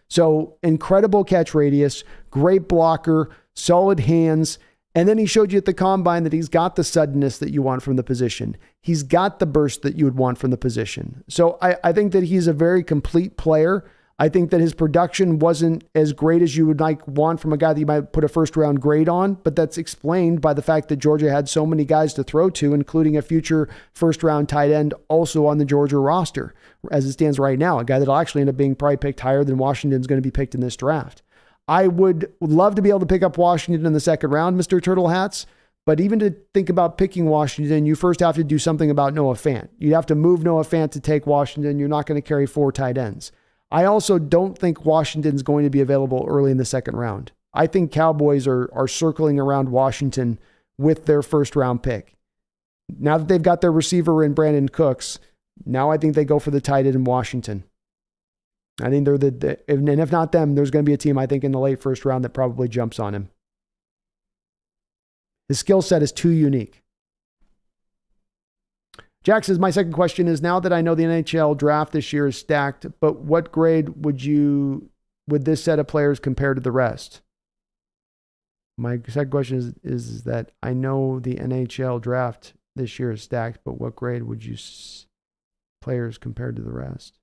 So incredible catch radius, great blocker, solid hands. And then he showed you at the combine that he's got the suddenness that you want from the position. He's got the burst that you would want from the position. So I think that he's a very complete player. I think that his production wasn't as great as you would want from a guy that you might put a first round grade on, but that's explained by the fact that Georgia had so many guys to throw to, including a future first round tight end also on the Georgia roster as it stands right now, a guy that'll actually end up being probably picked higher than Washington's going to be picked in this draft. I would love to be able to pick up Washington in the second round, Mr. Turtle Hats. But even to think about picking Washington, you first have to do something about Noah Fant. You'd have to move Noah Fant to take Washington. You're not going to carry 4 tight ends. I also don't think Washington's going to be available early in the second round. I think Cowboys are circling around Washington with their first round pick. Now that they've got their receiver in Brandon Cooks, now I think they go for the tight end in Washington. I think they're and if not them, there's going to be a team, I think, in the late first round that probably jumps on him. His skill set is too unique. Jack says, my second question is, now that I know the NHL draft this year is stacked, but what grade would this set of players compare to the rest? My second question is that I know the NHL draft this year is stacked, but what grade would players compared to the rest?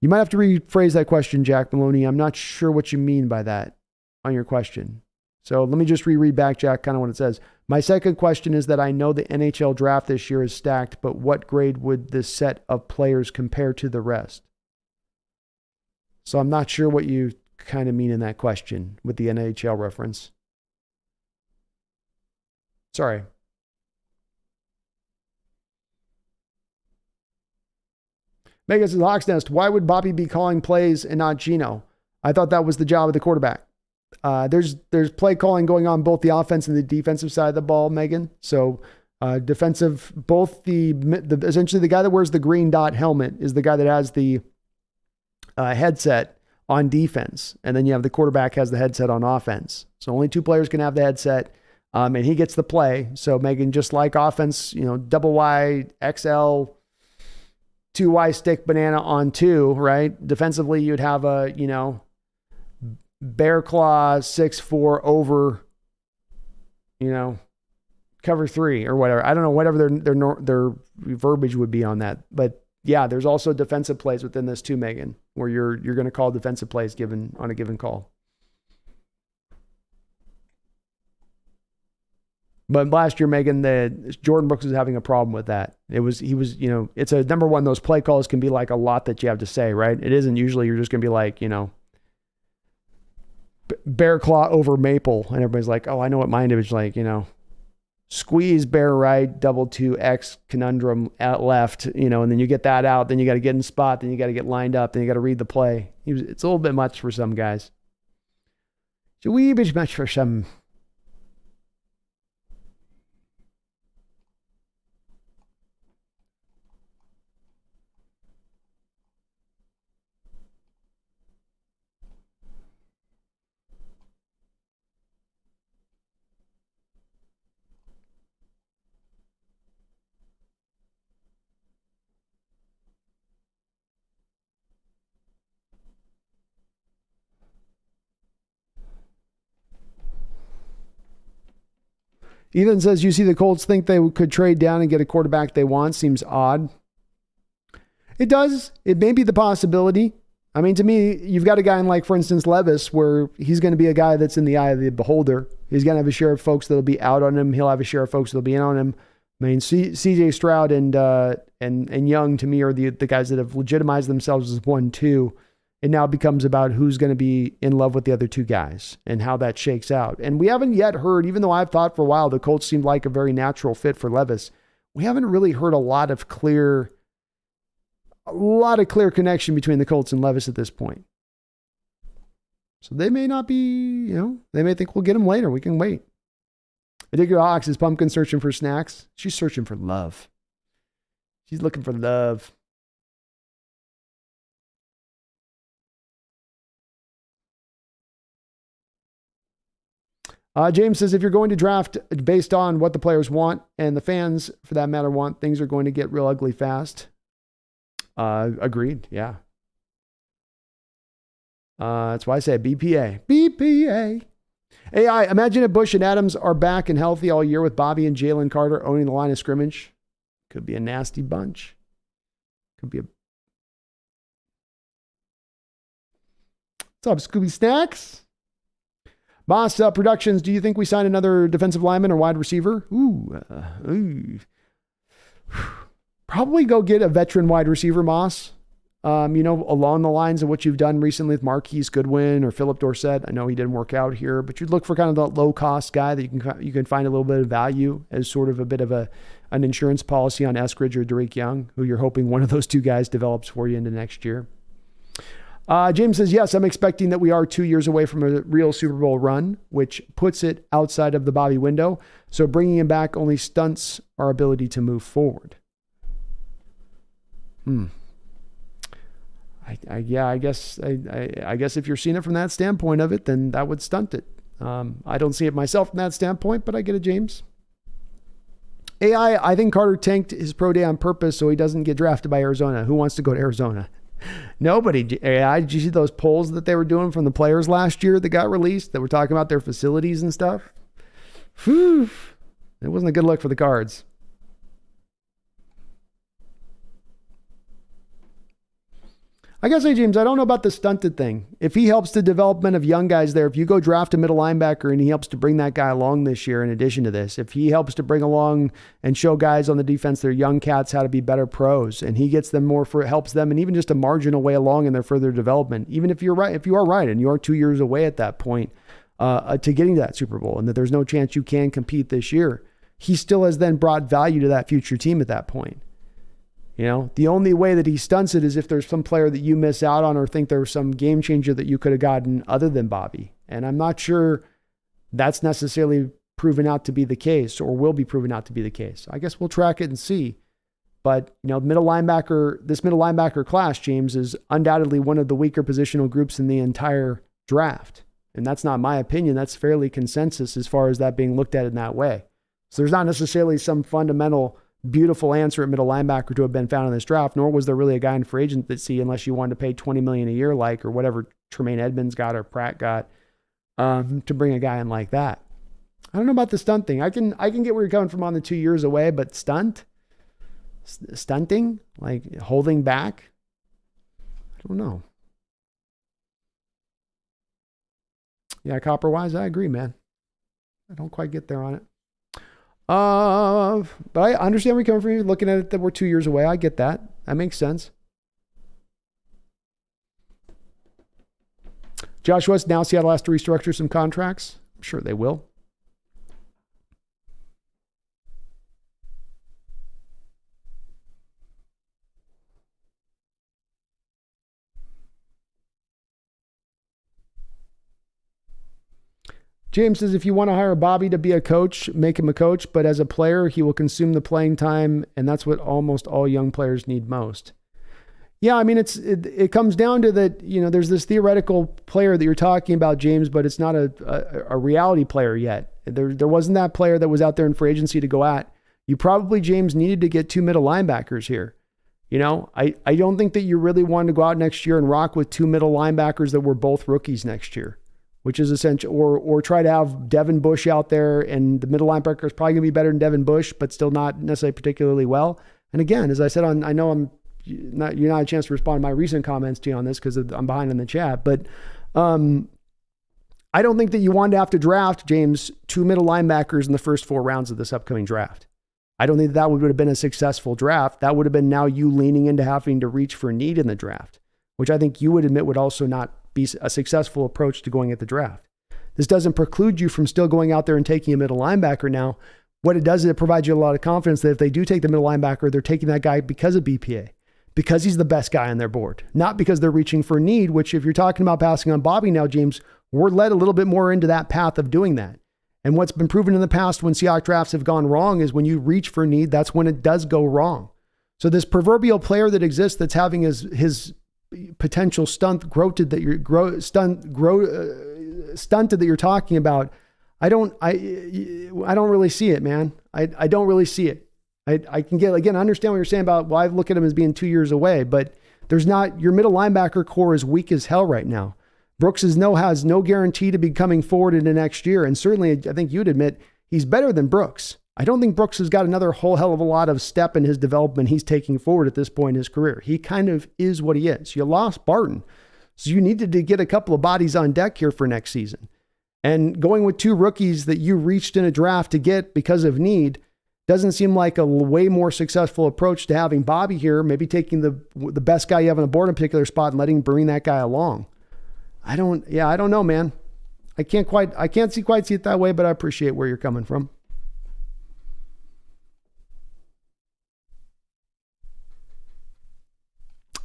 You might have to rephrase that question, Jack Maloney. I'm not sure what you mean by that on your question. So let me just reread back, Jack, kind of what it says. My second question is that I know the NHL draft this year is stacked, but what grade would this set of players compare to the rest? So I'm not sure what you kind of mean in that question with the NHL reference. Sorry. Megan says, TheSeahawksNest, why would Bobby be calling plays and not Gino? I thought that was the job of the quarterback. There's play calling going on both the offense and the defensive side of the ball, Megan. So defensive, both the essentially the guy that wears the green dot helmet is the guy that has the headset on defense, and then you have the quarterback has the headset on offense. So only 2 players can have the headset, and he gets the play. So Megan, just like offense, double Y, XL, 2Y stick banana on 2, right? Defensively, you'd have a bear claw 6-4 over, cover 3 or whatever. I don't know, whatever their verbiage would be on that. But yeah, there's also defensive plays within this too, Megan, where you're going to call defensive plays given on a given call. But last year, Megan, Jordan Brooks was having a problem with that. He was, it's a number one, those play calls can be like a lot that you have to say, right? It isn't usually you're just going to be like, bear claw over maple, and everybody's like, oh, I know what my individual, squeeze bear right, double 2X conundrum at left, and then you get that out, then you got to get in spot, then you got to get lined up, then you got to read the play. It's a little bit much for some guys. It's a wee bit much for some. Ethan says, you see the Colts think they could trade down and get a quarterback they want. Seems odd. It does. It may be the possibility. I mean, to me, you've got a guy in, like, for instance, Levis, where he's going to be a guy that's in the eye of the beholder. He's going to have a share of folks that'll be out on him. He'll have a share of folks that'll be in on him. I mean, CJ Stroud and Young, to me, are the guys that have legitimized themselves as 1-2. It now becomes about who's going to be in love with the other two guys and how that shakes out. And we haven't yet heard, even though I've thought for a while the Colts seemed like a very natural fit for Levis, we haven't really heard a lot of clear connection between the Colts and Levis at this point. So they may not be, they may think we'll get him later. We can wait. Particular Hawks, is Pumpkin searching for snacks? She's searching for love. She's looking for love. James says, if you're going to draft based on what the players want and the fans, for that matter, want, things are going to get real ugly fast. Agreed. Yeah. That's why I say BPA. BPA. AI, imagine if Bush and Adams are back and healthy all year with Bobby and Jalen Carter owning the line of scrimmage. Could be a nasty bunch. Could be a... What's up, Scooby Snacks? Boss Productions, do you think we sign another defensive lineman or wide receiver? Probably go get a veteran wide receiver, Moss. Along the lines of what you've done recently with Marquise Goodwin or Philip Dorsett. I know he didn't work out here, but you'd look for kind of the low-cost guy that you can find a little bit of value as sort of a bit of an insurance policy on Eskridge or Derek Young, who you're hoping one of those two guys develops for you into next year. James says, yes, I'm expecting that we are 2 years away from a real Super Bowl run, which puts it outside of the Bobby window. So bringing him back only stunts our ability to move forward. I guess if you're seeing it from that standpoint of it, then that would stunt it. I don't see it myself from that standpoint, but I get it, James. I think Carter tanked his pro day on purpose so he doesn't get drafted by Arizona. Who wants to go to Arizona? Nobody. Did you see those polls that they were doing from the players last year that got released that were talking about their facilities and stuff? Whew. It wasn't a good look for the Cards. I gotta say, James, I don't know about the stunted thing. If he helps the development of young guys there, if you go draft a middle linebacker and he helps to bring that guy along this year, in addition to this, if he helps to bring along and show guys on the defense, their young cats, how to be better pros, and he gets them more helps them, and even just a marginal way along in their further development, even if you are right, and you are 2 years away at that point to getting to that Super Bowl, and that there's no chance you can compete this year, he still has then brought value to that future team at that point. The only way that he stunts it is if there's some player that you miss out on or think there's some game changer that you could have gotten other than Bobby. And I'm not sure that's necessarily proven out to be the case or will be proven out to be the case. I guess we'll track it and see. But, this middle linebacker class, James, is undoubtedly one of the weaker positional groups in the entire draft. And that's not my opinion. That's fairly consensus as far as that being looked at in that way. So there's not necessarily some fundamental beautiful answer at middle linebacker to have been found in this draft, nor was there really a guy in free agency unless you wanted to pay $20 million a year, or whatever Tremaine Edmonds got or Pratt got, to bring a guy in like that. I don't know about the stunt thing. I can get where you're coming from on the 2 years away, but stunting, like holding back, I don't know. Yeah, Copperwise, I agree, man. I don't quite get there on it. But I understand where you're coming from. You're looking at it that we're 2 years away. I get that. That makes sense. Josh West, now Seattle has to restructure some contracts. I'm sure they will. James says, if you want to hire Bobby to be a coach, make him a coach, but as a player, he will consume the playing time, and that's what almost all young players need most. Yeah, I mean, it comes down to that, there's this theoretical player that you're talking about, James, but it's not a reality player yet. There wasn't that player that was out there in free agency to go at. You probably, James, needed to get two middle linebackers here. I don't think that you really wanted to go out next year and rock with two middle linebackers that were both rookies next year. which is essential, or try to have Devin Bush out there, and the middle linebacker is probably going to be better than Devin Bush, but still not necessarily particularly well. And again, as I said, I know you're not a chance to respond to my recent comments to you on this because I'm behind in the chat, but I don't think that you wanted to have to draft, James, 2 middle linebackers in the first 4 rounds of this upcoming draft. I don't think that would have been a successful draft. That would have been now you leaning into having to reach for need in the draft, which I think you would admit would also not be a successful approach to going at the draft. This doesn't preclude you from still going out there and taking a middle linebacker now. What it does is it provides you a lot of confidence that if they do take the middle linebacker, they're taking that guy because of BPA, because he's the best guy on their board, not because they're reaching for need, which if you're talking about passing on Bobby now, James, we're led a little bit more into that path of doing that. And what's been proven in the past when Seahawks drafts have gone wrong is when you reach for need, that's when it does go wrong. So this proverbial player that exists that's having his potential stunted that you're talking about, I don't really see it, man. I don't really see it. I can get, again, I understand what you're saying about, well, I look at him as being 2 years away, but your middle linebacker core is weak as hell right now. Brooks has no guarantee to be coming forward into next year. And certainly I think you'd admit he's better than Brooks. I don't think Brooks has got another whole hell of a lot of step in his development he's taking forward at this point in his career. He kind of is what he is. You lost Barton, so you needed to get a couple of bodies on deck here for next season. And going with 2 rookies that you reached in a draft to get because of need doesn't seem like a way more successful approach to having Bobby here, maybe taking the best guy you have on the board in a particular spot and letting him bring that guy along. I don't know, man. I can't quite see it that way, but I appreciate where you're coming from.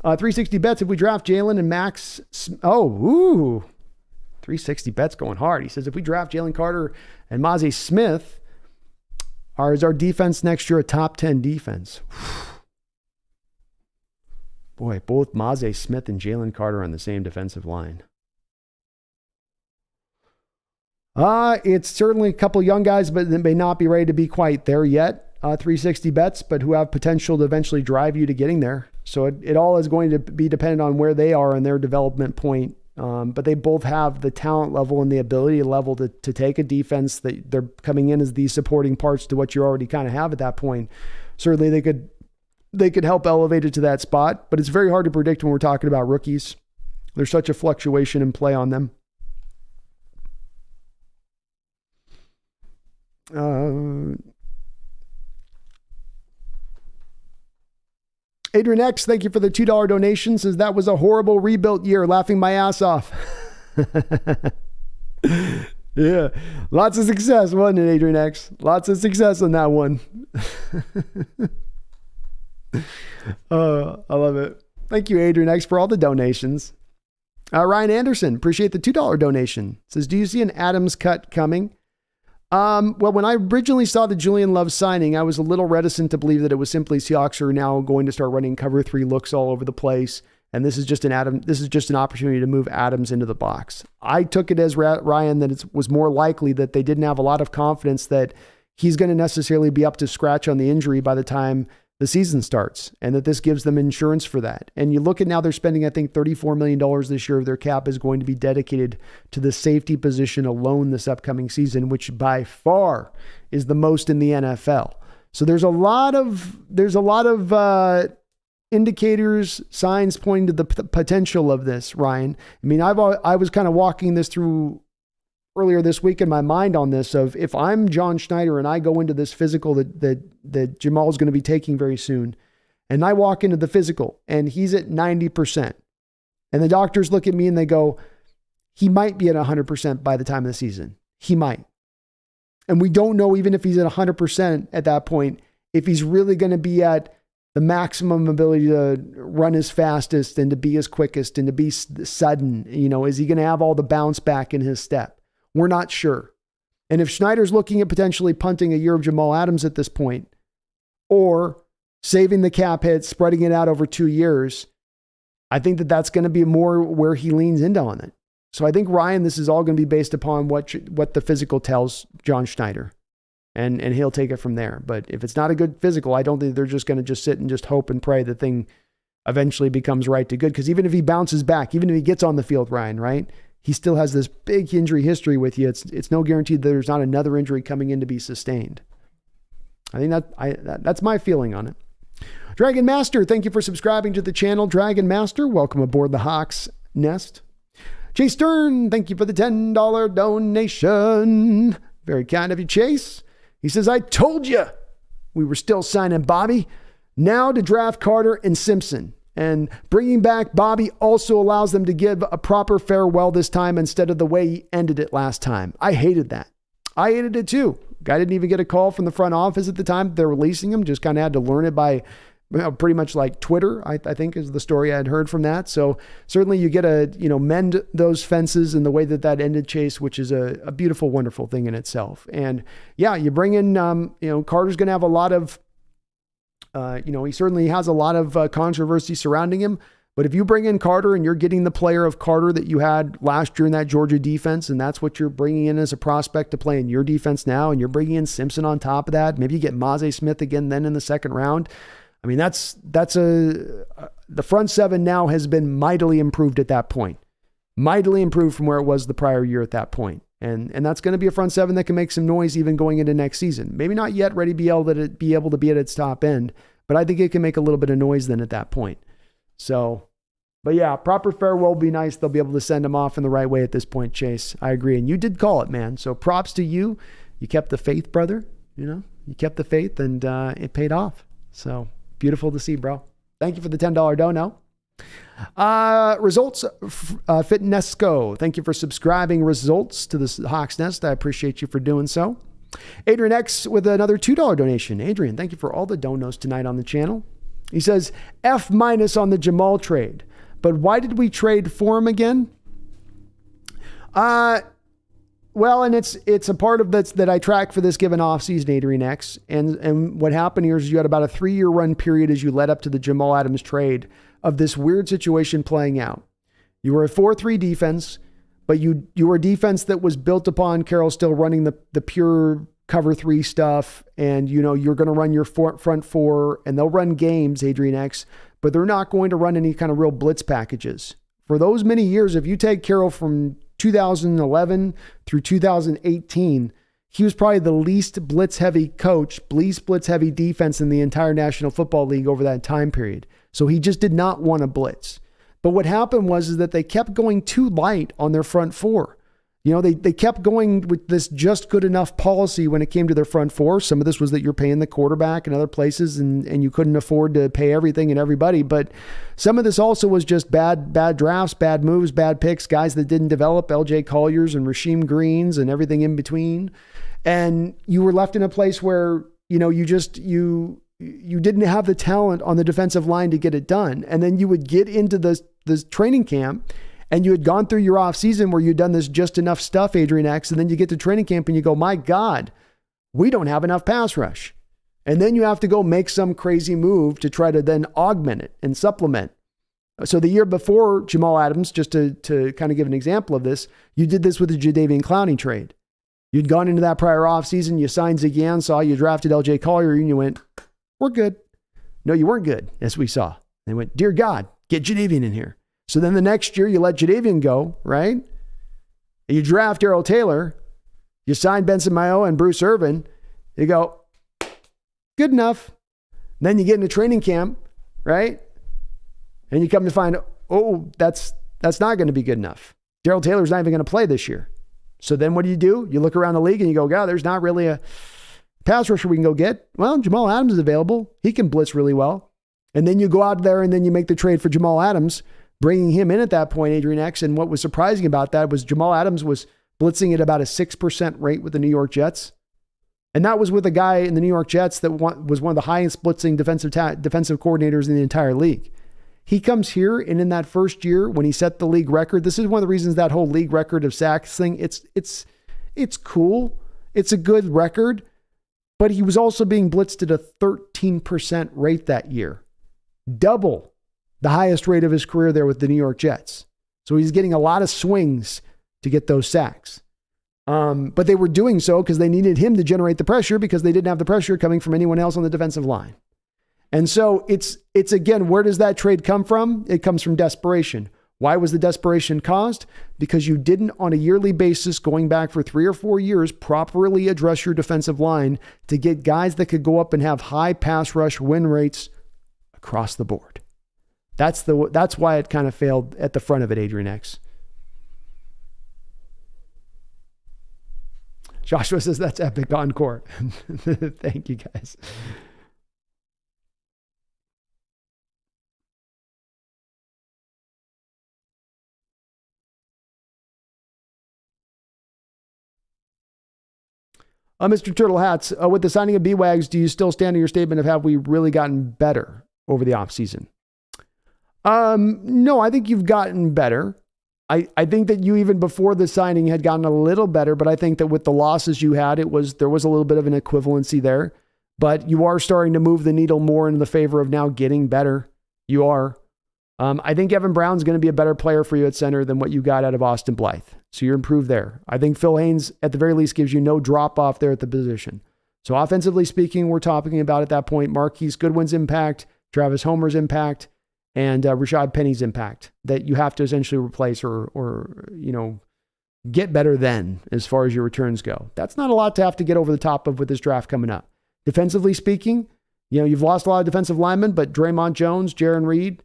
$360 bets if we draft Jalen and Max. 360 bets going hard. He says if we draft Jalen Carter and Mazi Smith, is our defense next year a top 10 defense? Boy, both Mazi Smith and Jalen Carter on the same defensive line. It's certainly a couple young guys, but they may not be ready to be quite there yet. 360 bets, but who have potential to eventually drive you to getting there. So it all is going to be dependent on where they are in their development point. But they both have the talent level and the ability level to take a defense that they're coming in as these supporting parts to what you already kind of have at that point. Certainly they could help elevate it to that spot, but it's very hard to predict when we're talking about rookies. There's such a fluctuation in play on them. Adrian X, thank you for the $2 donation. Says that was a horrible rebuilt year, laughing my ass off. Yeah, lots of success, wasn't it, Adrian X? Lots of success on that one. I love it. Thank you, Adrian X, for all the donations. Ryan Anderson, appreciate the $2 donation. Says, do you see an Adams cut coming? Well, when I originally saw the Julian Love signing, I was a little reticent to believe that it was simply Seahawks are now going to start running cover 3 looks all over the place. And this is just an opportunity to move Adams into the box. I took it as Ryan that it was more likely that they didn't have a lot of confidence that he's going to necessarily be up to scratch on the injury by the time the season starts, and that this gives them insurance for that. And you look at now they're spending, I think, $34 million this year of their cap is going to be dedicated to the safety position alone this upcoming season, which by far is the most in the NFL. So there's a lot of indicators, signs pointing to the potential of this, Ryan. I mean, I was kind of walking this through earlier this week in my mind on this of if I'm John Schneider and I go into this physical that Jamal's going to be taking very soon, and I walk into the physical and he's at 90%, and the doctors look at me and they go, he might be at 100% by the time of the season. He might. And we don't know, even if he's at 100% at that point, if he's really going to be at the maximum ability to run his fastest and to be his quickest and to be sudden. Is he going to have all the bounce back in his step? We're not sure. And if Schneider's looking at potentially punting a year of Jamal Adams at this point, or saving the cap hit, spreading it out over 2 years, I think that that's going to be more where he leans into on it. So I think, Ryan, this is all going to be based upon what the physical tells John Schneider. And he'll take it from there. But if it's not a good physical, I don't think they're just going to just sit and just hope and pray the thing eventually becomes right to good. Because even if he bounces back, even if he gets on the field, Ryan, right? he still has this big injury history with you. It's no guarantee that there's not another injury coming in to be sustained. I think that's my feeling on it. Dragon Master, thank you for subscribing to the channel. Dragon Master, welcome aboard the Hawks Nest. Chase Stern, thank you for the $10 donation. Very kind of you, Chase. He says, I told you we were still signing Bobby. Now to draft Carter and Simpson. And bringing back Bobby also allows them to give a proper farewell this time instead of the way he ended it last time. I hated that. I hated it too. Guy didn't even get a call from the front office at the time they're releasing him. Just kind of had to learn it by pretty much like Twitter, I think is the story I had heard from that. So certainly you get to, mend those fences in the way that ended, Chase, which is a beautiful, wonderful thing in itself. And yeah, you bring in, Carter's going to have a lot of, he certainly has a lot of controversy surrounding him. But if you bring in Carter and you're getting the player of Carter that you had last year in that Georgia defense, and that's what you're bringing in as a prospect to play in your defense now, and you're bringing in Simpson on top of that, maybe you get Maze Smith again then in the second round. I mean, the front seven now has been mightily improved at that point. Mightily improved from where it was the prior year at that point. And that's going to be a front seven that can make some noise even going into next season. Maybe not yet ready to be able to be at its top end, but I think it can make a little bit of noise then at that point. So, but yeah, proper farewell will be nice. They'll be able to send him off in the right way at this point, Chase. I agree. And you did call it, man. So props to you. You kept the faith, brother. You kept the faith and it paid off. So beautiful to see, bro. Thank you for the $10 dono. Results, Fitnesco. Thank you for subscribing, Results, to the Hawks Nest. I appreciate you for doing so. Adrian X with another $2 donation. Adrian, thank you for all the donos tonight on the channel. He says, F- on the Jamal trade. But why did we trade for him again? Well, and it's a part of that I track for this given offseason, Adrian X. And what happened here is you had about a 3-year run period as you led up to the Jamal Adams trade of this weird situation playing out. You were a 4-3 defense, but you were a defense that was built upon Carroll still running the pure cover 3 stuff. And, you're going to run your front 4 and they'll run games, Adrian X, but they're not going to run any kind of real blitz packages. For those many years, if you take Carroll from 2011 through 2018, he was probably the least blitz-heavy coach, least blitz-heavy defense in the entire National Football League over that time period. So he just did not want to blitz. But what happened was that they kept going too light on their front 4. They kept going with this just good enough policy when it came to their front 4. Some of this was that you're paying the quarterback and other places and you couldn't afford to pay everything and everybody. But some of this also was just bad drafts, bad moves, bad picks, guys that didn't develop, LJ Colliers and Rasheem Greens and everything in between. And you were left in a place where, you didn't have the talent on the defensive line to get it done. And then you would get into this training camp and you had gone through your off season where you'd done this just enough stuff, Adrian X, and then you get to training camp and you go, my God, we don't have enough pass rush. And then you have to go make some crazy move to try to then augment it and supplement. So the year before Jamal Adams, just to kind of give an example of this, you did this with the Jadeveon Clowney trade. You'd gone into that prior off season, you signed Ziggy Ansah, you drafted LJ Collier, and you went, we're good. No, you weren't good, as we saw. They went, dear God, get Jadeveon in here. So then the next year you let Jadeveon go, right? You draft Darrell Taylor, you sign Benson Mayowa and Bruce Irvin, you go, good enough. Then you get into training camp, right? And you come to find, oh, that's not going to be good enough. Darrell Taylor's not even going to play this year. So then what do? You look around the league and you go, God, there's not really a pass rusher we can go get. Well, Jamal Adams is available. He can blitz really well. And then you go out there and then you make the trade for Jamal Adams, bringing him in at that point, Adrian X. And what was surprising about that was Jamal Adams was blitzing at about a 6% rate with the New York Jets. And that was with a guy in the New York Jets that was one of the highest blitzing defensive coordinators in the entire league. He comes here, and in that first year when he set the league record, this is one of the reasons that whole league record of sacks thing, it's cool. It's a good record, but he was also being blitzed at a 13% rate that year. Double the highest rate of his career there with the New York Jets. So he's getting a lot of swings to get those sacks. But they were doing so because they needed him to generate the pressure because they didn't have the pressure coming from anyone else on the defensive line. And so it's again, where does that trade come from? It comes from desperation. Why was the desperation caused? Because you didn't, on a yearly basis, going back for 3 or 4 years, properly address your defensive line to get guys that could go up and have high pass rush win rates across the board. That's why it kind of failed at the front of it, Adrian X. Joshua says that's epic encore. Thank you, guys. Mr. Turtle Hats, with the signing of Bwagz, do you still stand on your statement of have we really gotten better over the offseason? No, I think you've gotten better. I think that you, even before the signing, had gotten a little better, but I think that with the losses you had, there was a little bit of an equivalency there. But you are starting to move the needle more in the favor of now getting better. You are. I think Evan Brown's going to be a better player for you at center than what you got out of Austin Blythe. So you're improved there. I think Phil Haynes, at the very least, gives you no drop off there at the position. So offensively speaking, we're talking about at that point, Marquise Goodwin's impact, Travis Homer's impact, and Rashad Penny's impact that you have to essentially replace or get better than as far as your returns go. That's not a lot to have to get over the top of with this draft coming up. Defensively speaking, you've lost a lot of defensive linemen, but Draymond Jones, Jaron Reed,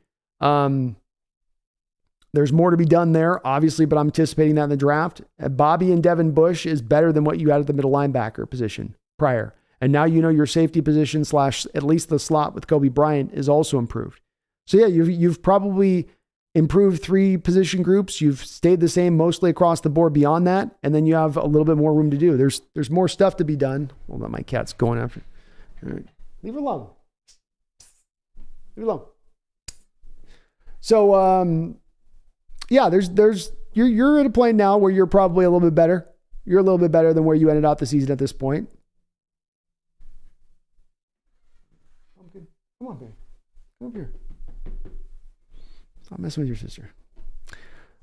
there's more to be done there, obviously, but I'm anticipating that in the draft. Bobby and Devin Bush is better than what you had at the middle linebacker position prior. And now your safety position / at least the slot with Kobe Bryant is also improved. So yeah, you've probably improved 3 position groups. You've stayed the same mostly across the board beyond that. And then you have a little bit more room to do. There's more stuff to be done. Hold on, my cat's going after. All right. Leave her alone. Leave her alone. So, yeah, you're at a point now where you're probably a little bit better. You're a little bit better than where you ended out the season at this point. Come on, baby. Come up here. Stop messing with your sister.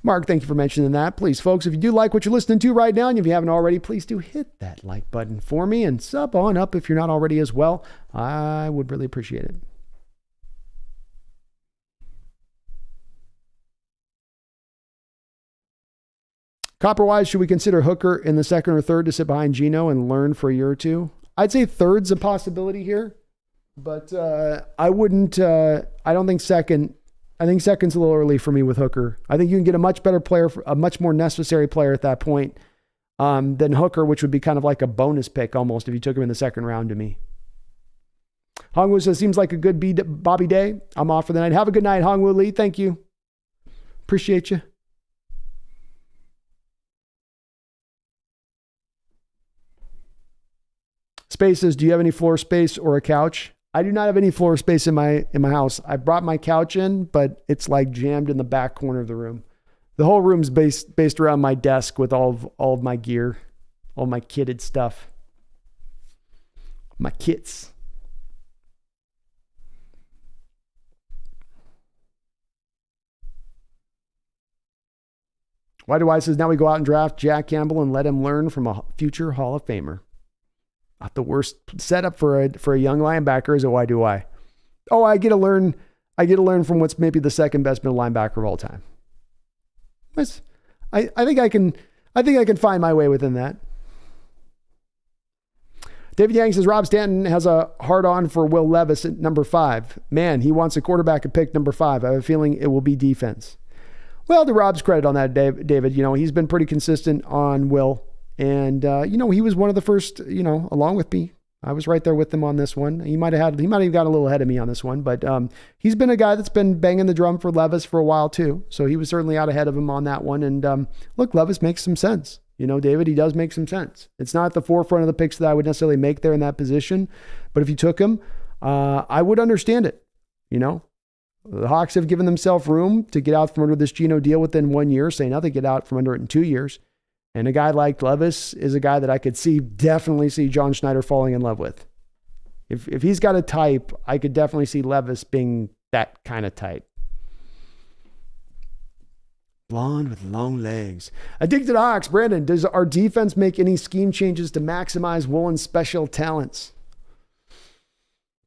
Mark, thank you for mentioning that. Please, folks, if you do like what you're listening to right now, and if you haven't already, please do hit that like button for me and sub on up if you're not already as well. I would really appreciate it. Copper-wise, should we consider Hooker in the second or third to sit behind Geno and learn for a year or two? I'd say third's a possibility here, but I wouldn't. I don't think second. I think second's a little early for me with Hooker. I think you can get a much better player, a much more necessary player at that point than Hooker, which would be kind of like a bonus pick almost if you took him in the second round to me. Hongwu says, seems like a good Bobby day. I'm off for the night. Have a good night, Hongwu Lee. Thank you. Appreciate you. Space says, do you have any floor space or a couch? I do not have any floor space in my house. I brought my couch in, but it's like jammed in the back corner of the room. The whole room's based around my desk with all of my gear, all my kitted stuff. My kits. Why do I says now we go out and draft Jack Campbell and let him learn from a future Hall of Famer? Not the worst setup for a young linebacker, is it? Why do I? Oh, I get to learn from what's maybe the second best middle linebacker of all time. I think I can find my way within that. David Yang says Rob Stanton has a hard on for Will Levis at number 5. Man, he wants a quarterback at pick number 5. I have a feeling it will be defense. Well, to Rob's credit on that, David, he's been pretty consistent on Will. And, he was one of the first, along with me. I was right there with him on this one. He might have got a little ahead of me on this one, but he's been a guy that's been banging the drum for Levis for a while too. So he was certainly out ahead of him on that one. And look, Levis makes some sense. David, he does make some sense. It's not at the forefront of the picks that I would necessarily make there in that position, but if you took him, I would understand it. The Hawks have given themselves room to get out from under this Geno deal within 1 year, saying now they get out from under it in 2 years. And a guy like Levis is a guy that I could definitely see John Schneider falling in love with. If he's got a type, I could definitely see Levis being that kind of type. Blonde with long legs. Addicted Hawks. Brandon, does our defense make any scheme changes to maximize Woolen's special talents?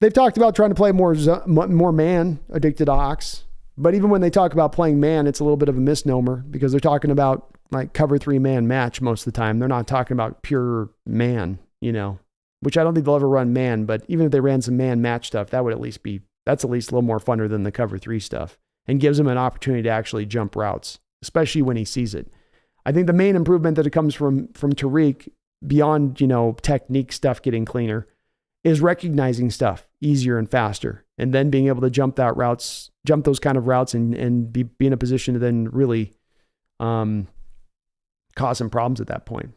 They've talked about trying to play more man, Addicted Hawks. But even when they talk about playing man, it's a little bit of a misnomer because they're talking about like cover 3 man match most of the time. They're not talking about pure man, which I don't think they'll ever run man, but even if they ran some man match stuff, that's at least a little more funner than the cover 3 stuff and gives him an opportunity to actually jump routes, especially when he sees it. I think the main improvement that it comes from Tariq beyond, technique stuff getting cleaner is recognizing stuff easier and faster, and then being able to jump those kind of routes and be in a position to then really cause some problems at that point.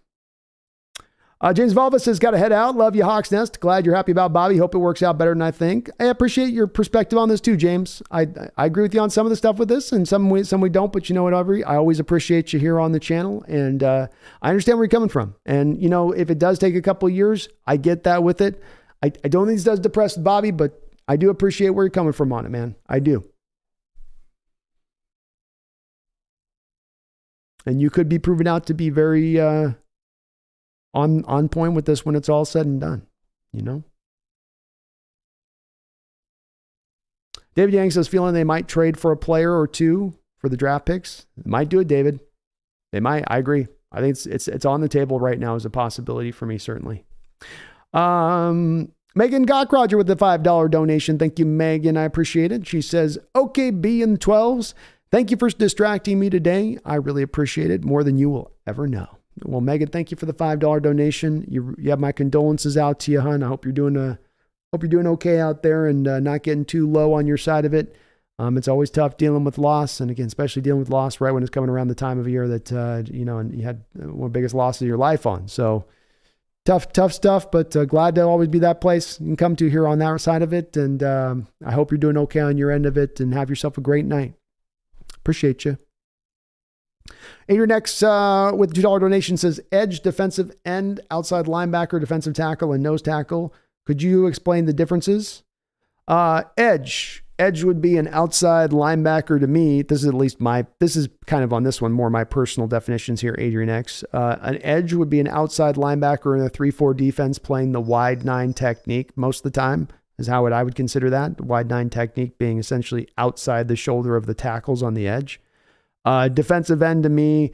James Valva says, got to head out. Love you, Hawks Nest. Glad you're happy about Bobby. Hope it works out better than I think. I appreciate your perspective on this too, James. I agree with you on some of the stuff with this, and some we don't. But you know what, Aubrey? I always appreciate you here on the channel, and I understand where you're coming from. And if it does take a couple of years, I get that with it. I don't think this does depress Bobby, but I do appreciate where you're coming from on it, man. I do. And you could be proven out to be very on point with this when it's all said and done, David Yang says, feeling they might trade for a player or two for the draft picks. They might do it, David. They might. I agree. I think it's on the table right now as a possibility for me, certainly. Megan Gockroger with the $5 donation. Thank you, Megan. I appreciate it. She says, okay, B in the 12s. Thank you for distracting me today. I really appreciate it more than you will ever know. Well, Megan, thank you for the $5 donation. You have my condolences out to you, hon. I hope you're doing okay out there and not getting too low on your side of it. It's always tough dealing with loss, and again, especially dealing with loss right when it's coming around the time of year that and you had one of the biggest losses of your life on. So tough stuff, but glad to always be that place you can come to here on that side of it. And I hope you're doing okay on your end of it, and have yourself a great night. Appreciate you. Adrian X with $2 donation says, edge, defensive end, outside linebacker, defensive tackle, and nose tackle. Could you explain the differences? Edge would be an outside linebacker to me. This is kind of on this one, more my personal definitions here, Adrian X. An edge would be an outside linebacker in a 3-4 defense playing the wide 9 technique most of the time, is how I would consider that. The wide 9 technique being essentially outside the shoulder of the tackles on the edge. Defensive end to me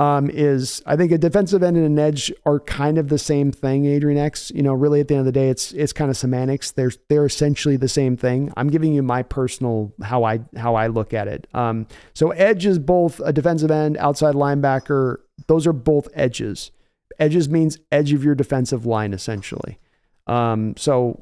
is, I think a defensive end and an edge are kind of the same thing, Adrian X. Really at the end of the day, it's kind of semantics. They're essentially the same thing. I'm giving you my personal, how I look at it. So edge is both a defensive end, outside linebacker. Those are both edges. Edges means edge of your defensive line, essentially. So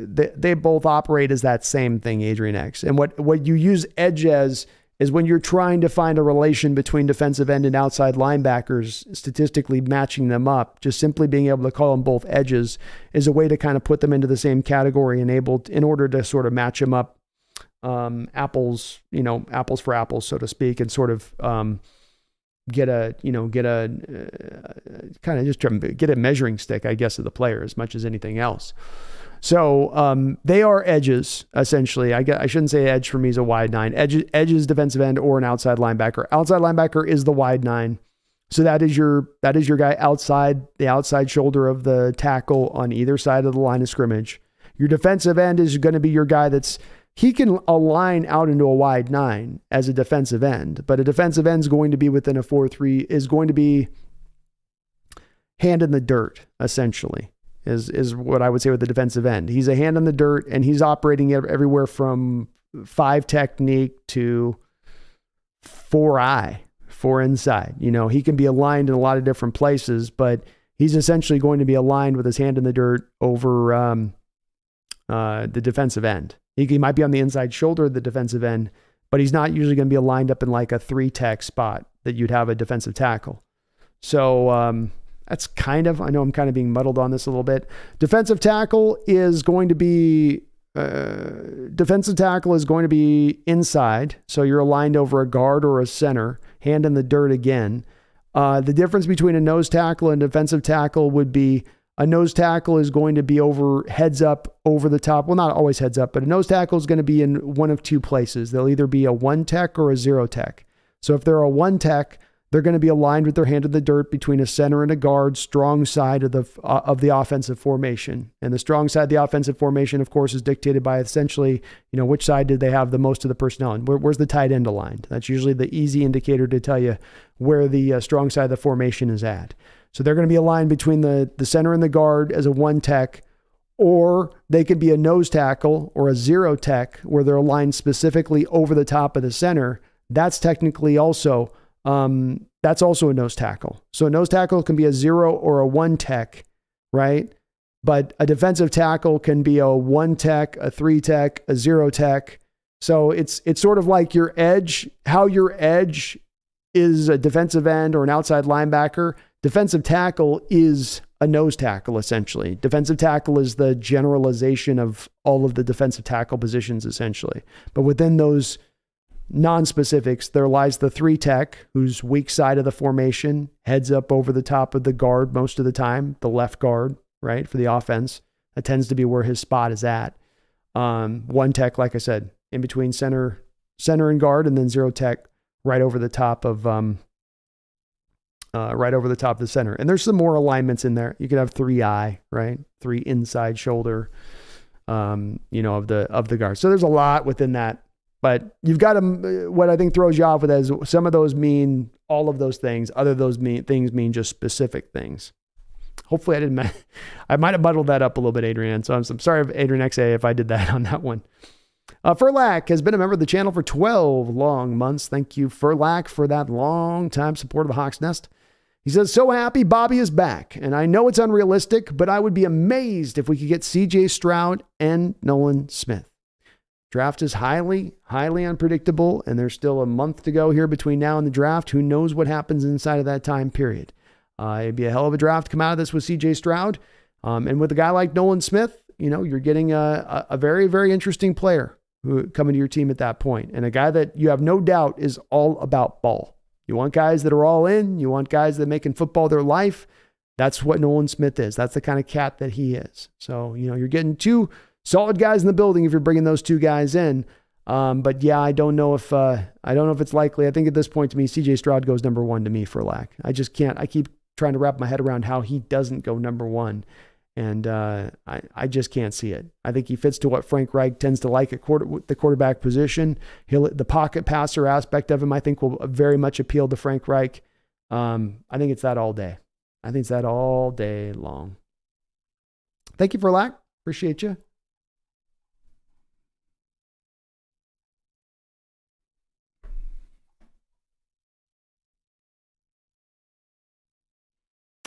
they both operate as that same thing, Adrian X. And what you use edge as is when you're trying to find a relation between defensive end and outside linebackers, statistically matching them up, just simply being able to call them both edges is a way to kind of put them into the same category in order to sort of match them up, apples for apples, so to speak, and sort of, get a measuring stick, I guess, of the player as much as anything else. So they are edges, essentially. I shouldn't say edge for me is a wide 9. Edge is defensive end or an outside linebacker. Outside linebacker is the wide 9. So that is your guy outside the outside shoulder of the tackle on either side of the line of scrimmage. Your defensive end is going to be your guy he can align out into a wide 9 as a defensive end, but a defensive end is going to be within a 4-3, is going to be hand in the dirt, essentially. Is what I would say with the defensive end. He's a hand in the dirt, and he's operating everywhere from 5 technique to 4 inside. He can be aligned in a lot of different places, but he's essentially going to be aligned with his hand in the dirt over the defensive end. He might be on the inside shoulder of the defensive end, but he's not usually going to be aligned up in like a 3-tech spot that you'd have a defensive tackle. So, that's I know I'm kind of being muddled on this a little bit. Defensive tackle is going to be inside. So you're aligned over a guard or a center, hand in the dirt again. The difference between a nose tackle and defensive tackle would be a nose tackle is going to be heads up over the top. Well, not always heads up, but a nose tackle is going to be in one of 2 places. They'll either be a 1 tech or a 0 tech. So if they're a 1 tech, They're going to be aligned with their hand in the dirt between a center and a guard, strong side of the offensive formation. And the strong side of the offensive formation, of course, is dictated by essentially, which side did they have the most of the personnel and where's the tight end aligned. That's usually the easy indicator to tell you where the strong side of the formation is at. So they're going to be aligned between the center and the guard as a one tech, or they could be a nose tackle or a zero tech where they're aligned specifically over the top of the center. That's technically also that's also a nose tackle. So a nose tackle can be a zero or a one tech, right? But a defensive tackle can be a one tech, a three tech, a zero tech. So it's sort of like your edge, how your edge is a defensive end or an outside linebacker. Defensive tackle is a nose tackle, essentially. Defensive tackle is the generalization of all of the defensive tackle positions, essentially. But within those non-specifics, there lies the three tech, whose weak side of the formation heads up over the top of the guard most of the time, the left guard, right, for the offense. That tends to be where his spot is at. One tech, like I said, in between center and guard, and then zero tech right over the top of the center. And there's some more alignments in there. You could have 3-eye, right? 3 inside shoulder, of the guard. So there's a lot within that. But you've got to, what I think throws you off with that is some of those mean all of those things. Other those things mean just specific things. Hopefully I might have muddled that up a little bit, Adrian. So I'm sorry, Adrian XA, if I did that on that one. Furlack has been a member of the channel for 12 long months. Thank you, Furlack, for that long time support of the Hawks Nest. He says, so happy Bobby is back. And I know it's unrealistic, but I would be amazed if we could get CJ Stroud and Nolan Smith. Draft is highly, highly unpredictable, and there's still a month to go here between now and the draft. Who knows what happens inside of that time period? It'd be a hell of a draft to come out of this with CJ Stroud. And with a guy like Nolan Smith, you're getting a very, very interesting player who coming to your team at that point, and a guy that you have no doubt is all about ball. You want guys that are all in. You want guys that are making football their life. That's what Nolan Smith is. That's the kind of cat that he is. So, you're getting two solid guys in the building if you're bringing those two guys in. But yeah, I don't know if it's likely. I think at this point to me, CJ Stroud goes number one to me for lack. I just can't. I keep trying to wrap my head around how he doesn't go number one. And I just can't see it. I think he fits to what Frank Reich tends to like at the quarterback position. The pocket passer aspect of him, I think, will very much appeal to Frank Reich. I think it's that all day. I think it's that all day long. Thank you for lack. Appreciate you.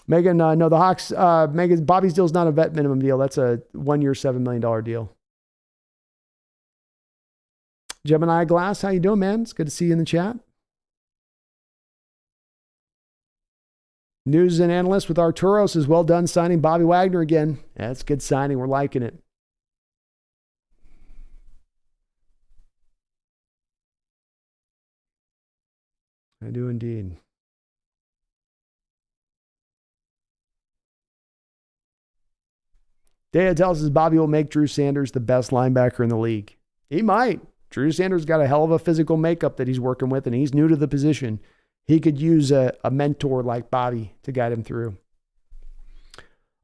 Megan, no, the Hawks, Bobby's deal is not a vet minimum deal. That's a 1-year, $7 million deal. Gemini Glass, how you doing, man? It's good to see you in the chat. News and analyst with Arturo says, well done signing Bobby Wagner again. Yeah, that's good signing. We're liking it. I do indeed. Daya tells us Bobby will make Drew Sanders the best linebacker in the league. He might. Drew Sanders got a hell of a physical makeup that he's working with, and he's new to the position. He could use a mentor like Bobby to guide him through.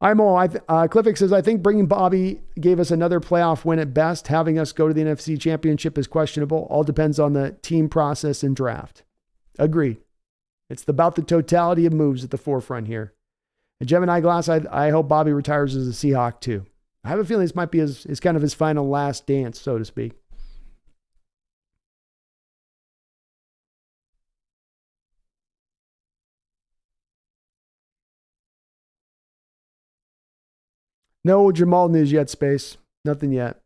Cliffick says, I think bringing Bobby gave us another playoff win at best. Having us go to the NFC Championship is questionable. All depends on the team process and draft. Agreed. It's about the totality of moves at the forefront here. And Gemini Glass, I hope Bobby retires as a Seahawk too. I have a feeling this might be his kind of his final last dance, so to speak. No Jamal news yet, Space. Nothing yet.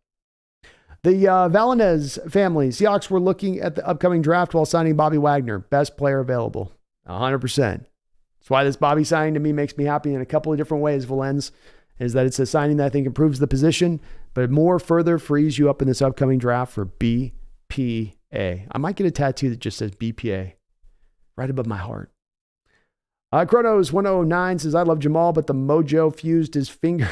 The Valinez family, Seahawks were looking at the upcoming draft while signing Bobby Wagner. Best player available. 100%. That's why this Bobby signing to me makes me happy in a couple of different ways, Valenz, is that it's a signing that I think improves the position, but more further frees you up in this upcoming draft for BPA. I might get a tattoo that just says BPA right above my heart. Chronos 109 says, I love Jamal, but the mojo fused his finger.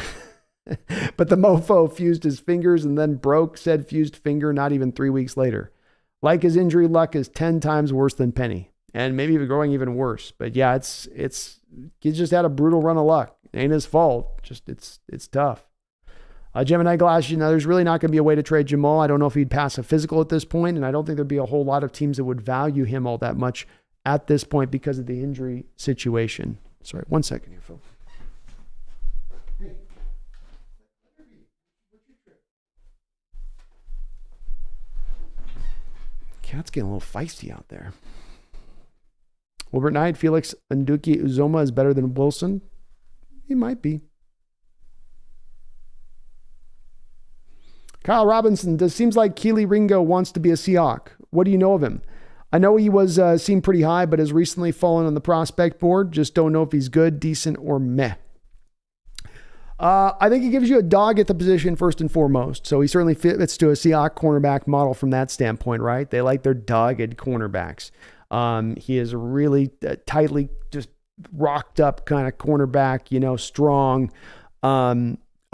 But the mofo fused his fingers and then broke said fused finger not even 3 weeks later. Like his injury luck is 10 times worse than Penny. and maybe even growing even worse. But yeah, he just had a brutal run of luck. It ain't his fault. Just it's tough. Gemini Glass, there's really not going to be a way to trade Jamal. I don't know if he'd pass a physical at this point, and I don't think there'd be a whole lot of teams that would value him all that much at this point because of the injury situation. Sorry, 1 second here, Phil. Cat's getting a little feisty out there. Wilbert Knight, Felix Nduki Uzoma is better than Wilson. He might be. Kyle Robinson, does seems like Keely Ringo wants to be a Seahawk. What do you know of him? I know he was seemed pretty high, but has recently fallen on the prospect board. Just don't know if he's good, decent, or meh. I think he gives you a dog at the position first and foremost. So he certainly fits to a Seahawk cornerback model from that standpoint, right? They like their dogged cornerbacks. He is a really tightly just rocked up kind of cornerback, strong.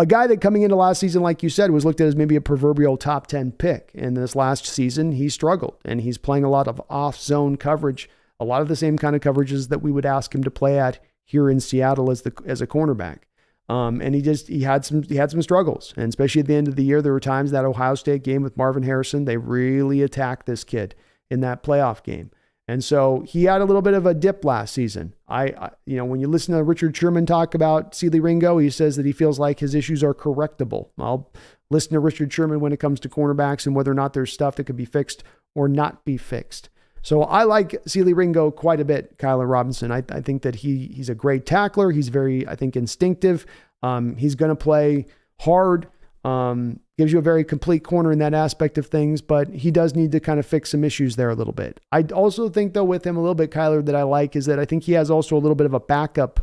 A guy that coming into last season, like you said, was looked at as maybe a proverbial top 10 pick. And this last season, he struggled, and he's playing a lot of off-zone coverage, a lot of the same kind of coverages that we would ask him to play at here in Seattle as a cornerback. And he had some struggles, and especially at the end of the year, there were times that Ohio State game with Marvin Harrison, they really attacked this kid in that playoff game. And so he had a little bit of a dip last season. When you listen to Richard Sherman talk about Keely Ringo, he says that he feels like his issues are correctable. I'll listen to Richard Sherman when it comes to cornerbacks and whether or not there's stuff that could be fixed or not be fixed. So I like Keely Ringo quite a bit, Kyler Robinson. I think that he's a great tackler. He's very, I think, instinctive. He's going to play hard. Gives you a very complete corner in that aspect of things, but he does need to kind of fix some issues there a little bit. I also think, though, with him a little bit, Kyler, that I like is that I think he has also a little bit of a backup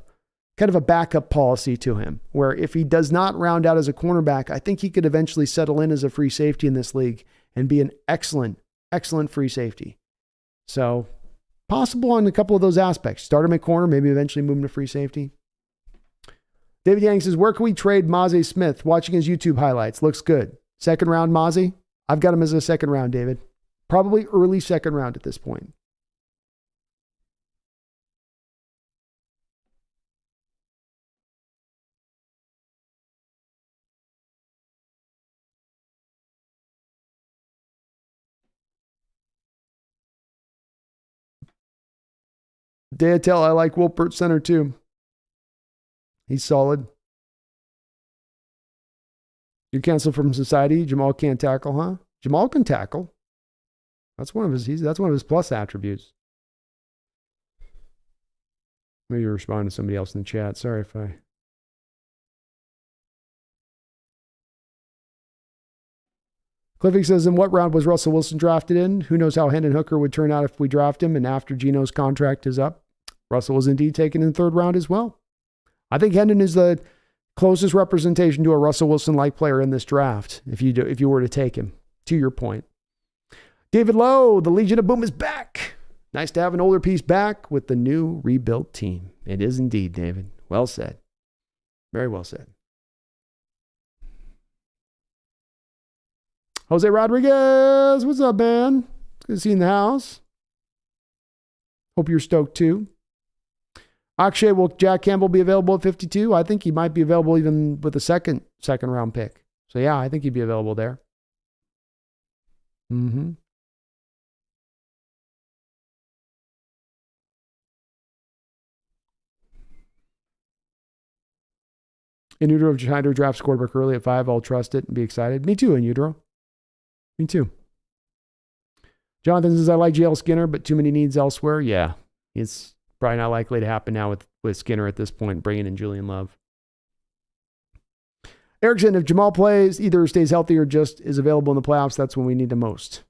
policy to him, where if he does not round out as a cornerback, I think he could eventually settle in as a free safety in this league and be an excellent, excellent free safety. So possible on a couple of those aspects. Start him at corner, maybe eventually move him to free safety. David Yang says, where can we trade Mazi Smith? Watching his YouTube highlights. Looks good. Second round Mazi? I've got him as a second round, David. Probably early second round at this point. Dayatel, I like Wilbert Center too. He's solid. You're canceled from society. Jamal can't tackle, huh? Jamal can tackle. That's one of his plus attributes. Maybe you respond to somebody else in the chat. Sorry if I. Cliffy says, in what round was Russell Wilson drafted in? Who knows how Hendon Hooker would turn out if we draft him and after Geno's contract is up. Russell was indeed taken in the third round as well. I think Hendon is the closest representation to a Russell Wilson-like player in this draft, if you were to take him, to your point. David Lowe, the Legion of Boom is back. Nice to have an older piece back with the new rebuilt team. It is indeed, David. Well said. Very well said. Jose Rodriguez, what's up, man? Good to see you in the house. Hope you're stoked too. Akshay, will Jack Campbell be available at 52? I think he might be available even with a second round pick. So yeah, I think he'd be available there. Mm-hmm. In utero, if Schneider drafts quarterback early at 5, I'll trust it and be excited. Me too, in utero. Me too. Jonathan says, I like JL Skinner, but too many needs elsewhere. Yeah, it's probably not likely to happen now with Skinner at this point, bringing in Julian Love. Erickson, if Jamal plays, either stays healthy or just is available in the playoffs, that's when we need him most.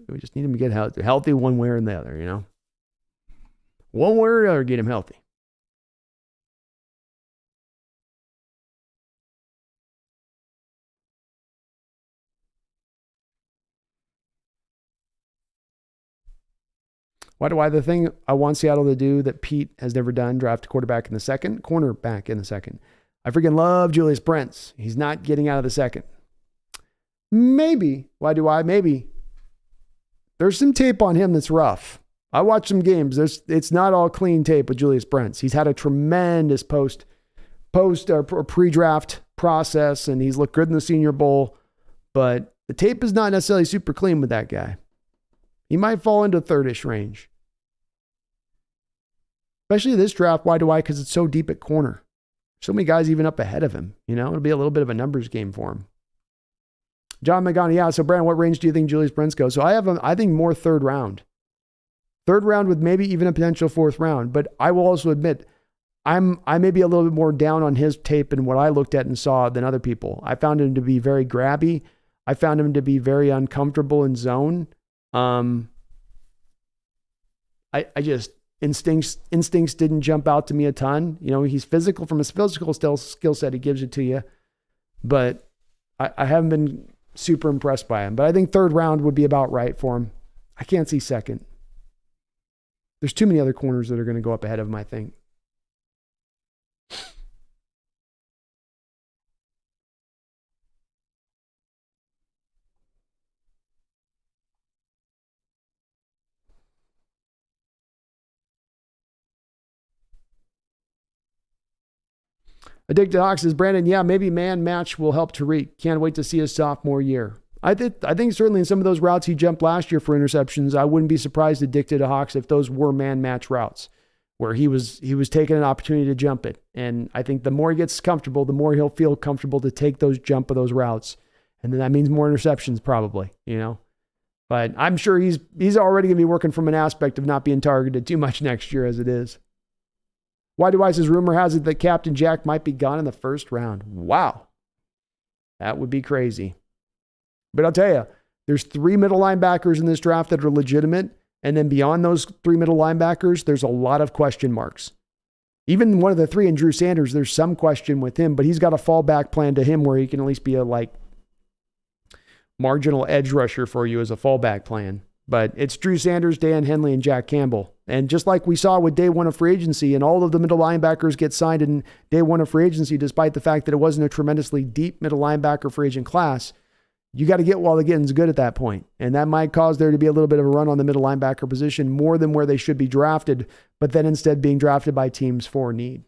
We just need him to get healthy one way or the other, One way or the other, get him healthy. Why the thing I want Seattle to do that Pete has never done, draft a cornerback in the second. I freaking love Julius Brents. He's not getting out of the second. Maybe. Why do I? Maybe. There's some tape on him that's rough. I watched some games. It's not all clean tape with Julius Brents. He's had a tremendous post or pre-draft process, and he's looked good in the Senior Bowl, but the tape is not necessarily super clean with that guy. He might fall into third-ish range. Especially this draft. Why do I? Because it's so deep at corner. So many guys even up ahead of him. It'll be a little bit of a numbers game for him. John Magani, yeah. So Brandon, what range do you think Julius Brents goes? So I think more third round. Third round with maybe even a potential fourth round. But I will also admit, I may be a little bit more down on his tape and what I looked at and saw than other people. I found him to be very grabby. I found him to be very uncomfortable in zone. I just instincts didn't jump out to me a ton. He's physical from his physical skill set. He gives it to you, but I haven't been super impressed by him. But I think third round would be about right for him. I can't see second. There's too many other corners that are going to go up ahead of him, I think. Addicted Hawk says, Brandon, yeah, maybe man match will help Tariq. Can't wait to see his sophomore year. I think certainly in some of those routes he jumped last year for interceptions, I wouldn't be surprised Addicted to Hawks if those were man match routes where he was taking an opportunity to jump it. And I think the more he gets comfortable, the more he'll feel comfortable to take those jump of those routes. And then that means more interceptions probably, But I'm sure he's already going to be working from an aspect of not being targeted too much next year as it is. Why do I says rumor has it that Captain Jack might be gone in the first round? Wow. That would be crazy. But I'll tell you, there's 3 middle linebackers in this draft that are legitimate. And then beyond those 3 middle linebackers, there's a lot of question marks. Even one of the 3 in Drew Sanders, there's some question with him, but he's got a fallback plan to him where he can at least be a marginal edge rusher for you as a fallback plan. But it's Drew Sanders, Dan Henley, and Jack Campbell. And just like we saw with day one of free agency, and all of the middle linebackers get signed in day one of free agency, despite the fact that it wasn't a tremendously deep middle linebacker free agent class, you got to get while the getting's good at that point. And that might cause there to be a little bit of a run on the middle linebacker position more than where they should be drafted, but then instead being drafted by teams for need.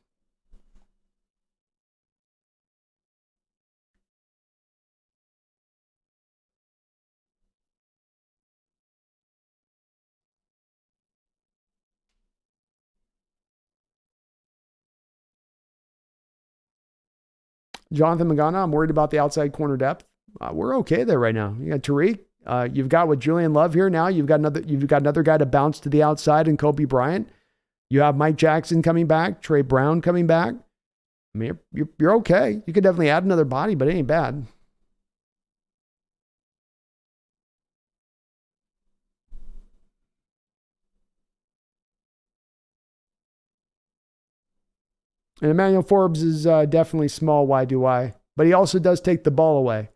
Jonathan Magana, I'm worried about the outside corner depth. We're okay there right now. You got Tariq. You've got with Julian Love here now. You've got another guy to bounce to the outside in Kobe Bryant. You have Mike Jackson coming back, Trey Brown coming back. I mean, you're okay. You could definitely add another body, but it ain't bad. And Emmanuel Forbes is definitely small, why do I? But he also does take the ball away,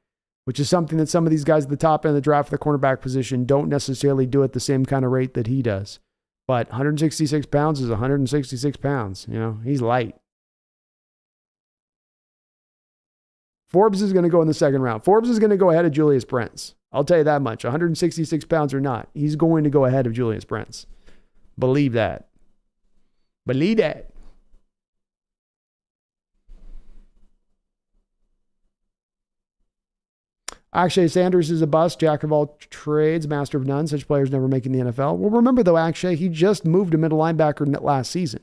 which is something that some of these guys at the top end of the draft for the cornerback position don't necessarily do at the same kind of rate that he does. But 166 pounds is 166 pounds. He's light. Forbes is going to go in the second round. Forbes is going to go ahead of Julius Brents. I'll tell you that much. 166 pounds or not, he's going to go ahead of Julius Brents. Believe that. Believe that. Akshay Sanders is a bust, jack of all trades, master of none. Such players never making the NFL. Well, remember though, Akshay, he just moved to middle linebacker last season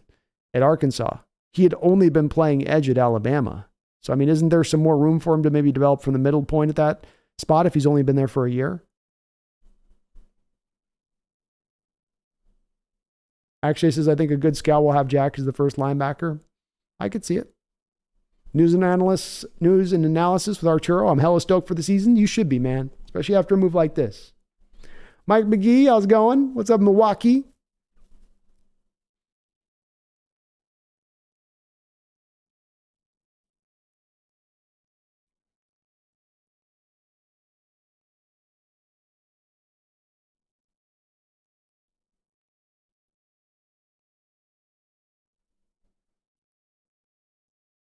at Arkansas. He had only been playing edge at Alabama. So, I mean, isn't there some more room for him to maybe develop from the middle point at that spot if he's only been there for a year? Akshay says, I think a good scout will have Jack as the first linebacker. I could see it. News and analysis with Arturo. I'm hella stoked for the season. You should be, man. Especially after a move like this. Mike McGee, how's it going? What's up, Milwaukee?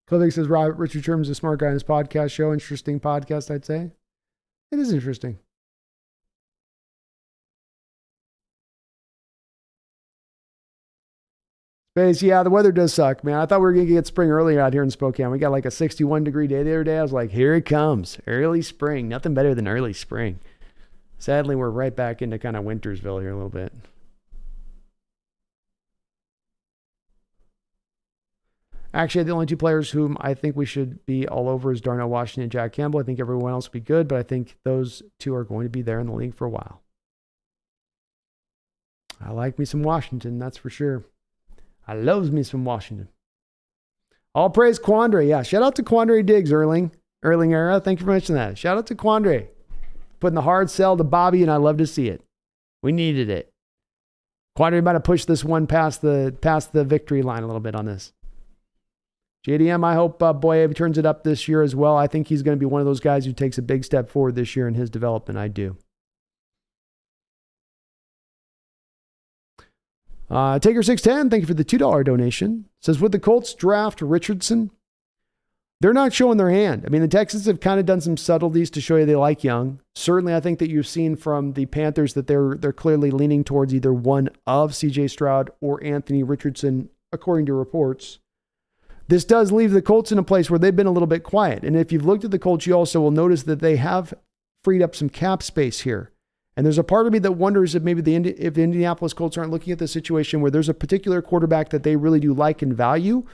Clivic says, Richard Sherman's a smart guy in his podcast show. Interesting podcast, I'd say. It is interesting. Space, yeah, the weather does suck, man. I thought we were going to get spring earlier out here in Spokane. We got like a 61-degree day the other day. I was like, here it comes. Early spring. Nothing better than early spring. Sadly, we're right back into kind of Wintersville here a little bit. Actually, the only two players whom I think we should be all over is Darnell Washington and Jack Campbell. I think everyone else will be good, but I think those two are going to be there in the league for a while. I like me some Washington, that's for sure. I loves me some Washington. All praise Quandre. Yeah, shout out to Quandre Diggs, Erling era. Thank you for mentioning that. Shout out to Quandre. Putting the hard sell to Bobby, and I love to see it. We needed it. Quandre might have pushed this one past the victory line a little bit on this. JDM, I hope Boye turns it up this year as well. I think he's going to be one of those guys who takes a big step forward this year in his development. I do. Taker610, thank you for the $2 donation. Says, would the Colts draft Richardson? They're not showing their hand. I mean, the Texans have kind of done some subtleties to show you they like Young. Certainly, I think that you've seen from the Panthers that they're clearly leaning towards either one of C.J. Stroud or Anthony Richardson, according to reports. This does leave the Colts in a place where they've been a little bit quiet. And if you've looked at the Colts, you also will notice that they have freed up some cap space here. And there's a part of me that wonders if maybe if the Indianapolis Colts aren't looking at the situation where there's a particular quarterback that they really do like and value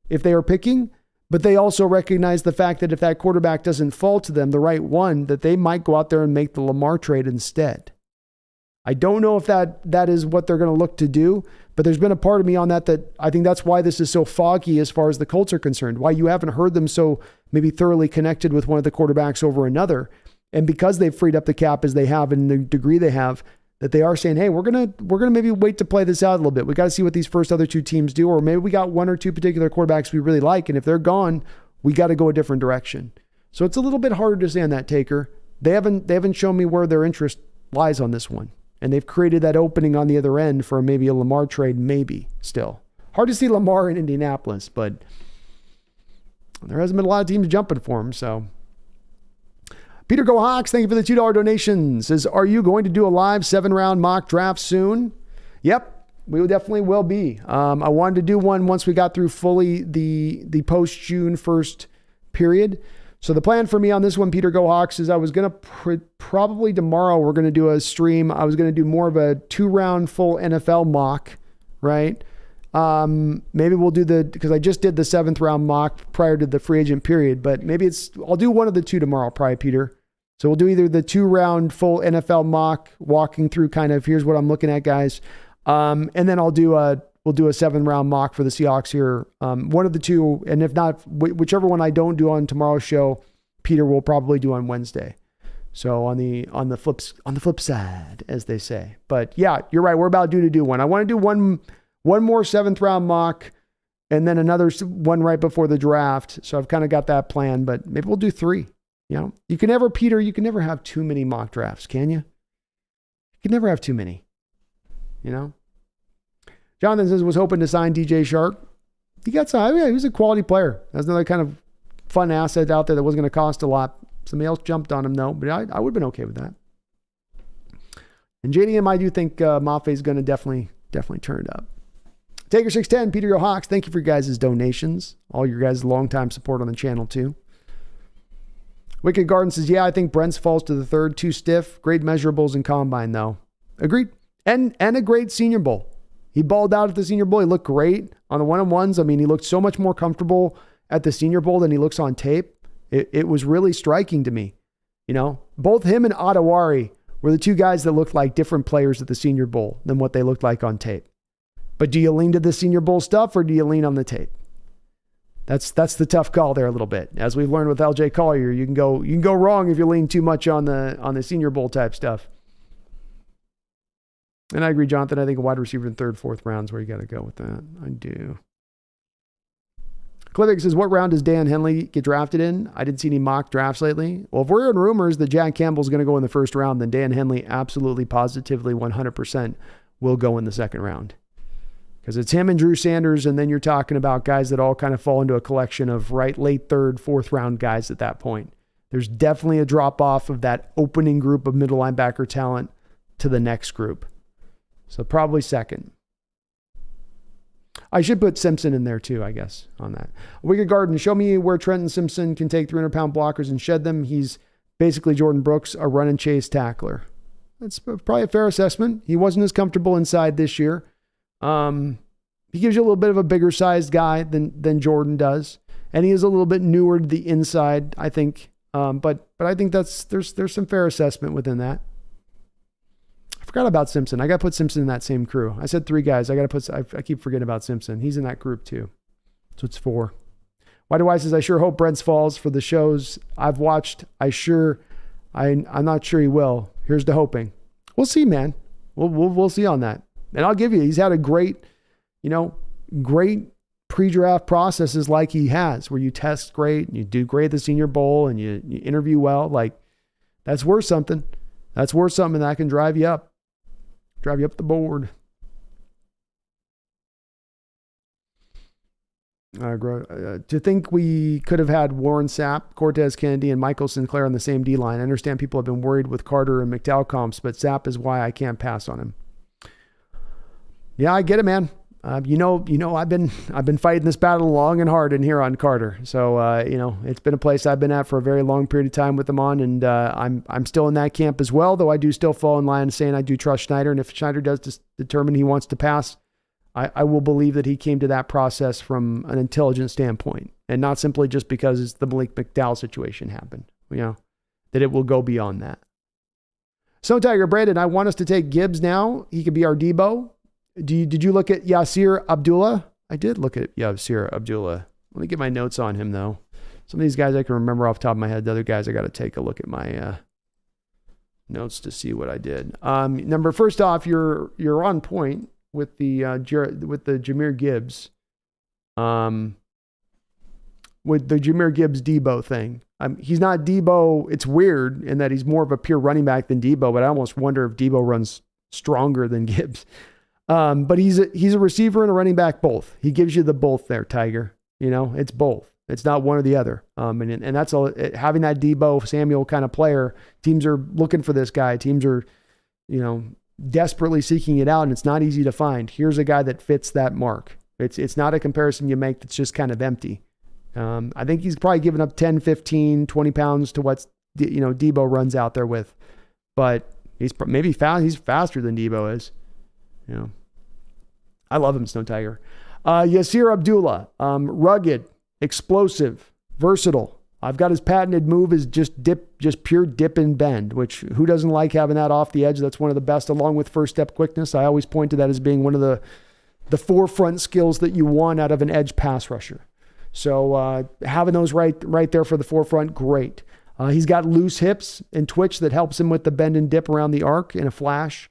if they are picking, but they also recognize the fact that if that quarterback doesn't fall to them, the right one, that they might go out there and make the Lamar trade instead. I don't know if that is what they're going to look to do, but there's been a part of me on that I think that's why this is so foggy as far as the Colts are concerned, why you haven't heard them so maybe thoroughly connected with one of the quarterbacks over another. And because they've freed up the cap as they have in the degree they have, that they are saying, hey, we're gonna maybe wait to play this out a little bit. We got to see what these first other two teams do, or maybe we got one or two particular quarterbacks we really like, and if they're gone, we got to go a different direction. So it's a little bit harder to say on that, Taker. They haven't shown me where their interest lies on this one. And they've created that opening on the other end for maybe a Lamar trade, maybe still. Hard to see Lamar in Indianapolis, but there hasn't been a lot of teams jumping for him. So, Peter Go Hawks, thank you for the $2 donation. Says, are you going to do a live 7-round mock draft soon? Yep, we definitely will be. I wanted to do one once we got through fully the post-June 1st period. So the plan for me on this one, Peter Go Hawks, is I was going to probably tomorrow we're going to do a stream. I was going to do more of a 2-round full NFL mock, right? Maybe we'll do because I just did the 7th round mock prior to the free agent period, but maybe I'll do one of the two tomorrow, probably, Peter. So we'll do either the 2-round full NFL mock, walking through kind of here's what I'm looking at, guys. And then we'll do a 7-round mock for the Seahawks here. One of the two, and if not, whichever one I don't do on tomorrow's show, Peter will probably do on Wednesday. So on the flip side, as they say. But yeah, you're right. We're about due to do one. I want to do one more 7th round mock, and then another one right before the draft. So I've kind of got that plan, but maybe we'll do 3. You know, you can never have too many mock drafts, can you? You can never have too many. You know. Jonathan says, was hoping to sign DJ Shark. He got signed. Yeah, he was a quality player. That's another kind of fun asset out there that wasn't going to cost a lot. Somebody else jumped on him, though, but I would have been okay with that. And JDM, I do think Mafe is going to definitely turn it up. Taker610, Peter Yo Hawks, thank you for your guys' donations. All your guys' long-time support on the channel, too. Wicked Garden says, yeah, I think Brent's falls to the 3rd. Too stiff. Great measurables in combine, though. Agreed. And a great Senior Bowl. He balled out at the Senior Bowl. He looked great on the one-on-ones. I mean, he looked so much more comfortable at the Senior Bowl than he looks on tape. It was really striking to me. You know, both him and Adewari were the two guys that looked like different players at the Senior Bowl than what they looked like on tape. But do you lean to the Senior Bowl stuff or do you lean on the tape? That's the tough call there a little bit. As we've learned with LJ Collier, you can go wrong if you lean too much on the Senior Bowl type stuff. And I agree, Jonathan. I think a wide receiver in 3rd, 4th rounds where you got to go with that. I do. Clivic says, what round does Dan Henley get drafted in? I didn't see any mock drafts lately. Well, if we're in rumors that Jack Campbell's going to go in the 1st round, then Dan Henley absolutely, positively, 100% will go in the 2nd round. Because it's him and Drew Sanders, and then you're talking about guys that all kind of fall into a collection of late 3rd, 4th round guys at that point. There's definitely a drop-off of that opening group of middle linebacker talent to the next group. So probably 2nd. I should put Simpson in there too, I guess, on that. Wicked Garden, show me where Trenton Simpson can take 300-pound blockers and shed them. He's basically Jordan Brooks, a run and chase tackler. That's probably a fair assessment. He wasn't as comfortable inside this year. He gives you a little bit of a bigger sized guy than Jordan does. And he is a little bit newer to the inside, I think. But I think there's some fair assessment within that. I forgot about Simpson. I got to put Simpson in that same crew. I said 3 guys. I keep forgetting about Simpson. He's in that group too. So it's 4. Why do I says, I sure hope Brents falls for the shows I've watched. I'm not sure he will. Here's to hoping. We'll see, man. We'll see on that. And I'll give you, he's had a great pre-draft processes like he has, where you test great, and you do great at the Senior Bowl, and you interview well. Like, that's worth something. That's worth something that can drive you up the board. To think we could have had Warren Sapp, Cortez Kennedy, and Michael Sinclair on the same D-line. I understand people have been worried with Carter and McDowell comps, but Sapp is why I can't pass on him. Yeah, I get it, man. I've been fighting this battle long and hard in here on Carter. So, it's been a place I've been at for a very long period of time with him on. And, I'm still in that camp as well, though I do still fall in line saying I do trust Schneider. And if Schneider does determine he wants to pass, I will believe that he came to that process from an intelligent standpoint and not simply just because the Malik McDowell situation happened, that it will go beyond that. So Tiger Brandon, I want us to take Gibbs now. He could be our Debo. Did you look at Yasir Abdullah? I did look at Yasir Abdullah. Let me get my notes on him though. Some of these guys I can remember off the top of my head. The other guys, I got to take a look at my notes to see what I did. First off, you're on point with the Jahmyr Gibbs, with the Jahmyr Gibbs Debo thing. He's not Debo. It's weird in that he's more of a pure running back than Debo, but I almost wonder if Debo runs stronger than Gibbs. But he's a receiver and a running back both. He gives you the both there, Tiger. It's both. It's not one or the other. And that's all. Having that Debo Samuel kind of player, teams are looking for this guy. Teams are, desperately seeking it out, and it's not easy to find. Here's a guy that fits that mark. It's not a comparison you make that's just kind of empty. I think he's probably given up 10, 15, 20 pounds to what Debo runs out there with, but he's maybe he's faster than Debo is. I love him, Snow Tiger. Yasir Abdullah, rugged, explosive, versatile. I've got his patented move is just pure dip and bend, which who doesn't like having that off the edge? That's one of the best, along with first step quickness. I always point to that as being one of the forefront skills that you want out of an edge pass rusher. So having those right there for the forefront, great. He's got loose hips and twitch that helps him with the bend and dip around the arc in a flash.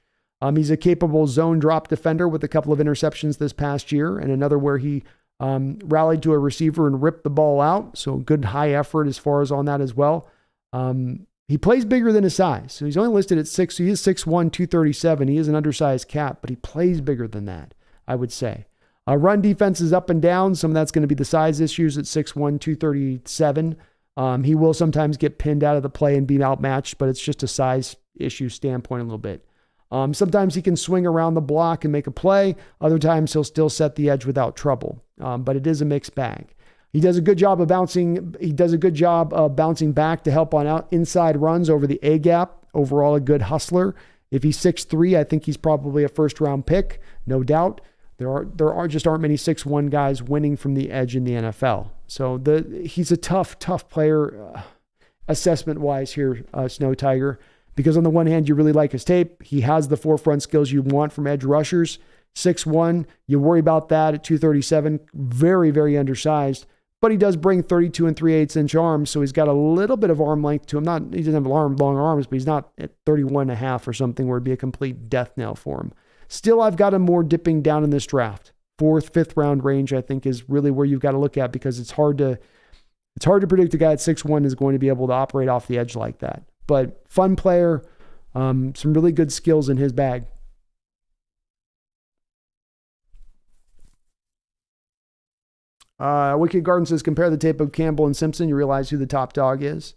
He's a capable zone drop defender with a couple of interceptions this past year, and another where he rallied to a receiver and ripped the ball out. So good high effort as far as on that as well. He plays bigger than his size. So he's only listed at 6. So he is 6'1", 237. He is an undersized cap, but he plays bigger than that, I would say. Run defense is up and down. Some of that's going to be the size issues at 6'1", 237. He will sometimes get pinned out of the play and be outmatched, but it's just a size issue standpoint a little bit. Sometimes he can swing around the block and make a play. Other times he'll still set the edge without trouble. But it is a mixed bag. He does a good job of bouncing. He does a good job of bouncing back to help on out inside runs over the A gap. Overall, a good hustler. If he's 6'3", I think he's probably a first round pick, no doubt. There aren't many 6'1" guys winning from the edge in the NFL. So he's a tough player assessment wise here, Snow Tiger. Because on the one hand, you really like his tape. He has the forefront skills you want from edge rushers. 6'1", you worry about that at 237. Very, very undersized. But he does bring 32 3/8 inch arms, so he's got a little bit of arm length to him. He doesn't have long arms, but he's not at 31.5 or something where it'd be a complete death knell for him. Still, I've got him more dipping down in this draft. 4th, 5th round range, I think, is really where you've got to look at, because it's hard to predict a guy at 6'1" is going to be able to operate off the edge like that. But fun player, some really good skills in his bag. Wicked Garden says, compare the tape of Campbell and Simpson. You realize who the top dog is.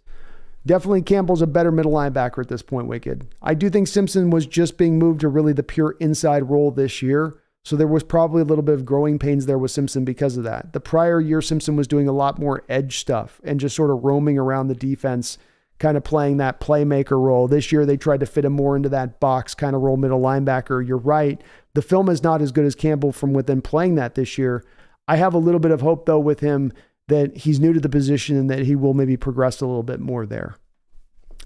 Definitely Campbell's a better middle linebacker at this point, Wicked. I do think Simpson was just being moved to really the pure inside role this year. So there was probably a little bit of growing pains there with Simpson because of that. The prior year, Simpson was doing a lot more edge stuff and just sort of roaming around the defense, kind of playing that playmaker role. This year, they tried to fit him more into that box kind of role, middle linebacker. You're right. The film is not as good as Campbell from within playing that this year. I have a little bit of hope, though, with him that he's new to the position and that he will maybe progress a little bit more there.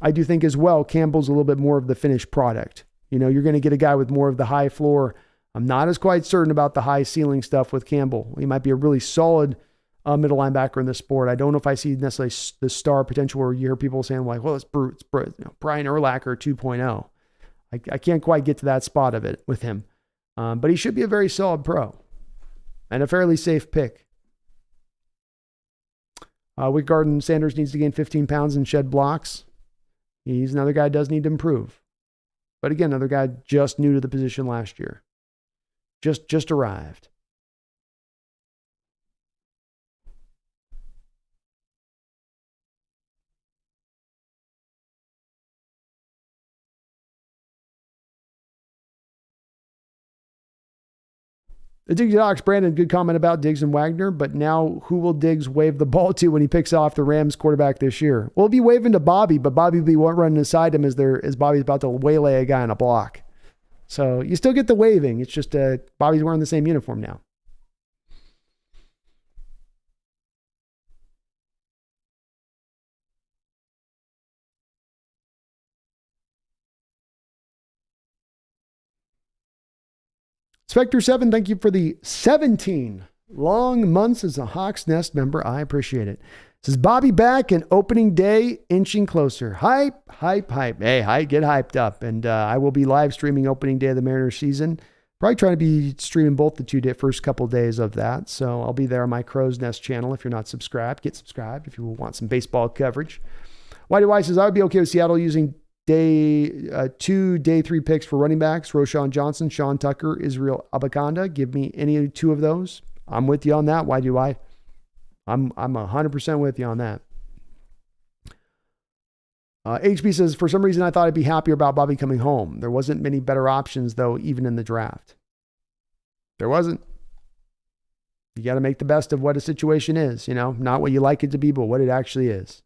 I do think as well, Campbell's a little bit more of the finished product. You know, you're going to get a guy with more of the high floor. I'm not as quite certain about the high ceiling stuff with Campbell. He might be a really solid middle linebacker in the sport. I don't know if I see necessarily the star potential where you hear people saying like, well, it's Brute, you know, Brian Urlacher 2.0. I can't quite get to that spot of it with him. But he should be a very solid pro and a fairly safe pick. Wick Garden Sanders needs to gain 15 pounds and shed blocks. He's another guy who does need to improve. But again, another guy just new to the position last year. Just arrived. The Diggs Docs, Brandon, good comment about Diggs and Wagner, but now who will Diggs wave the ball to when he picks off the Rams quarterback this year? Well, he'll be waving to Bobby, but Bobby will be running aside him as Bobby's about to waylay a guy on a block. So you still get the waving. It's just Bobby's wearing the same uniform now. Spectre7, thank you for the 17 long months as a Hawks Nest member. I appreciate it. Says Bobby back and opening day inching closer. Hype. Hey, get hyped up. And I will be live streaming opening day of the Mariners season. Probably trying to be streaming both the first couple days of that. So I'll be there on my Crow's Nest channel. If you're not subscribed, get subscribed if you want some baseball coverage. Whitey White says, I would be okay with Seattle using day 2, day 3 picks for running backs. Roshan Johnson, Sean Tucker, Israel Abakanda. Give me any 2 of those. I'm with you on that. Why do I? I'm 100% with you on that. HB says, for some reason, I thought I'd be happier about Bobby coming home. There wasn't many better options, though, even in the draft. There wasn't. You got to make the best of what a situation is, you know, not what you like it to be, but what it actually is.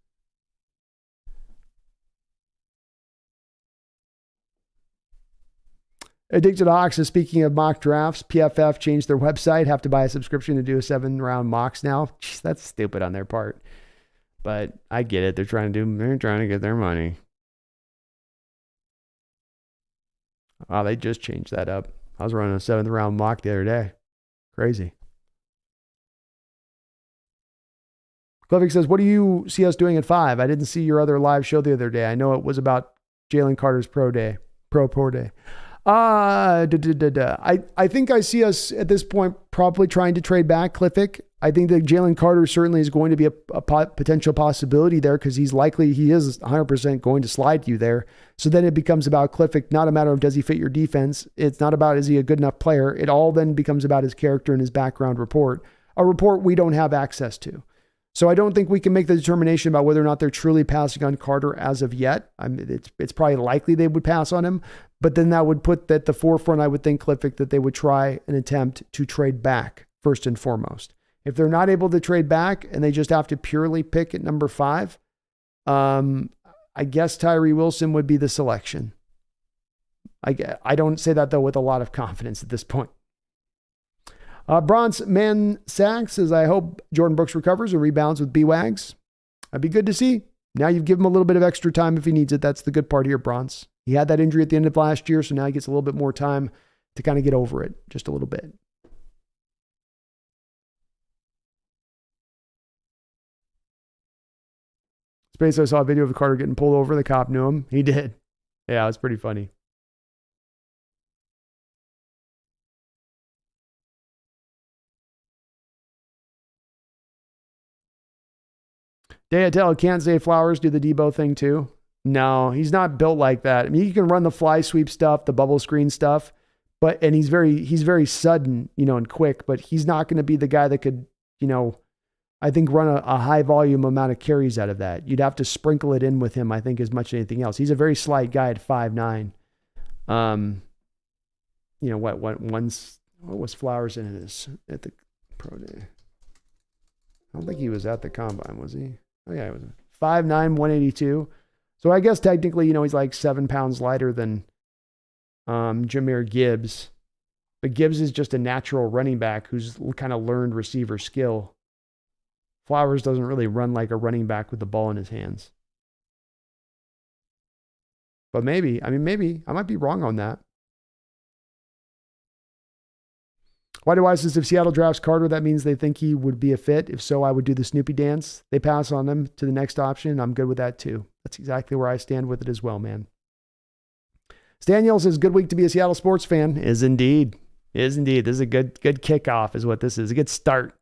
Addicted Hawks is speaking of mock drafts. PFF changed their website. Have to buy a subscription to do a 7-round mocks now. Jeez, that's stupid on their part. But I get it. They're trying to get their money. Oh, they just changed that up. I was running a 7th-round mock the other day. Crazy. Clevick says, what do you see us doing at 5? I didn't see your other live show the other day. I know it was about Jalen Carter's pro day. I think I see us at this point probably trying to trade back Cliffick. I think that Jalen Carter certainly is going to be a potential possibility there because he is 100% going to slide you there. So then it becomes about Cliffick, not a matter of does he fit your defense. It's not about is he a good enough player. It all then becomes about his character and his background report, a report we don't have access to. So I don't think we can make the determination about whether or not they're truly passing on Carter as of yet. I mean, it's probably likely they would pass on him, but then that would put at the forefront, I would think, Cliffick, that they would try an attempt to trade back first and foremost. If they're not able to trade back and they just have to purely pick at number 5, I guess Tyree Wilson would be the selection. I don't say that, though, with a lot of confidence at this point. Bronze Man Sachs says, I hope Jordan Brooks recovers and rebounds with Bwagz. That'd be good to see. Now you've given him a little bit of extra time if he needs it. That's the good part here, Bronze. He had that injury at the end of last year, so now he gets a little bit more time to kind of get over it, just a little bit. Space, I saw a video of Carter getting pulled over. The cop knew him. He did. Yeah, it was pretty funny. Dayatel, can't say Flowers do the Debo thing too? No, he's not built like that. I mean, he can run the fly sweep stuff, the bubble screen stuff, and he's very sudden, and quick, but he's not going to be the guy that could, I think run a high volume amount of carries out of that. You'd have to sprinkle it in with him, I think, as much as anything else. He's a very slight guy at 5'9". What was Flowers in at the pro day? I don't think he was at the combine, was he? Oh yeah, he was 5'9", 182. So I guess technically, he's like 7 pounds lighter than Jahmyr Gibbs. But Gibbs is just a natural running back who's kind of learned receiver skill. Flowers doesn't really run like a running back with the ball in his hands. But maybe, I might be wrong on that. Why do I says if Seattle drafts Carter, that means they think he would be a fit? If so, I would do the Snoopy dance. They pass on them to the next option. I'm good with that too. That's exactly where I stand with it as well, man. Staniel says, good week to be a Seattle sports fan. Is indeed. This is a good kickoff is what this is. A good start.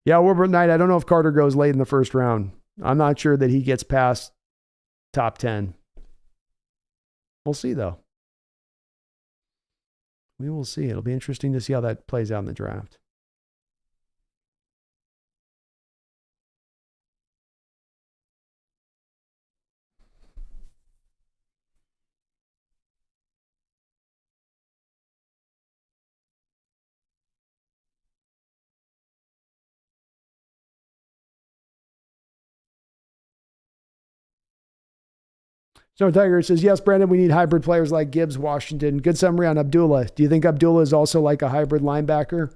Yeah, Wilbert Knight, I don't know if Carter goes late in the first round. I'm not sure that he gets past top 10. We'll see, though. We will see. It'll be interesting to see how that plays out in the draft. So Tiger says, yes, Brandon, we need hybrid players like Gibbs, Washington. Good summary on Abdullah. Do you think Abdullah is also like a hybrid linebacker?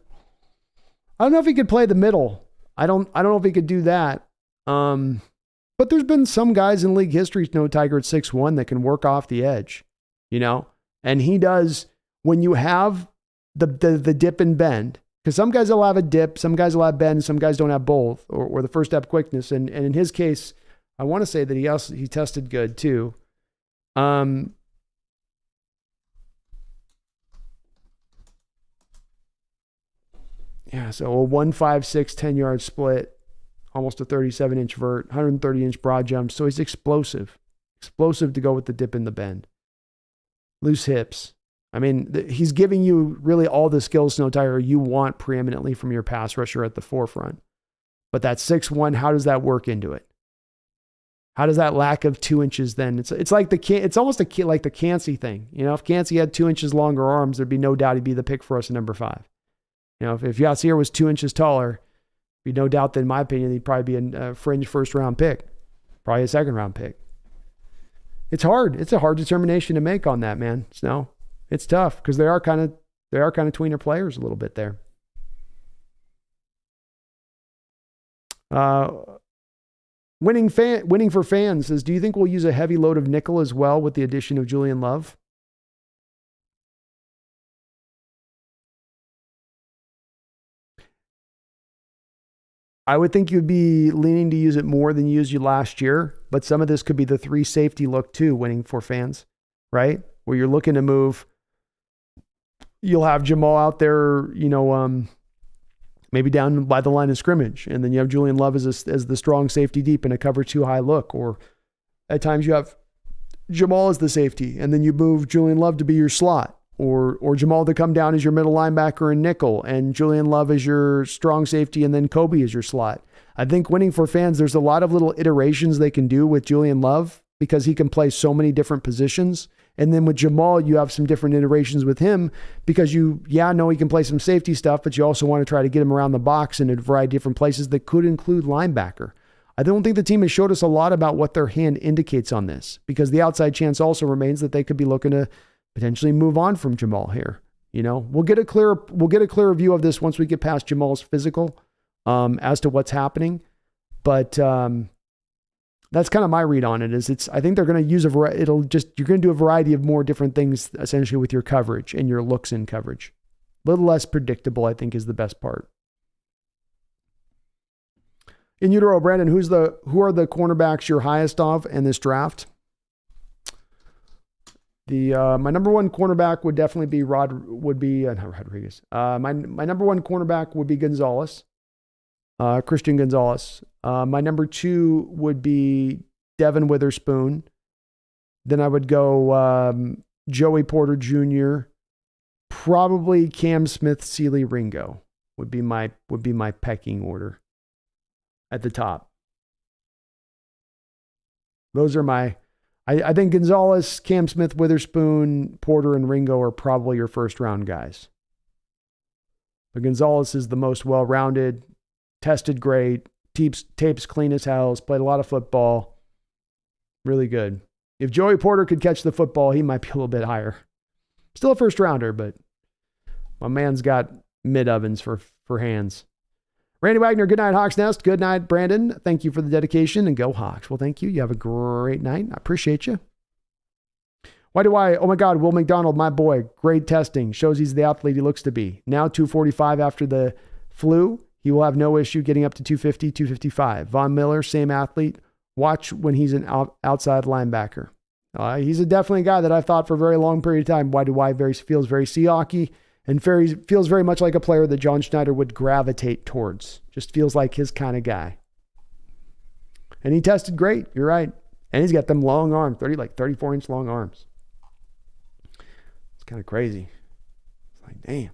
I don't know if he could play the middle. I don't know if he could do that. But there's been some guys in league history, Tiger at 6'1", that can work off the edge, and he does when you have the dip and bend, because some guys will have a dip, some guys will have bend, some guys don't have both, or the first step quickness. And in his case, I want to say that he tested good too. Yeah, so a 1.56 10-yard split, almost a 37-inch vert, 130-inch broad jump. So he's explosive to go with the dip and the bend. Loose hips. He's giving you really all the skills, Snow Tiger, you want preeminently from your pass rusher at the forefront. But that 6'1", how does that work into it? How does that lack of 2 inches then? It's like it's almost like the Cansey thing. If Cansey had 2 inches longer arms, there'd be no doubt he'd be the pick for us at number 5. If Yatsir was 2 inches taller, be no doubt that in my opinion he'd probably be a fringe first round pick, probably a second round pick. It's hard. It's a hard determination to make on that, man. Snow. It's tough because they are kind of tweener players a little bit there. Winning for fans says, do you think we'll use a heavy load of nickel as well with the addition of Julian Love? I would think you'd be leaning to use it more than you used last year, but some of this could be the 3 safety look too, winning for fans, right? Where you're looking to move. You'll have Jamal out there, maybe down by the line of scrimmage. And then you have Julian Love as the strong safety deep in a cover 2 high look. Or at times you have Jamal as the safety, and then you move Julian Love to be your slot. Or Jamal to come down as your middle linebacker and nickel, and Julian Love as your strong safety, and then Kobe as your slot. I think winning for fans, there's a lot of little iterations they can do with Julian Love because he can play so many different positions. And then with Jamal, you have some different iterations with him because he can play some safety stuff, but you also want to try to get him around the box in a variety of different places that could include linebacker. I don't think the team has showed us a lot about what their hand indicates on this because the outside chance also remains that they could be looking to potentially move on from Jamal here. We'll get a clearer view of this once we get past Jamal's physical as to what's happening. But that's kind of my read on it. I think they're going to use you're going to do a variety of more different things essentially with your coverage and your looks in coverage. A little less predictable, I think, is the best part. In utero, Brandon, who are the cornerbacks you're highest of in this draft? My number one cornerback would definitely be not Rodriguez. My number one cornerback would be Gonzalez, Christian Gonzalez. My number 2 would be Devin Witherspoon. Then I would go Joey Porter Jr. Probably Cam Smith, Sealy, Ringo would be my pecking order at the top. Those are I think Gonzalez, Cam Smith, Witherspoon, Porter, and Ringo are probably your first round guys. But Gonzalez is the most well-rounded, tested great, tapes clean as hell, played a lot of football. Really good. If Joey Porter could catch the football, he might be a little bit higher. Still a first rounder, but my man's got mid-ovens for hands. Randy Wagner, good night, Hawks Nest. Good night, Brandon. Thank you for the dedication, and go Hawks. Well, thank you. You have a great night. I appreciate you. Oh my God, Will McDonald, my boy, great testing. Shows he's the athlete he looks to be. Now 245 after the flu. He will have no issue getting up to 250, 255. Von Miller, same athlete. Watch when he's an outside linebacker. He's definitely a guy that I've thought for a very long period of time. Feels very Seahawky. And feels very much like a player that John Schneider would gravitate towards. Just feels like his kind of guy. And he tested great. You're right. And he's got them long arms, 34-inch long arms. It's kind of crazy. It's like, damn.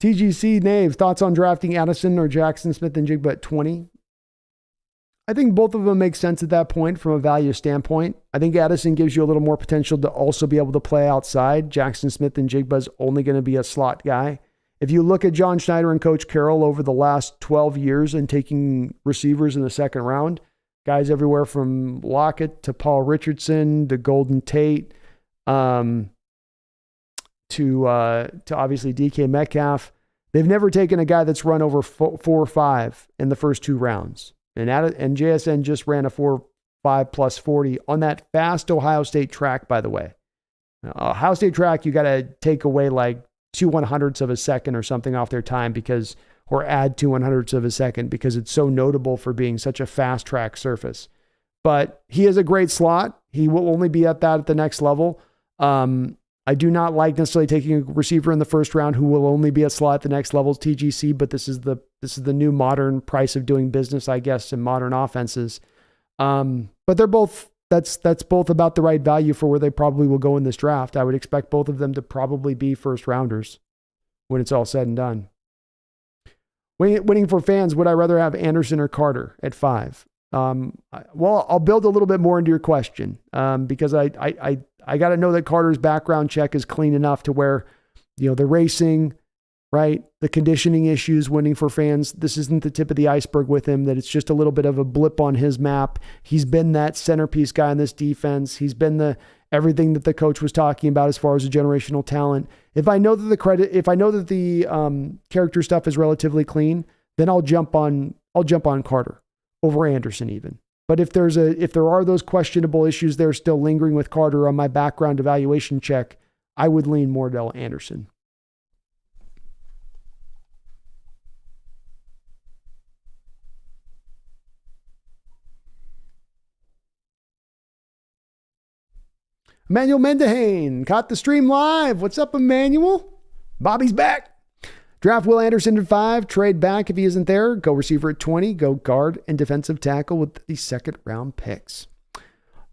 TGC Nave, thoughts on drafting Addison or Jackson Smith and Jigba at 20? I think both of them make sense at that point from a value standpoint. I think Addison gives you a little more potential to also be able to play outside. Jackson Smith and Jigba is only going to be a slot guy. If you look at John Schneider and Coach Carroll over the last 12 years and taking receivers in the second round, guys everywhere from Lockett to Paul Richardson to Golden Tate, to obviously DK Metcalf. They've never taken a guy that's run over 4 or 5 in the first 2 rounds. And JSN just ran a 4.5 plus 40 on that fast Ohio State track, by the way. Now, Ohio State track, you got to take away like 2/100ths of a second or something off their time or add 2/100ths of a second because it's so notable for being such a fast track surface. But he is a great slot. He will only be at the next level. I do not like necessarily taking a receiver in the first round who will only be a slot at the next level, TGC, but this is the new modern price of doing business, I guess, in modern offenses. But they're both, that's both about the right value for where they probably will go in this draft. I would expect both of them to probably be first rounders when it's all said and done. Winning for fans, would I rather have Anderson or Carter at 5? Well, I'll build a little bit more into your question because I got to know that Carter's background check is clean enough to where, the racing, right? The conditioning issues, winning for fans. This isn't the tip of the iceberg with him, that it's just a little bit of a blip on his map. He's been that centerpiece guy in this defense. He's been everything that the coach was talking about as far as a generational talent. If I know that the character stuff is relatively clean, then I'll jump on Carter over Anderson even. But if there are those questionable issues there still lingering with Carter on my background evaluation check, I would lean more to Anderson. Emmanuel Mendahane caught the stream live. What's up, Emmanuel? Bobby's back. Draft Will Anderson at 5, trade back if he isn't there, go receiver at 20, go guard and defensive tackle with the second round picks.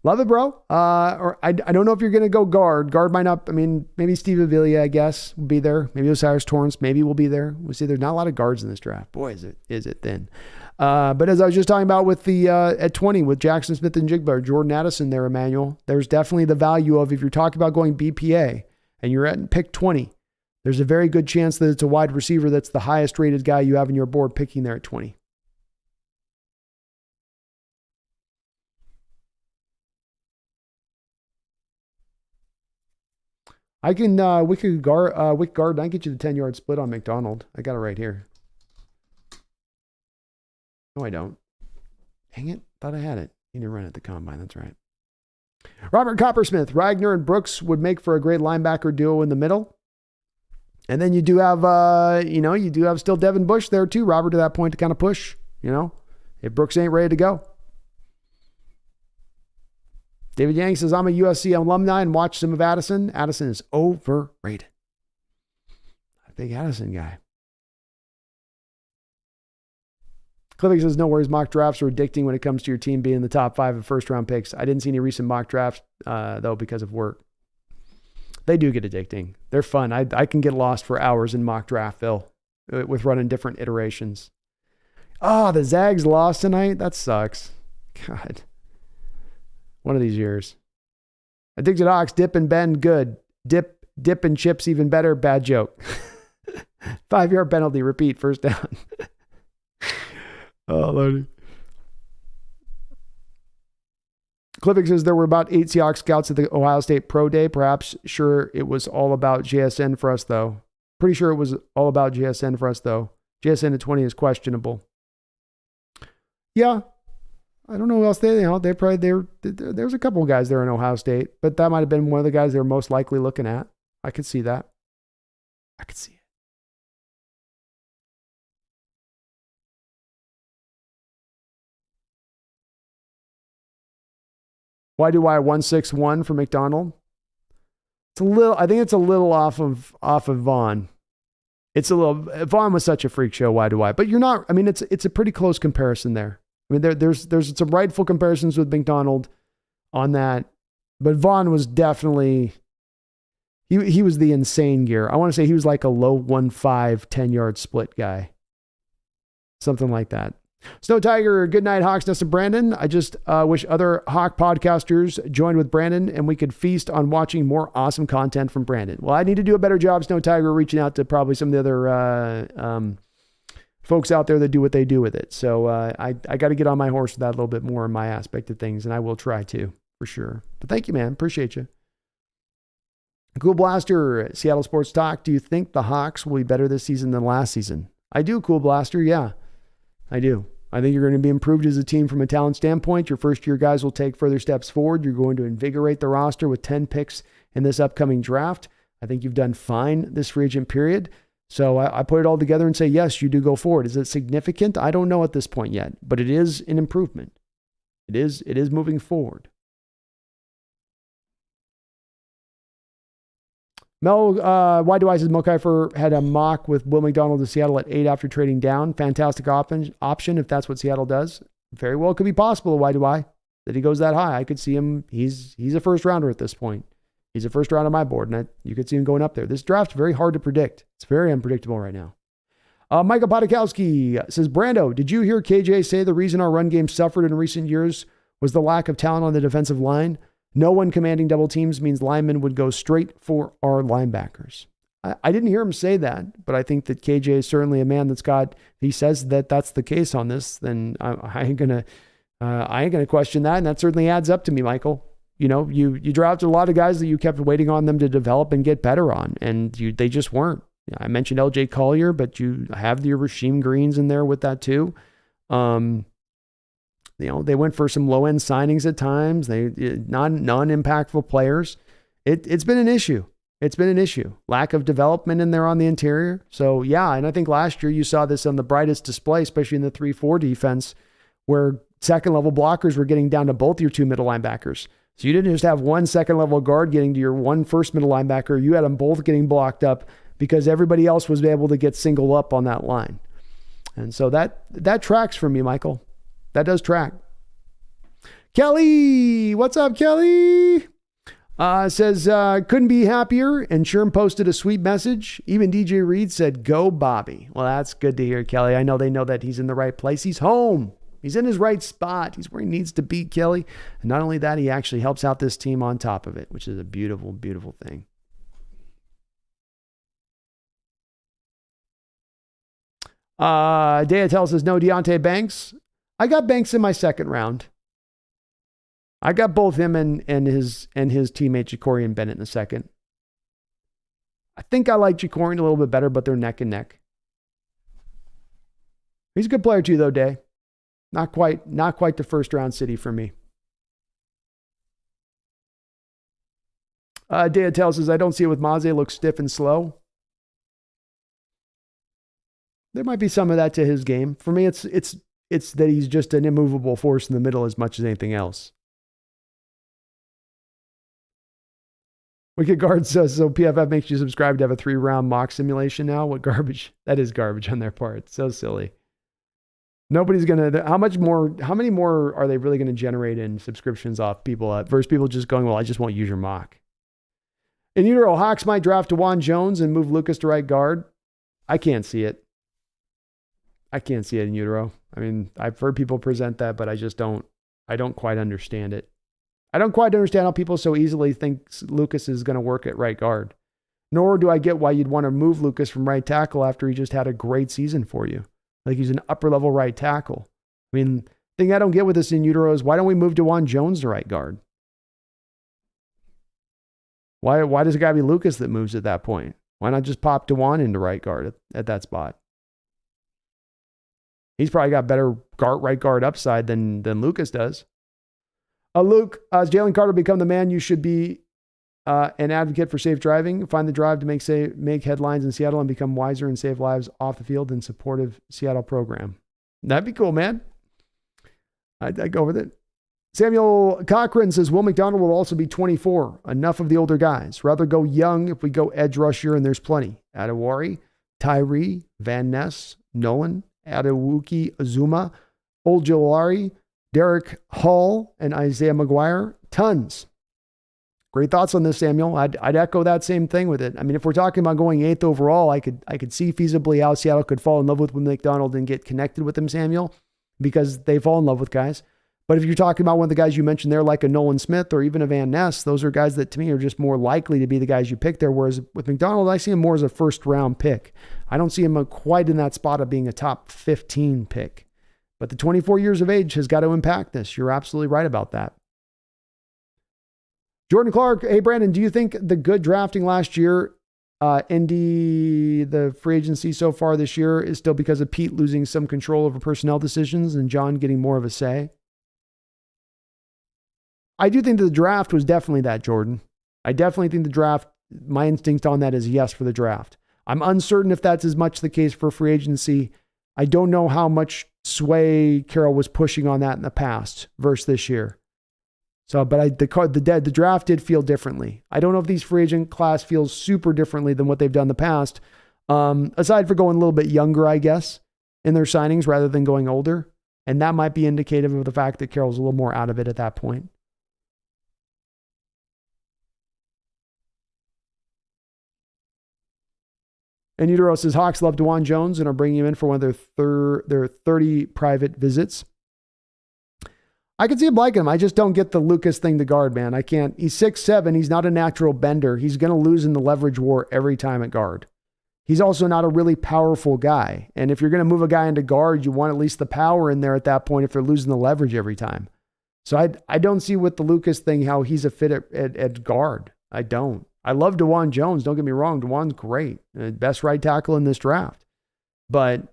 Love it, bro. I don't know if you're going to go guard. Guard might not, maybe Steve Avila, I guess, will be there. Maybe Osiris Torrance, maybe will be there. We'll see. There's not a lot of guards in this draft. Boy, is it thin. But as I was just talking about with at 20 with Jackson Smith and Jigba or Jordan Addison there, Emmanuel, there's definitely the value of if you're talking about going BPA and you're at pick 20, there's a very good chance that it's a wide receiver that's the highest rated guy you have in your board picking there at 20. I can wicked guard and I get you the 10-yard split on McDonald. I got it right here. No, I don't. Dang it. Thought I had it. You didn't run at the combine. That's right. Robert Coppersmith, Wagner and Brooks would make for a great linebacker duo in the middle. And then you do have, still Devin Bush there too, Robert, to that point to kind of push, if Brooks ain't ready to go. David Yang says, I'm a USC alumni and watched some of Addison. Addison is overrated. A big Addison guy. Clipping says, no worries, mock drafts are addicting when it comes to your team being in the top 5 of first-round picks. I didn't see any recent mock drafts, though, because of work. They do get addicting. They're fun. I can get lost for hours in mock draftville with running different iterations. Oh, the Zags lost tonight. That sucks. God. One of these years. Addicted Ox, dip and bend, good. Dip and chips, even better. Bad joke. 5-yard penalty, repeat, first down. Oh, Lordy. Clifford says there were about 8 Seahawks scouts at the Ohio State Pro Day. Perhaps sure it was all about JSN for us, though. Pretty sure it was all about JSN for us, though. JSN at 20 is questionable. Yeah. I don't know who else there's a couple of guys there in Ohio State, but that might have been one of the guys they're most likely looking at. I could see that. I could see it. Why do I 161 for McDonald? I think it's a little off of Vaughn. Vaughn was such a freak show. Why do I? But you're not, I mean, it's a pretty close comparison there. I mean, there's some rightful comparisons with McDonald on that, but Vaughn was definitely, he was the insane gear. I want to say he was like a low 1.5, 10-yard split guy. Something like that. Snow Tiger, good night, Hawks Nest and Brandon. I just wish other Hawk podcasters joined with Brandon and we could feast on watching more awesome content from Brandon. Well, I need to do a better job, Snow Tiger, reaching out to probably some of the other folks out there that do what they do with it. So I got to get on my horse with that a little bit more in my aspect of things, and I will try to, for sure. But thank you, man. Appreciate you. Cool Blaster, Seattle Sports Talk. Do you think the Hawks will be better this season than last season? I do, Cool Blaster. Yeah, I do. I think you're going to be improved as a team from a talent standpoint. Your first-year guys will take further steps forward. You're going to invigorate the roster with 10 picks in this upcoming draft. I think you've done fine this free agent period. So I put it all together and say, yes, you do go forward. Is it significant? I don't know at this point yet, but it is an improvement. It is moving forward. Mel, why do I says Mel Kifer had a mock with Will McDonald to Seattle at 8 after trading down? Fantastic option if that's what Seattle does. Very well could be possible. Why do I? That he goes that high. I could see him. He's a first rounder at this point. He's a first round on my board, and you could see him going up there. This draft's very hard to predict. It's very unpredictable right now. Michael Podakowski says, Brando, did you hear KJ say the reason our run game suffered in recent years was the lack of talent on the defensive line? No one commanding double teams means linemen would go straight for our linebackers. I didn't hear him say that, but I think that KJ is certainly a man he says that that's the case on this, then I ain't gonna question that, and that certainly adds up to me, Michael. You know, you drafted a lot of guys that you kept waiting on them to develop and get better on, and they just weren't. I mentioned LJ Collier, but you have your Rasheem Greens in there with that too. They went for some low end signings at times. They non-impactful players. It's been an issue. It's been an issue. Lack of development in there on the interior. So yeah, and I think last year you saw this on the brightest display, especially in the 3-4 defense, where second level blockers were getting down to both your two middle linebackers. So you didn't just have one second level guard getting to your one first middle linebacker. You had them both getting blocked up because everybody else was able to get singled up on that line. And so that tracks for me, Michael. That does track. Kelly, what's up, Kelly? Says, couldn't be happier. And Sherm posted a sweet message. Even DJ Reed said, go Bobby. Well, that's good to hear, Kelly. I know they know that he's in the right place. He's home. He's in his right spot. He's where he needs to be, Kelly. And not only that, he actually helps out this team on top of it, which is a beautiful, beautiful thing. Dea tells us no Deontay Banks. I got Banks in my second round. I got both him and his teammate Jacorian Bennett in the second. I think I like Jacorian a little bit better, but they're neck and neck. He's a good player too, though, Day. Not quite the first round city for me. Dea tells us I don't see it with Maze. Looks stiff and slow. There might be some of that to his game. For me, it's that he's just an immovable force in the middle as much as anything else. Wicked Guard says, so PFF makes you subscribe to have a 3-round mock simulation now? What garbage? That is garbage on their part. So silly. Nobody's going to, how many more are they really going to generate in subscriptions off people versus people just going, well, I just won't use your mock. In utero, Hawks might draft DeJuan Jones and move Lucas to right guard. I can't see it. I can't see it in utero. I mean, I've heard people present that, but I don't quite understand it. I don't quite understand how people so easily think Lucas is going to work at right guard. Nor do I get why you'd want to move Lucas from right tackle after he just had a great season for you. Like he's an upper level right tackle. I mean, the thing I don't get with this in utero is why don't we move DeJuan Jones to right guard? Why does it got to be Lucas that moves at that point? Why not just pop DeJuan into right guard at that spot? He's probably got better right guard upside than Lucas does. Luke, has Jalen Carter become the man you should be an advocate for safe driving? Find the drive to make headlines in Seattle and become wiser and save lives off the field in supportive Seattle program. That'd be cool, man. I'd go with it. Samuel Cochran says, Will McDonald will also be 24. Enough of the older guys. Rather go young if we go edge rusher, and there's plenty. Adewari, Tyree, Van Ness, Nolan, Adewuki Azuma, Ojolari, Derek Hall, and Isaiah McGuire. Tons. Great thoughts on this, Samuel. I'd echo that same thing with it. I mean, if we're talking about going 8th overall, I could see feasibly how Seattle could fall in love with McDonald and get connected with him, Samuel, because they fall in love with guys. But if you're talking about one of the guys you mentioned there, like a Nolan Smith or even a Van Ness, those are guys that to me are just more likely to be the guys you pick there. Whereas with McDonald, I see him more as a first round pick. I don't see him quite in that spot of being a top 15 pick. But the 24 years of age has got to impact this. You're absolutely right about that. Jordan Clark, hey, Brandon, do you think the good drafting last year, the free agency so far this year, is still because of Pete losing some control over personnel decisions and John getting more of a say? I do think that the draft was definitely that, Jordan. I definitely think the draft, my instinct on that is yes for the draft. I'm uncertain if that's as much the case for free agency. I don't know how much sway Carroll was pushing on that in the past versus this year. So, but the draft did feel differently. I don't know if these free agent class feels super differently than what they've done in the past. Aside for going a little bit younger, I guess, in their signings rather than going older. And that might be indicative of the fact that Carroll's a little more out of it at that point. And Utero says, Hawks love DeJuan Jones and are bringing him in for one of their 30 private visits. I can see him liking him. I just don't get the Lucas thing to guard, man. I can't. He's 6'7". He's not a natural bender. He's going to lose in the leverage war every time at guard. He's also not a really powerful guy. And if you're going to move a guy into guard, you want at least the power in there at that point if they're losing the leverage every time. So I don't see with the Lucas thing how he's a fit at guard. I don't. I love DeJuan Jones. Don't get me wrong. DeJuan's great. Best right tackle in this draft. But,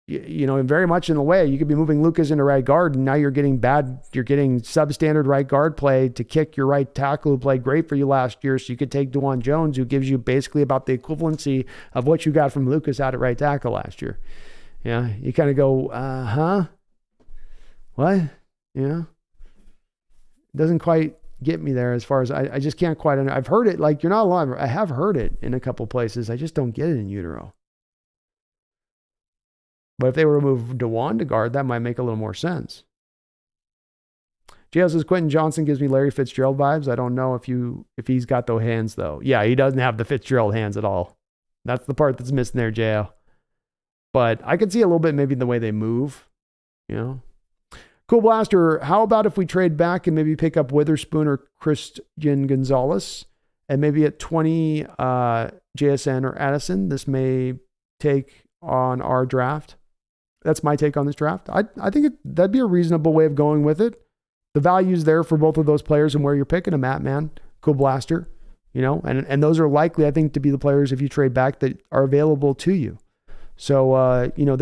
you know, very much in a way, you could be moving Lucas into right guard, and now you're getting substandard right guard play to kick your right tackle who played great for you last year. So you could take DeJuan Jones, who gives you basically about the equivalency of what you got from Lucas out at right tackle last year. Yeah, you kind of go, what? Yeah. Doesn't quite get me there as far as I just can't quite. I've heard it, like, you're not alone. I have heard it in a couple places. I just don't get it in utero. But if they were to move DeJuan to guard, that might make a little more sense. JL says Quentin Johnson gives me Larry Fitzgerald vibes. I don't know if he's got those hands though. Yeah, he doesn't have the Fitzgerald hands at all. That's the part that's missing there, JL. But I could see a little bit maybe the way they move, you know. Cool Blaster, how about if we trade back and maybe pick up Witherspoon or Christian Gonzalez, and maybe at 20 JSN or Addison? This may take on our draft. That's my take on this draft. I think that'd be a reasonable way of going with it. The value's there for both of those players and where you're picking them at, man. Cool Blaster, you know, and those are likely, I think, to be the players, if you trade back, that are available to you. So, you know,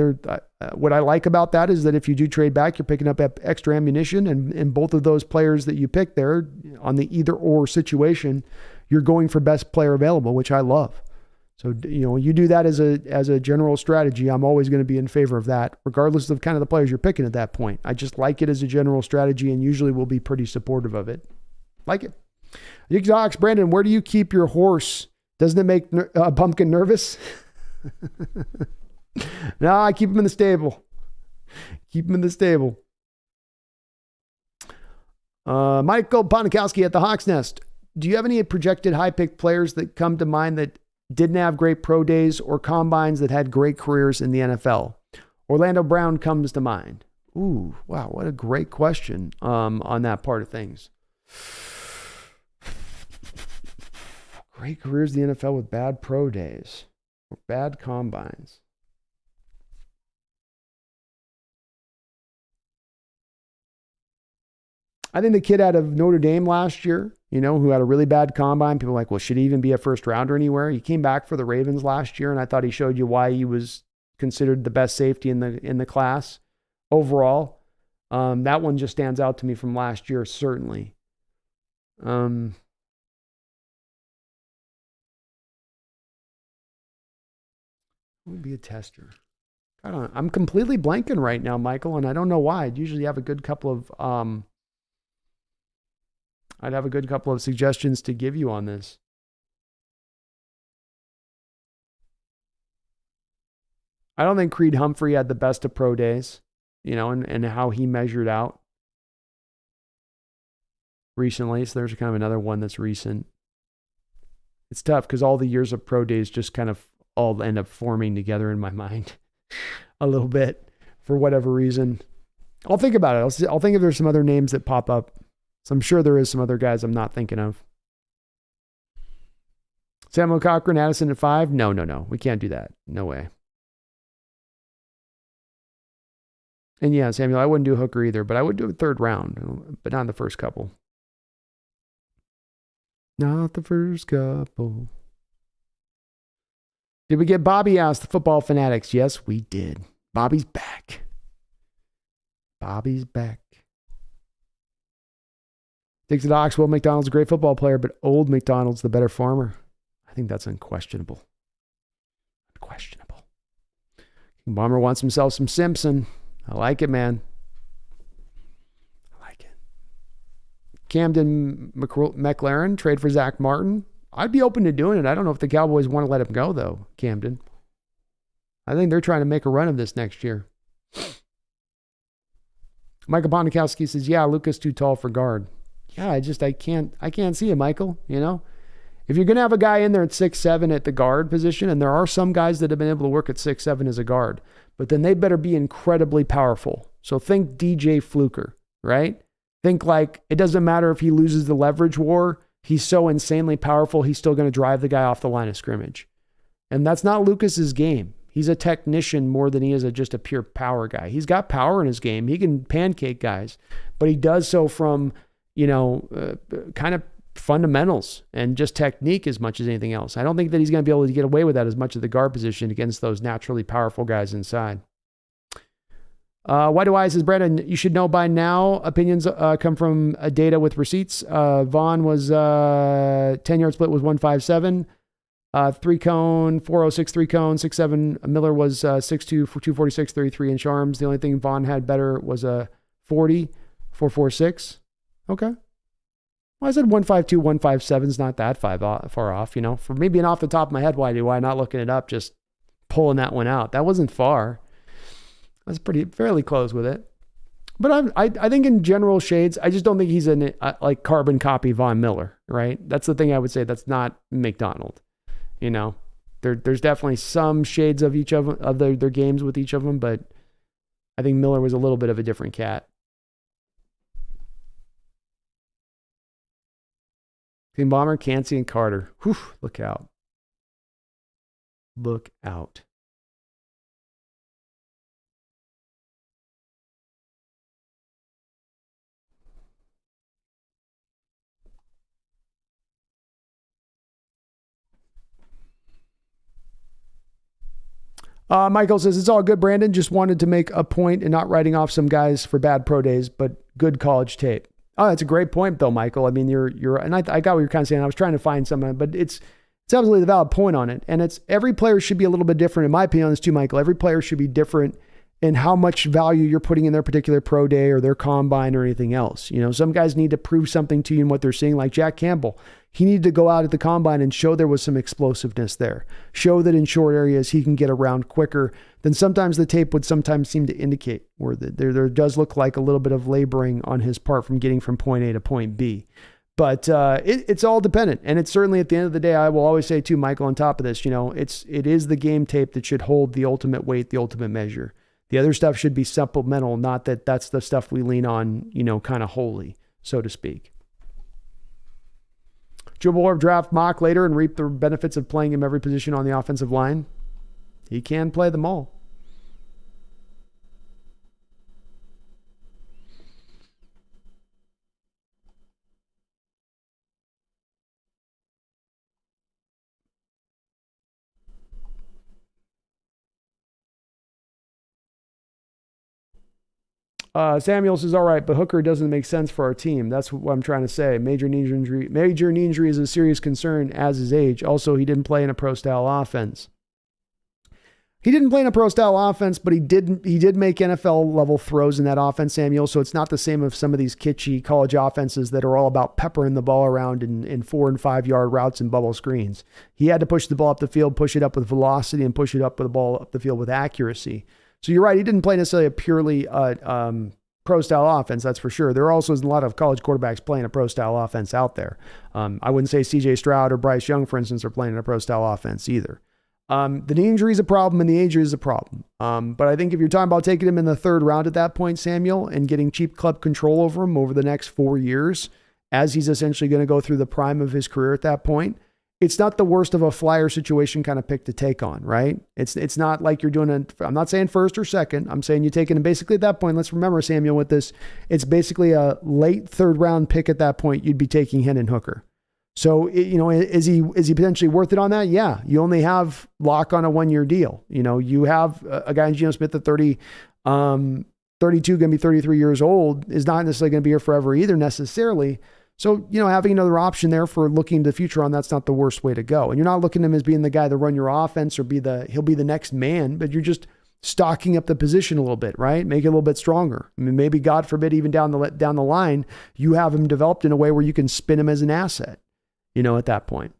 what I like about that is that if you do trade back, you're picking up extra ammunition, and both of those players that you pick there on the either or situation, you're going for best player available, which I love. So, you know, you do that as a general strategy. I'm always going to be in favor of that, regardless of kind of the players you're picking at that point. I just like it as a general strategy, and usually will be pretty supportive of it. Like it. Yigzox, Brandon, where do you keep your horse? Doesn't it make Pumpkin nervous? No, I keep him in the stable. Keep him in the stable. Michael Ponikowski at the Hawks Nest. do you have any projected high pick players that come to mind that didn't have great pro days or combines that had great careers in the NFL? Orlando Brown comes to mind. Ooh, wow, what a great question on that part of things. Great careers in the NFL with bad pro days or bad combines. I think the kid out of Notre Dame last year, who had a really bad combine, people were like, well, should he even be a first rounder anywhere? He came back for the Ravens last year, and I thought he showed you why he was considered the best safety in the class overall. That one just stands out to me from last year, certainly. Who would be a tester? I'm completely blanking right now, Michael, and I don't know why. I'd usually have a good couple of suggestions to give you on this. I don't think Creed Humphrey had the best of pro days, and how he measured out recently. So there's kind of another one that's recent. It's tough because all the years of pro days just kind of all end up forming together in my mind a little bit for whatever reason. I'll think about it. I'll think if there's some other names that pop up. So I'm sure there is some other guys I'm not thinking of. Samuel Cochran, Addison at 5? No. We can't do that. No way. And yeah, Samuel, I wouldn't do Hooker either, but I would do a third round, but not in the first couple. Not the first couple. Did we get Bobby asked the football fanatics? Yes, we did. Bobby's back. Bobby's back. Takes it Oxwell. McDonald's a great football player, but old McDonald's the better farmer. I think that's unquestionable. Unquestionable. King Bomber wants himself some Simpson. I like it, man. I like it. Camden McLaren, trade for Zach Martin. I'd be open to doing it. I don't know if the Cowboys want to let him go, though, Camden. I think they're trying to make a run of this next year. Michael Bonikowski says, yeah, Luka's too tall for guard. Yeah, I can't see it, Michael. If you're going to have a guy in there at 6'7" at the guard position, and there are some guys that have been able to work at 6'7" as a guard, but then they better be incredibly powerful. So think DJ Fluker, right? Think like it doesn't matter if he loses the leverage war. He's so insanely powerful, he's still going to drive the guy off the line of scrimmage. And that's not Lucas's game. He's a technician more than he is just a pure power guy. He's got power in his game. He can pancake guys, but he does so from, kind of fundamentals and just technique as much as anything else. I don't think that he's going to be able to get away with that as much of the guard position against those naturally powerful guys inside. Why do I says, Brandon, you should know by now, opinions come from data with receipts. Vaughn was 10-yard split was 157. 3-cone, 406 3-cone, 6'7". Miller was 6'2", 246, 33-inch arms. The only thing Vaughn had better was a 40, 446. Okay. Well, I said 152, 157 is not that far off, For me being off the top of my head, why do I not looking it up, just pulling that one out? That wasn't far. I was fairly close with it. But I think in general shades, I just don't think he's like carbon copy Von Miller, right? That's the thing I would say. That's not McDonald. There's definitely some shades of each of their games with each of them, but I think Miller was a little bit of a different cat. Team Bomber, Cansey, and Carter. Whew, look out. Look out. Michael says, it's all good, Brandon. Just wanted to make a point in not writing off some guys for bad pro days, but good college tape. Oh, that's a great point, though, Michael. I mean, and I got what you're kind of saying. I was trying to find some, but it's absolutely the valid point on it. And every player should be a little bit different. In my opinion on this too, Michael, every player should be different in how much value you're putting in their particular pro day or their combine or anything else. Some guys need to prove something to you in what they're seeing, like Jack Campbell. He needed to go out at the combine and show there was some explosiveness there. Show that in short areas he can get around quicker than sometimes the tape would sometimes seem to indicate, where there does look like a little bit of laboring on his part from getting from point A to point B. But it's all dependent. And it's certainly, at the end of the day, I will always say too, Michael, on top of this, it is the game tape that should hold the ultimate weight, the ultimate measure. The other stuff should be supplemental, not that that's the stuff we lean on, kind of wholly, so to speak. Joe Buller draft Mock later and reap the benefits of playing him every position on the offensive line. He can play them all. Samuel says, all right, but Hooker doesn't make sense for our team. That's what I'm trying to say. Major knee injury is a serious concern, as his age. Also, he didn't play in a pro-style offense. He didn't play in a pro-style offense, but he did make NFL-level throws in that offense, Samuel, so it's not the same as some of these kitschy college offenses that are all about peppering the ball around in 4 and 5 yard routes and bubble screens. He had to push the ball up the field, push it up with velocity, and push it up with the ball up the field with accuracy. So you're right. He didn't play necessarily a purely pro-style offense, that's for sure. There also is a lot of college quarterbacks playing a pro-style offense out there. I wouldn't say C.J. Stroud or Bryce Young, for instance, are playing a pro-style offense either. The knee injury is a problem and the age is a problem. But I think if you're talking about taking him in the 3rd round at that point, Samuel, and getting cheap club control over him over the next 4 years, as he's essentially going to go through the prime of his career at that point, it's not the worst of a flyer situation kind of pick to take on, right? It's not like you're doing I'm not saying 1st or 2nd. I'm saying you're taking him basically at that point. Let's remember, Samuel, with this, it's basically a late 3rd round pick at that point. You'd be taking Hendon Hooker. So, is he potentially worth it on that? Yeah. You only have Locke on a 1-year deal. You have a guy in Geno Smith at 32, going to be 33 years old, is not necessarily going to be here forever either necessarily. So, having another option there for looking to the future on, that's not the worst way to go. And you're not looking at him as being the guy to run your offense or he'll be the next man, but you're just stocking up the position a little bit, right? Make it a little bit stronger. I mean, maybe God forbid, even down the line, you have him developed in a way where you can spin him as an asset, at that point.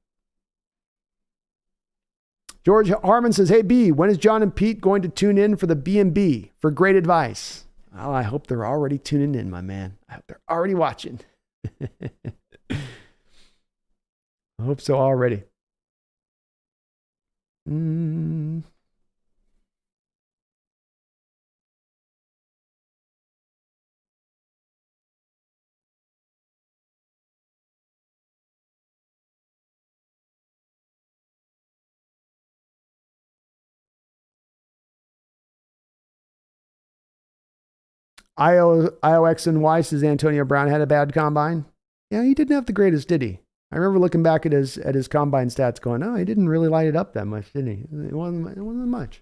George Harmon says, hey, B, when is John and Pete going to tune in for the B&B for great advice? Well, I hope they're already tuning in, my man. I hope they're already watching. I hope so already. IOX and Y says Antonio Brown had a bad combine. Yeah, he didn't have the greatest, did he? I remember looking back at his combine stats going, oh, he didn't really light it up that much, did he? It wasn't much.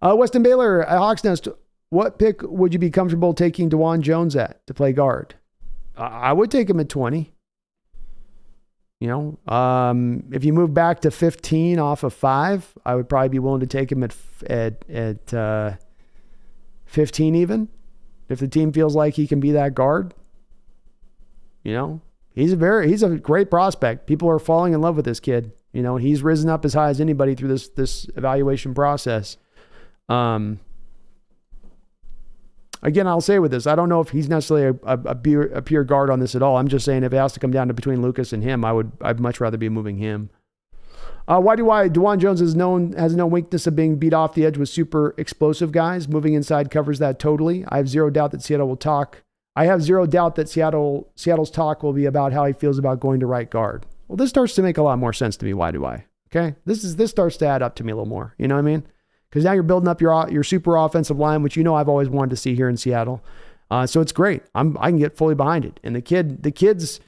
Weston Baylor at Hawks Nest, what pick would you be comfortable taking DeJuan Jones at to play guard? I would take him at 20. If you move back to 15 off of 5, I would probably be willing to take him at 15 even. If the team feels like he can be that guard, he's a great prospect. People are falling in love with this kid. He's risen up as high as anybody through this evaluation process. Again, I'll say with this, I don't know if he's necessarily a pure guard on this at all. I'm just saying if it has to come down to between Lucas and him, I'd much rather be moving him. DeJuan Jones has no weakness of being beat off the edge with super explosive guys. Moving inside covers that totally. I have zero doubt that Seattle's talk will be about how he feels about going to right guard. Well, this starts to make a lot more sense to me. Why do I? Okay. This starts to add up to me a little more. You know what I mean? Because now you're building up your super offensive line, which I've always wanted to see here in Seattle. So it's great. I can get fully behind it. And the kid's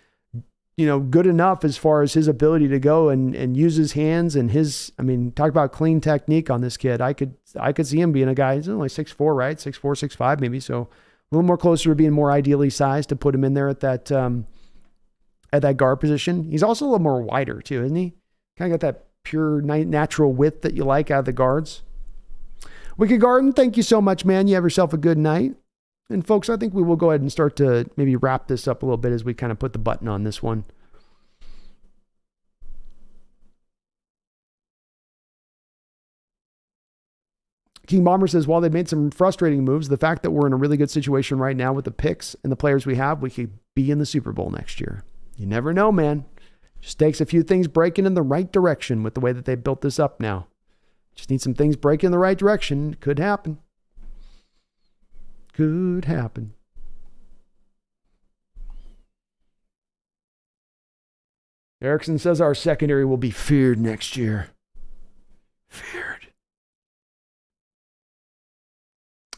good enough as far as his ability to go and use his hands and talk about clean technique on this kid. I could see him being a guy, he's only 6'4", right? 6'4", 6'5", maybe. So a little more closer to being more ideally sized to put him in there at that guard position. He's also a little more wider too, isn't he? Kind of got that pure natural width that you like out of the guards. Wicked Garden, thank you so much, man. You have yourself a good night. And folks, I think we will go ahead and start to maybe wrap this up a little bit as we kind of put the button on this one. King Bomber says, while they've made some frustrating moves, the fact that we're in a really good situation right now with the picks and the players we have, we could be in the Super Bowl next year. You never know, man. Just takes a few things breaking in the right direction with the way that they built this up now. Just need some things breaking in the right direction. Could happen. Could happen. Erickson says our secondary will be feared next year. Feared.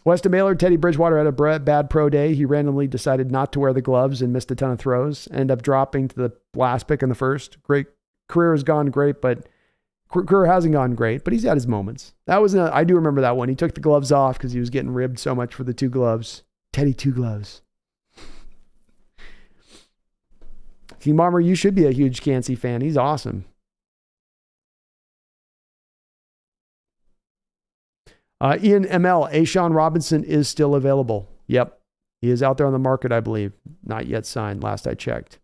Weston Baylor, Teddy Bridgewater had a bad pro day. He randomly decided not to wear the gloves and missed a ton of throws. Ended up dropping to the last pick in the first. Great career has gone great, but career hasn't gone great, but he's had his moments. I do remember that one. He took the gloves off because he was getting ribbed so much for the 2 gloves. Teddy 2 gloves. King Bomber, you should be a huge Cansey fan. He's awesome. Ian ML, Ashawn Robinson is still available. Yep. He is out there on the market, I believe. Not yet signed, last I checked.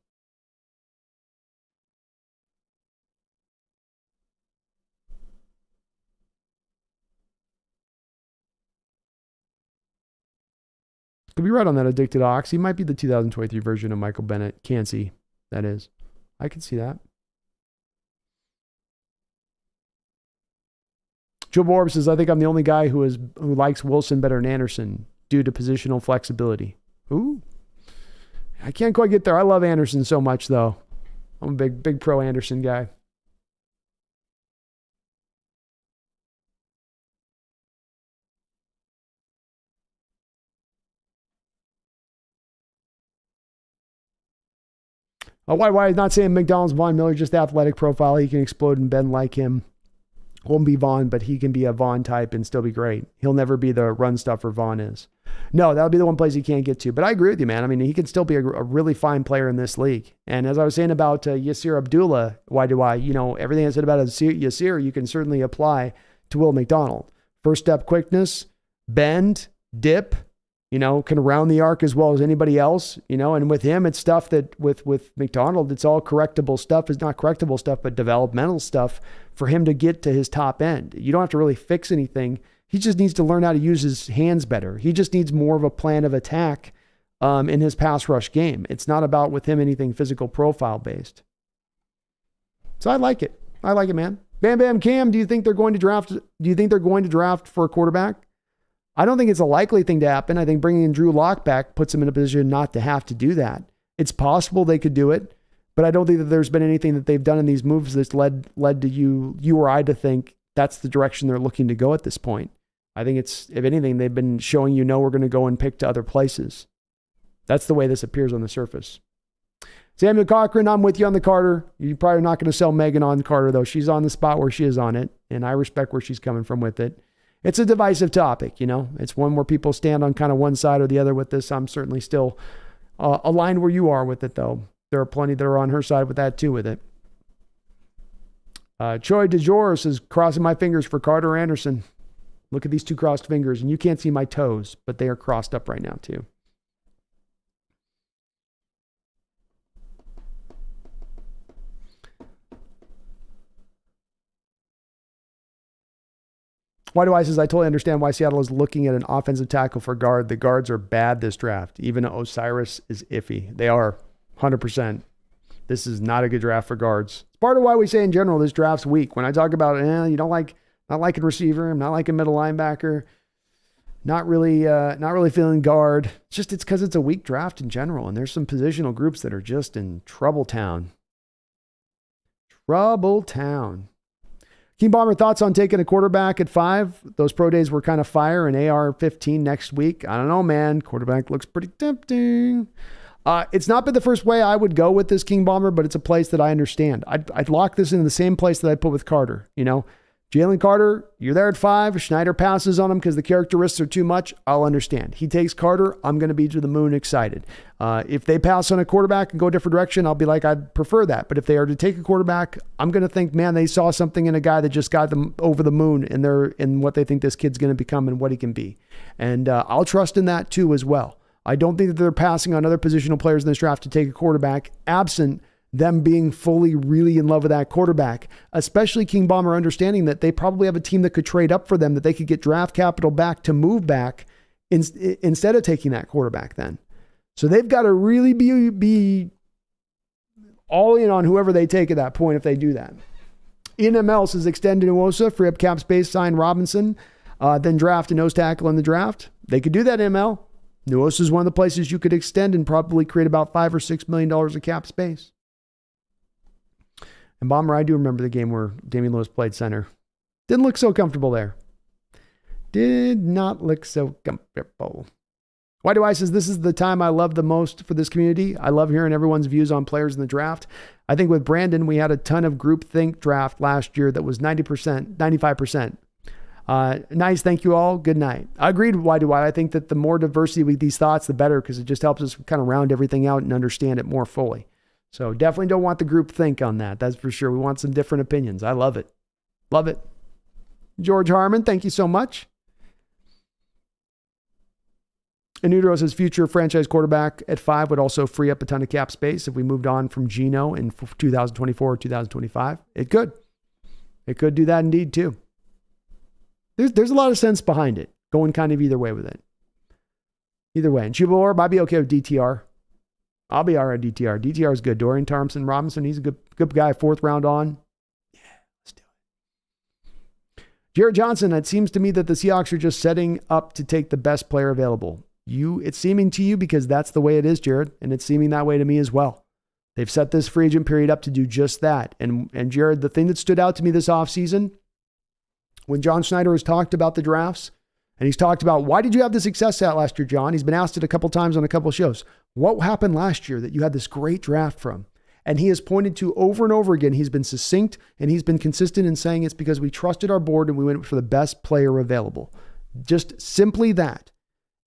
Could be right on that Addicted Ox. He might be the 2023 version of Michael Bennett. Cansey, that is. I can see that. Joe Borb says, I think I'm the only guy who likes Wilson better than Anderson due to positional flexibility. Ooh. I can't quite get there. I love Anderson so much, though. I'm a big pro Anderson guy. Why not saying McDonald's Von Miller, just athletic profile. He can explode and bend like him. Won't be Vaughn, but he can be a Vaughn type and still be great. He'll never be the run stuffer Vaughn is. No, that'll be the one place he can't get to. But I agree with you, man. I mean, he can still be a really fine player in this league. And as I was saying about Yasir Abdullah, everything I said about Yasir, you can certainly apply to Will McDonald. First step quickness, bend, dip, can round the arc as well as anybody else, and with him, it's stuff that with McDonald, it's all correctable stuff. It's not correctable stuff, but developmental stuff for him to get to his top end. You don't have to really fix anything. He just needs to learn how to use his hands better. He just needs more of a plan of attack in his pass rush game. It's not about with him anything physical profile based. So I like it. I like it, man. Bam Bam Cam, do you think they're going to draft for a quarterback? I don't think it's a likely thing to happen. I think bringing in Drew Lock back puts him in a position not to have to do that. It's possible they could do it, but I don't think that there's been anything that they've done in these moves that's led to you or I to think that's the direction they're looking to go at this point. I think it's, if anything, they've been showing we're going to go and pick to other places. That's the way this appears on the surface. Samuel Cochran, I'm with you on the Carter. You're probably not going to sell Megan on Carter, though. She's on the spot where she is on it, and I respect where she's coming from with it. It's a divisive topic, It's one where people stand on kind of one side or the other with this. I'm certainly still aligned where you are with it, though. There are plenty that are on her side with that, too, with it. Troy DeJour says, crossing my fingers for Carter Anderson. Look at these 2 crossed fingers, and you can't see my toes, but they are crossed up right now, too. Why do I says, I totally understand why Seattle is looking at an offensive tackle for guard. The guards are bad this draft. Even Osiris is iffy. They are 100%. This is not a good draft for guards. It's part of why we say in general this draft's weak. When I talk about you don't like, not liking receiver, not liking middle linebacker, not really feeling guard. It's because it's a weak draft in general, and there's some positional groups that are just in trouble town. Trouble town. King Bomber, thoughts on taking a quarterback at 5? Those pro days were kind of fire, and AR-15 next week. I don't know, man. Quarterback looks pretty tempting. It's not been the first way I would go with this King Bomber, but it's a place that I understand. I'd lock this in the same place that I put with Carter. Jalen Carter, you're there at 5. Schneider passes on him because the characteristics are too much. I'll understand. He takes Carter. I'm going to be to the moon excited. If they pass on a quarterback and go a different direction, I'll be like, I'd prefer that. But if they are to take a quarterback, I'm going to think, man, they saw something in a guy that just got them over the moon in what they think this kid's going to become and what he can be. And I'll trust in that too as well. I don't think that they're passing on other positional players in this draft to take a quarterback absent them being fully really in love with that quarterback, especially King Bomber understanding that they probably have a team that could trade up for them, that they could get draft capital back to move back instead of taking that quarterback then. So they've got to really be all in on whoever they take at that point if they do that. NML says extend Nuosa, free up cap space, sign Robinson, then draft a nose tackle in the draft. They could do that, ML. Nuosa is one of the places you could extend and probably create about $5 or $6 million of cap space. And Bomber, I do remember the game where Damian Lewis played center. Didn't look so comfortable there. Did not look so comfortable. Why do I says this is the time I love the most for this community? I love hearing everyone's views on players in the draft. I think with Brandon, we had a ton of groupthink draft last year that was 90%, 95%. Nice. Thank you all. Good night. I agreed. Why do I think that the more diversity with these thoughts, the better, because it just helps us kind of round everything out and understand it more fully. So definitely don't want the group think on that. That's for sure. We want some different opinions. I love it. Love it. George Harmon, thank you so much. Anudro says future franchise quarterback at 5 would also free up a ton of cap space if we moved on from Geno in 2024 or 2025. It could. It could do that indeed too. There's a lot of sense behind it, going kind of either way with it. Either way. And Chubalor, I'd be okay with DTR. I'll be all right, DTR. DTR is good. Dorian Thompson Robinson, he's a good guy. 4th round on. Yeah, let's do it. Jared Johnson, it seems to me that the Seahawks are just setting up to take the best player available. It's seeming to you because that's the way it is, Jared, and it's seeming that way to me as well. They've set this free agent period up to do just that. And Jared, the thing that stood out to me this offseason, when John Schneider has talked about the drafts, and he's talked about, why did you have the success at last year, John? He's been asked it a couple times on a couple of shows. What happened last year that you had this great draft from? And he has pointed to over and over again, he's been succinct and he's been consistent in saying it's because we trusted our board and we went for the best player available. Just simply that.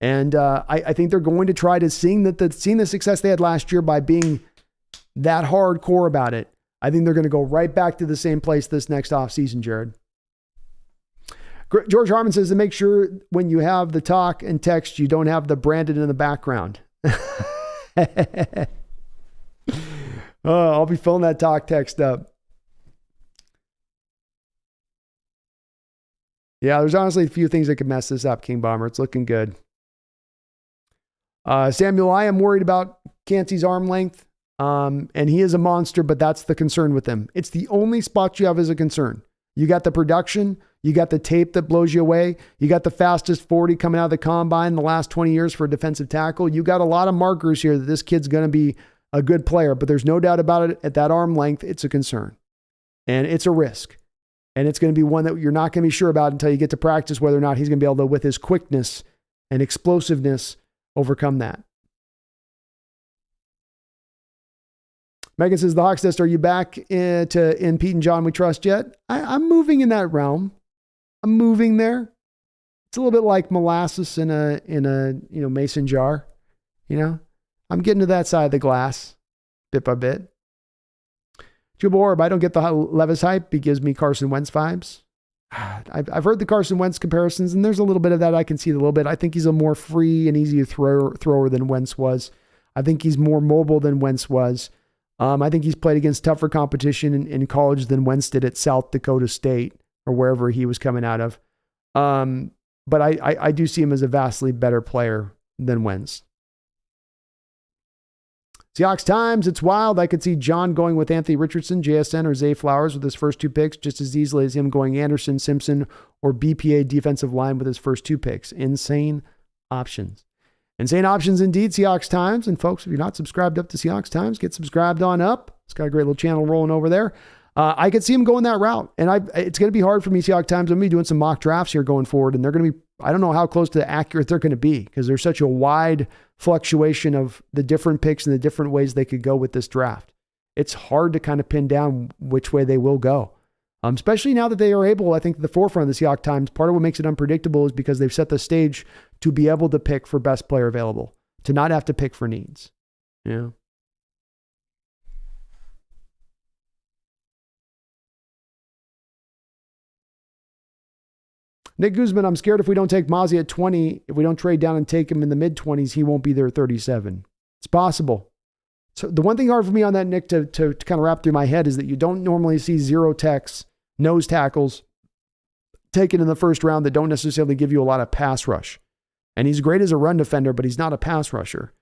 And I think they're going to try to seeing the success they had last year by being that hardcore about it. I think they're going to go right back to the same place this next offseason, Jared. George Harmon says to make sure when you have the talk and text, you don't have the Brandon in the background. I'll be filling that talk text up. Yeah, there's honestly a few things that could mess this up, King Bomber. It's looking good. Samuel, I am worried about Cansey's arm length. And he is a monster, but that's the concern with him. It's the only spot you have as a concern. You got the production. You got the tape that blows you away. You got the fastest 40 coming out of the combine in the last 20 years for a defensive tackle. You got a lot of markers here that this kid's going to be a good player, but there's no doubt about it. At that arm length, it's a concern and it's a risk. And it's going to be one that you're not going to be sure about until you get to practice, whether or not he's going to be able to, with his quickness and explosiveness, overcome that. Megan says, the Hawks Nest, are you back in Pete and John We Trust yet? I'm moving in that realm. I'm moving there. It's a little bit like molasses in a mason jar. I'm getting to that side of the glass bit by bit. Jubal, I don't get the Levis hype. He gives me Carson Wentz vibes. I've heard the Carson Wentz comparisons, and there's a little bit of that. I can see it a little bit. I think he's a more free and easy thrower than Wentz was. I think he's more mobile than Wentz was. I think he's played against tougher competition in college than Wentz did at South Dakota State or wherever he was coming out of. But I do see him as a vastly better player than Wentz. Seahawks Times, it's wild. I could see John going with Anthony Richardson, JSN, or Zay Flowers with his first 2 picks just as easily as him going Anderson, Simpson, or BPA defensive line with his first 2 picks. Insane options. Insane options indeed, Seahawks Times. And folks, if you're not subscribed up to Seahawks Times, get subscribed on up. It's got a great little channel rolling over there. I could see him going that route. And it's going to be hard for me, Seahawks Times. I'm going to be doing some mock drafts here going forward. And they're going to be, I don't know how close to accurate they're going to be because there's such a wide fluctuation of the different picks and the different ways they could go with this draft. It's hard to kind of pin down which way they will go. Especially now that they are able, I think, at the forefront of the Seahawks Times, part of what makes it unpredictable is because they've set the stage to be able to pick for best player available, to not have to pick for needs. Yeah. Nick Guzman, I'm scared if we don't take Mozzie at 20, if we don't trade down and take him in the mid-20s, he won't be there at 37. It's possible. So the one thing hard for me on that, Nick, to kind of wrap through my head is that you don't normally see zero techs, nose tackles taken in the first round that don't necessarily give you a lot of pass rush. And he's great as a run defender, but he's not a pass rusher.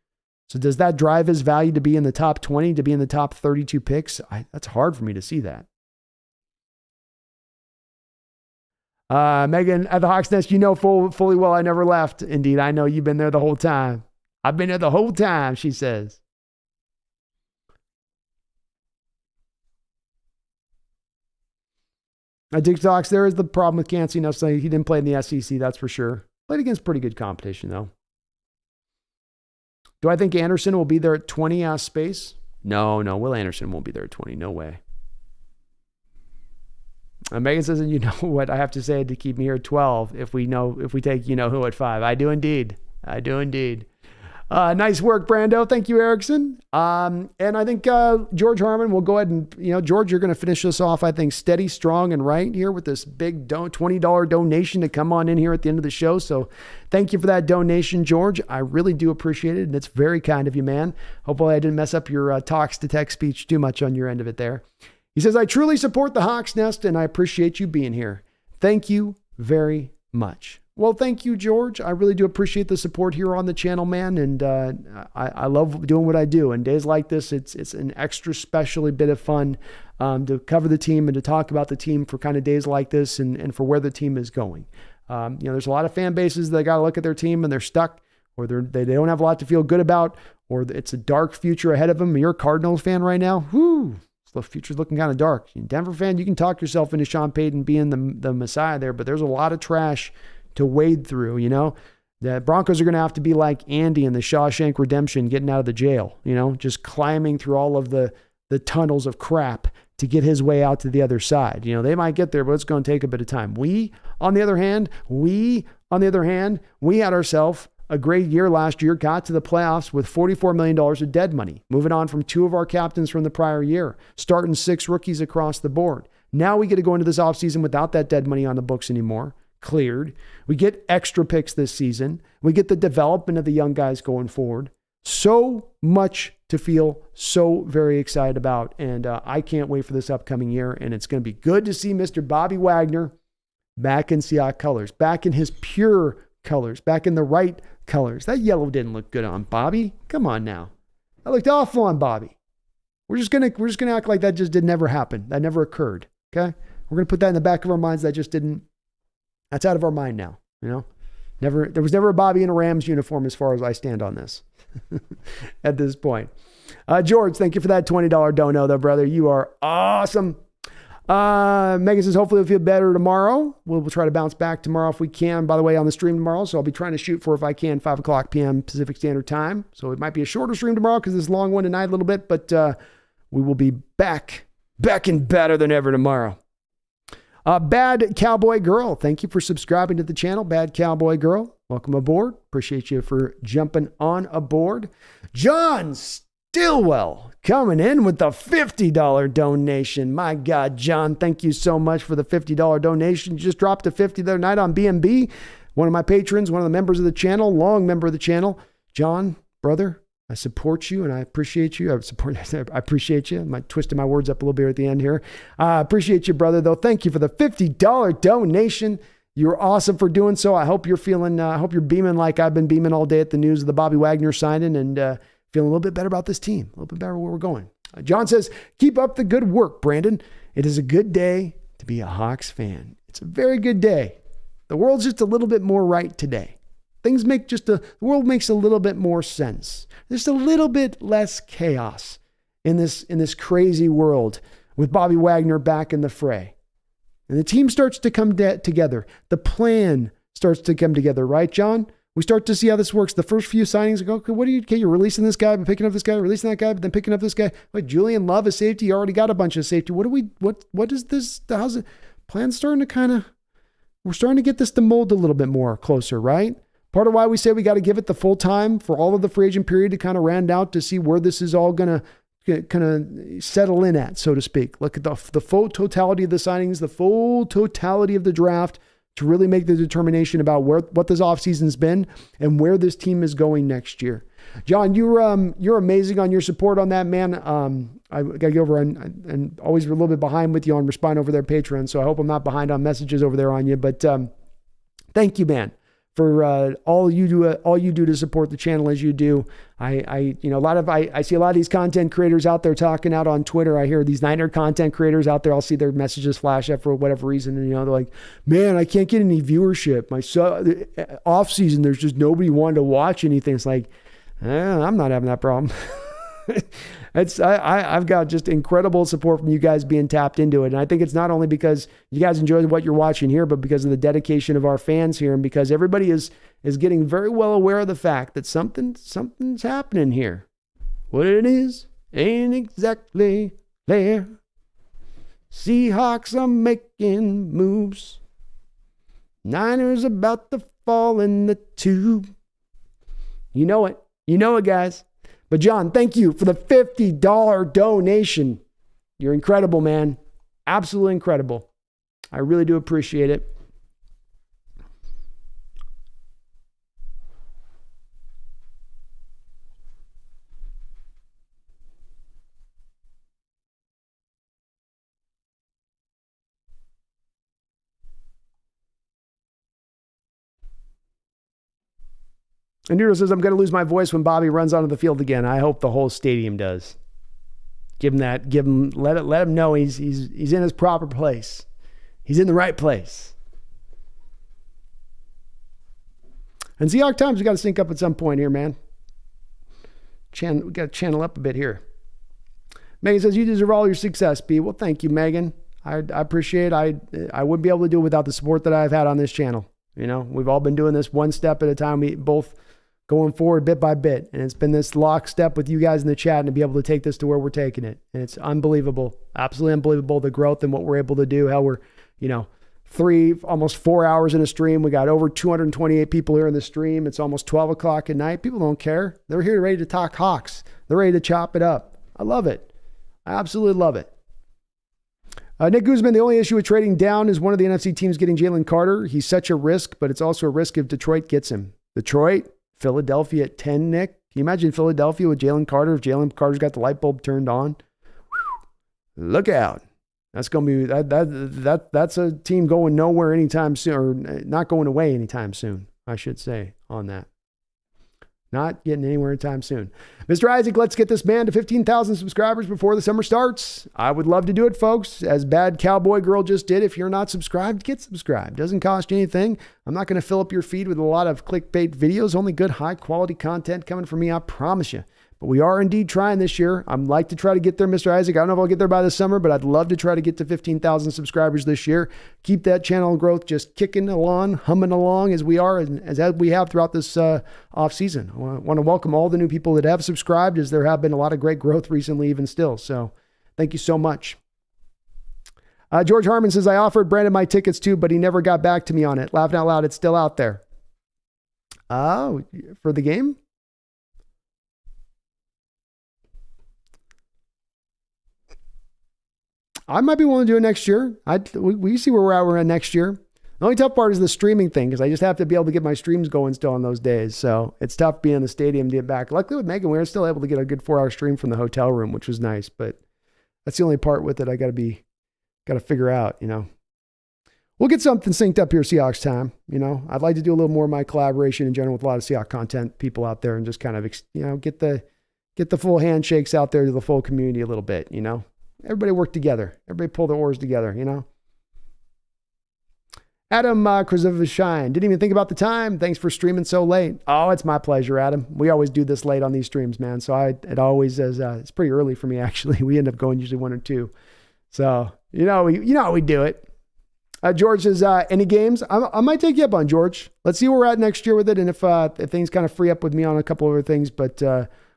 So does that drive his value to be in the top 20, to be in the top 32 picks? That's hard for me to see that. Megan at the Hawks Nest, you know fully well I never left. Indeed, I know you've been there the whole time. I've been there the whole time, she says. At Dick Talks, there is the problem with Cansey. Now, saying he didn't play in the SEC, that's for sure. Played against pretty good competition, though. Do I think Anderson will be there at 20 space? No, Will Anderson won't be there at 20. No way. Megan says, and you know what I have to say to keep me here at 12 if we take who at 5. I do indeed. Nice work, Brando. Thank you, Erickson. And I think George Harmon will go ahead and, George, you're going to finish this off, I think, steady, strong, and right here with this big $20 donation to come on in here at the end of the show. So thank you for that donation, George. I really do appreciate it, and it's very kind of you, man. Hopefully I didn't mess up your talks-to-text speech too much on your end of it there. He says, I truly support the Hawks Nest, and I appreciate you being here. Thank you very much. Well, thank you, George. I really do appreciate the support here on the channel, man. And I love doing what I do. And days like this, it's an extra special bit of fun to cover the team and to talk about the team for kind of days like this and for where the team is going. There's a lot of fan bases that got to look at their team and they're stuck, or they don't have a lot to feel good about, or it's a dark future ahead of them. You're a Cardinals fan right now. Whoo! The future's looking kind of dark. Denver fan, you can talk yourself into Sean Payton being the Messiah there, but there's a lot of trash to wade through. The Broncos are going to have to be like Andy in the Shawshank Redemption getting out of the jail, just climbing through all of the tunnels of crap to get his way out to the other side. They might get there, but it's going to take a bit of time. We, on the other hand, we had ourselves a great year last year, got to the playoffs with $44 million of dead money, moving on from 2 of our captains from the prior year, starting 6 rookies across the board. Now we get to go into this offseason without that dead money on the books anymore, cleared. We get extra picks this season. We get the development of the young guys going forward. So much to feel so very excited about, and I can't wait for this upcoming year, and it's going to be good to see Mr. Bobby Wagner back in Seahawks colors, back in his pure colors, back in the right colors. That yellow didn't look good on Bobby. Come on now. That looked awful on Bobby. We're just gonna act like that just never happen. That never occurred. Okay? We're gonna put that in the back of our minds. That's out of our mind now. There was never a Bobby in a Rams uniform as far as I stand on this at this point. George, thank you for that $20 dono though, brother. You are awesome. Megan says, hopefully we'll feel better tomorrow. We'll try to bounce back tomorrow if we can, by the way, on the stream tomorrow. So I'll be trying to shoot for, if I can, 5 o'clock p.m. Pacific Standard Time. So it might be a shorter stream tomorrow because it's a long one tonight a little bit, but we will be back and better than ever tomorrow. Bad Cowboy Girl, thank you for subscribing to the channel. Bad Cowboy Girl, welcome aboard. Appreciate you for jumping on aboard. John Stillwell coming in with the $50 donation. My God, John, thank you so much for the $50 donation. You just dropped a $50 the other night on BNB. One of my patrons, one of the members of the channel, long member of the channel. John, brother, I support you and I appreciate you. I appreciate you. I'm twisting my words up a little bit at the end here. I appreciate you, brother, though. Thank you for the $50 donation. You're awesome for doing so. I hope you're beaming like I've been beaming all day at the news of the Bobby Wagner signing and feeling a little bit better about this team, a little bit better where we're going. John says, keep up the good work, Brandon. It is a good day to be a Hawks fan. It's a very good day. The world's just a little bit more right today. The world makes a little bit more sense. There's a little bit less chaos in this crazy world with Bobby Wagner back in the fray. And the team starts to come together. The plan starts to come together, right, John? We start to see how this works. The first few signings go, okay, you're releasing this guy, but picking up this guy, releasing that guy, but then picking up this guy. Wait, Julian Love is safety. You already got a bunch of safety. What is this? How's it? Plan's starting to we're starting to get this to mold a little bit more closer, right? Part of why we say we got to give it the full time for all of the free agent period to kind of round out to see where this is all going to kind of settle in at, so to speak. Look at the full totality of the signings, the full totality of the draft to really make the determination about what this offseason's been and where this team is going next year. John, you're amazing on your support on that, man. I got to go over and always a little bit behind with you on responding over there, Patreon. So I hope I'm not behind on messages over there on you, but thank you, man, for all you do to support the channel as you do. I see a lot of these content creators out there talking out on Twitter. I hear these Niner content creators out there. I'll see their messages flash up for whatever reason, and they're like, "Man, I can't get any viewership. My off season, there's just nobody wanting to watch anything." It's like, I'm not having that problem. I've got just incredible support from you guys being tapped into it. And I think it's not only because you guys enjoy what you're watching here, but because of the dedication of our fans here, and because everybody is getting very well aware of the fact that something's happening here. What it is ain't exactly clear. Seahawks are making moves. Niners about to fall in the tube. You know it. You know it, guys. But John, thank you for the $50 donation. You're incredible, man. Absolutely incredible. I really do appreciate it. And Nero says, I'm going to lose my voice when Bobby runs onto the field again. I hope the whole stadium does. Let him know he's in his proper place. He's in the right place. And Seahawks Times, we got to sync up at some point here, man. We got to channel up a bit here. Megan says, you deserve all your success, B. Well, thank you, Megan. I appreciate it. I wouldn't be able to do it without the support that I've had on this channel. You know, we've all been doing this one step at a time. We both going forward bit by bit. And it's been this lockstep with you guys in the chat and to be able to take this to where we're taking it. And it's unbelievable. Absolutely unbelievable, the growth and what we're able to do, how we're, almost 4 hours in a stream. We got over 228 people here in the stream. It's almost 12 o'clock at night. People don't care. They're here ready to talk Hawks. They're ready to chop it up. I love it. I absolutely love it. Nick Guzman, the only issue with trading down is one of the NFC teams getting Jalen Carter. He's such a risk, but it's also a risk if Detroit gets him. Detroit, Philadelphia at 10, Nick. Can you imagine Philadelphia with Jalen Carter if Jalen Carter's got the light bulb turned on? Look out. That's going to be that's a team going nowhere anytime soon, or not going away anytime soon, I should say, on that. Not getting anywhere anytime soon. Mr. Isaac, let's get this man to 15,000 subscribers before the summer starts. I would love to do it, folks, as Bad Cowboy Girl just did. If you're not subscribed, get subscribed. Doesn't cost you anything. I'm not going to fill up your feed with a lot of clickbait videos. Only good, high-quality content coming from me, I promise you. But we are indeed trying this year. I'd like to try to get there, Mr. Isaac. I don't know if I'll get there by the summer, but I'd love to try to get to 15,000 subscribers this year. Keep that channel growth just kicking along, humming along as we are, as we have throughout this off season. I want to welcome all the new people that have subscribed, as there have been a lot of great growth recently, even still. So thank you so much. George Harmon says, I offered Brandon my tickets too, but he never got back to me on it. Laughing out loud, it's still out there. Oh, for the game? I might be willing to do it next year. We see where we're at next year. The only tough part is the streaming thing, because I just have to be able to get my streams going still on those days. So it's tough being in the stadium to get back. Luckily with Megan, we were still able to get a good 4-hour stream from the hotel room, which was nice. But that's the only part with it I got to figure out, We'll get something synced up here, Seahawks time. I'd like to do a little more of my collaboration in general with a lot of Seahawks content people out there, and just kind of, get the full handshakes out there to the full community a little bit, Everybody work together. Everybody pull their oars together, Adam Krasovishine, didn't even think about the time. Thanks for streaming so late. Oh, it's my pleasure, Adam. We always do this late on these streams, man. So it always is. It's pretty early for me, actually. We end up going usually 1 or 2. So you know how we do it. George says, any games? I might take you up on, George. Let's see where we're at next year with it, and if things kind of free up with me on a couple other things, but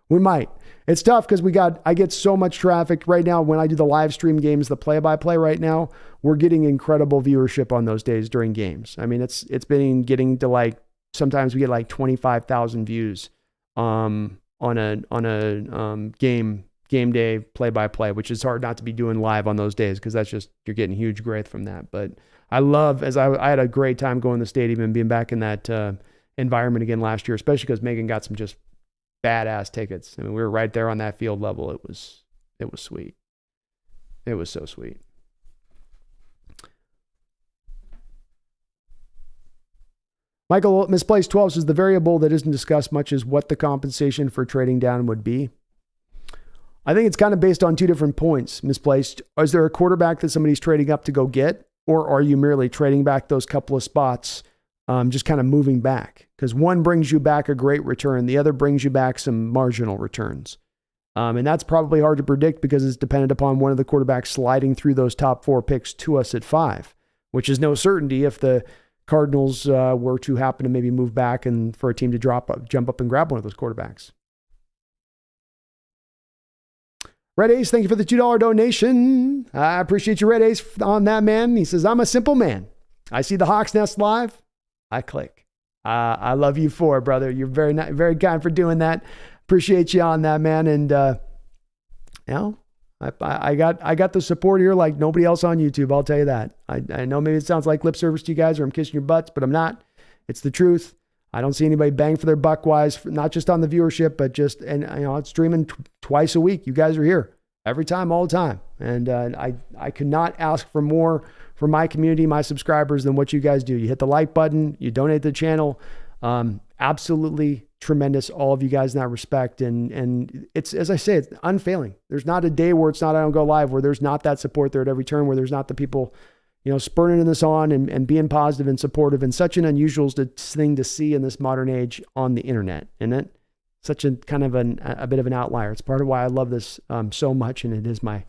we might. It's tough because I get so much traffic right now when I do the live stream games, the play-by-play right now. We're getting incredible viewership on those days during games. I mean, it's been getting to sometimes we get 25,000 views on a game day play-by-play, which is hard not to be doing live on those days, because that's just, you're getting huge growth from that. But I love, I had a great time going to the stadium and being back in that environment again last year, especially because Megan got some just badass tickets. I mean, we were right there on that field level. It was sweet. It was so sweet. Michael, Misplaced 12 says the variable that isn't discussed much is what the compensation for trading down would be. I think it's kind of based on two different points, Misplaced. Is there a quarterback that somebody's trading up to go get, or are you merely trading back those couple of spots, just kind of moving back? Because one brings you back a great return. The other brings you back some marginal returns. And that's probably hard to predict because it's dependent upon one of the quarterbacks sliding through those top 4 picks to us at 5, which is no certainty if the Cardinals were to happen to maybe move back and for a team to jump up and grab one of those quarterbacks. Red Ace, thank you for the $2 donation. I appreciate you, Red Ace, on that, man. He says, I'm a simple man. I see the Hawks Nest live. I click. I love you for it, brother. You're very, very kind for doing that. Appreciate you on that, man. And, you know, I got the support here like nobody else on YouTube. I'll tell you that. I know maybe it sounds like lip service to you guys or I'm kissing your butts, but I'm not. It's the truth. I don't see anybody bang for their buck wise, not just on the viewership, but just, and you know, it's streaming twice a week. You guys are here every time, all the time. And I could not ask for more for my community, my subscribers than what you guys do. You hit the like button, you donate to the channel. Absolutely tremendous, all of you guys in that respect. And it's, as I say, it's unfailing. There's not a day where it's not, I don't go live, where there's not that support there at every turn, where there's not the people, you know, spurning this on and being positive and supportive, and such an unusual thing to see in this modern age on the internet, isn't it? Such a kind of a bit of an outlier. It's part of why I love this so much, and it is my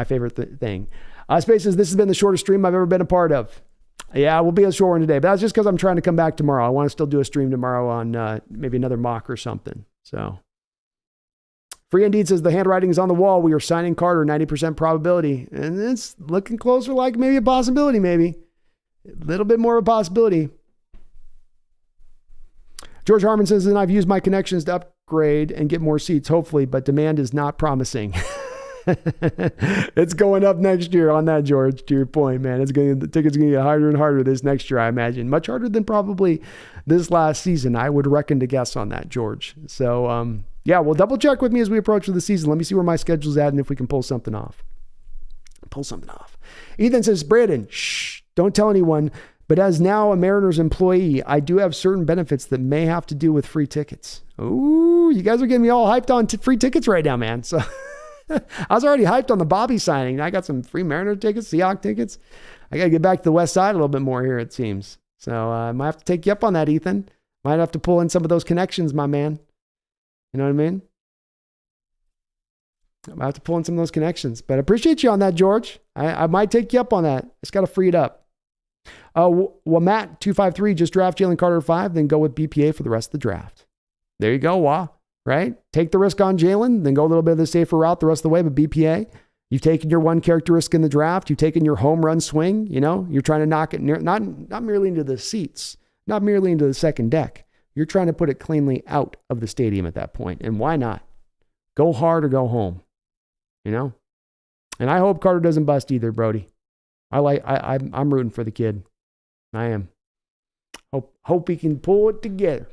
favorite thing. Space says, this has been the shortest stream I've ever been a part of. Yeah, we'll be a short one today, but that's just because I'm trying to come back tomorrow. I want to still do a stream tomorrow on maybe another mock or something. So, Free Indeed says the handwriting is on the wall. We are signing Carter, 90% probability, and it's looking closer, like maybe a possibility, maybe a little bit more of a possibility. George Harmon says, and I've used my connections to upgrade and get more seats, hopefully, but demand is not promising. It's going up next year on that, George, to your point, man. The ticket's going to get harder and harder this next year, I imagine. Much harder than probably this last season, I would reckon to guess on that, George. So, yeah, well, double check with me as we approach the season. Let me see where my schedule's at and if we can pull something off. Ethan says, Brandon, shh, don't tell anyone, but as now a Mariners employee, I do have certain benefits that may have to do with free tickets. Ooh, you guys are getting me all hyped on free tickets right now, man. So I was already hyped on the Bobby signing. I got some free Mariner tickets, Seahawks tickets. I got to get back to the West Side a little bit more here, it seems. So I might have to take you up on that, Ethan. Might have to pull in some of those connections, my man. You know what I mean? I might have to pull in some of those connections. But I appreciate you on that, George. I might take you up on that. Just got to free it up. Well, Matt 253, just draft Jalen Carter 5, then go with BPA for the rest of the draft. There you go, Wah. Right? Take the risk on Jalen, then go a little bit of the safer route the rest of the way, but BPA, you've taken your one characteristic in the draft, you've taken your home run swing, you know, you're trying to knock it near, not merely into the seats, not merely into the second deck. You're trying to put it cleanly out of the stadium at that point. And why not? Go hard or go home, you know? And I hope Carter doesn't bust either, Brody. I'm rooting for the kid. I am. Hope he can pull it together.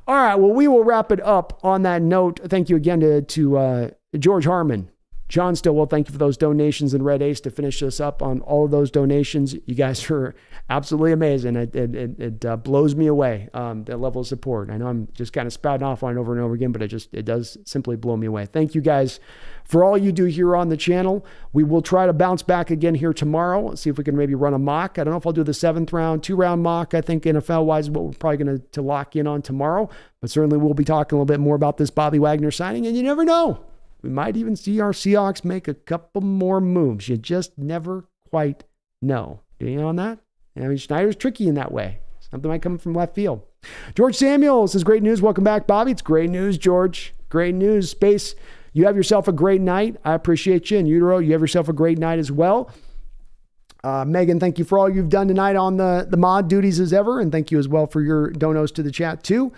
All right, well, we will wrap it up on that note. Thank you again to George Harmon, John Stillwell. Thank you for those donations, and Red Ace to finish us up on all of those donations. You guys are absolutely amazing. It blows me away, that level of support. I know I'm just kind of spouting off on it over and over again, but it does simply blow me away. Thank you guys for all you do here on the channel. We will try to bounce back again here tomorrow. See if we can maybe run a mock. I don't know if I'll do the 7th round, 2-round mock. I think NFL-wise is what we're probably going to lock in on tomorrow. But certainly we'll be talking a little bit more about this Bobby Wagner signing, and you never know. We might even see our Seahawks make a couple more moves. You just never quite know. Do you know on that? I mean, Schneider's tricky in that way. Something might come from left field. George Samuel says, great news. Welcome back, Bobby. It's great news, George. Great news. Space, you have yourself a great night. I appreciate you. And Utero, you have yourself a great night as well. Megan, thank you for all you've done tonight on the mod duties as ever. And thank you as well for your donos to the chat too.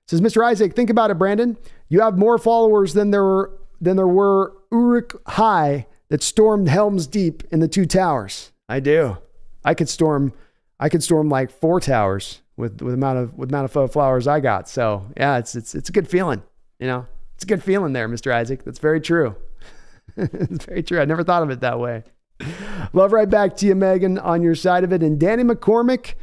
Says, Mr. Isaac, think about it, Brandon. You have more followers than there were Uruk High that stormed Helm's Deep in the 2 towers. I do. I could storm like 4 towers with the amount of flowers I got. So yeah, it's a good feeling. You know, it's a good feeling there, Mr. Isaac. That's very true. It's very true. I never thought of it that way. Love right back to you, Megan, on your side of it. And Danny McCormick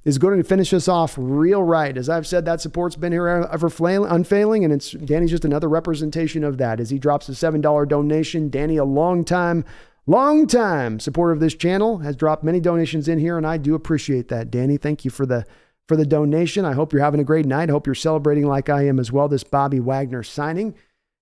is going to finish us off real right. As I've said, that support's been here unfailing, and Danny's just another representation of that. As he drops a $7 donation, Danny, a long time supporter of this channel, has dropped many donations in here, and I do appreciate that. Danny, thank you for the donation. I hope you're having a great night. I hope you're celebrating like I am as well, this Bobby Wagner signing.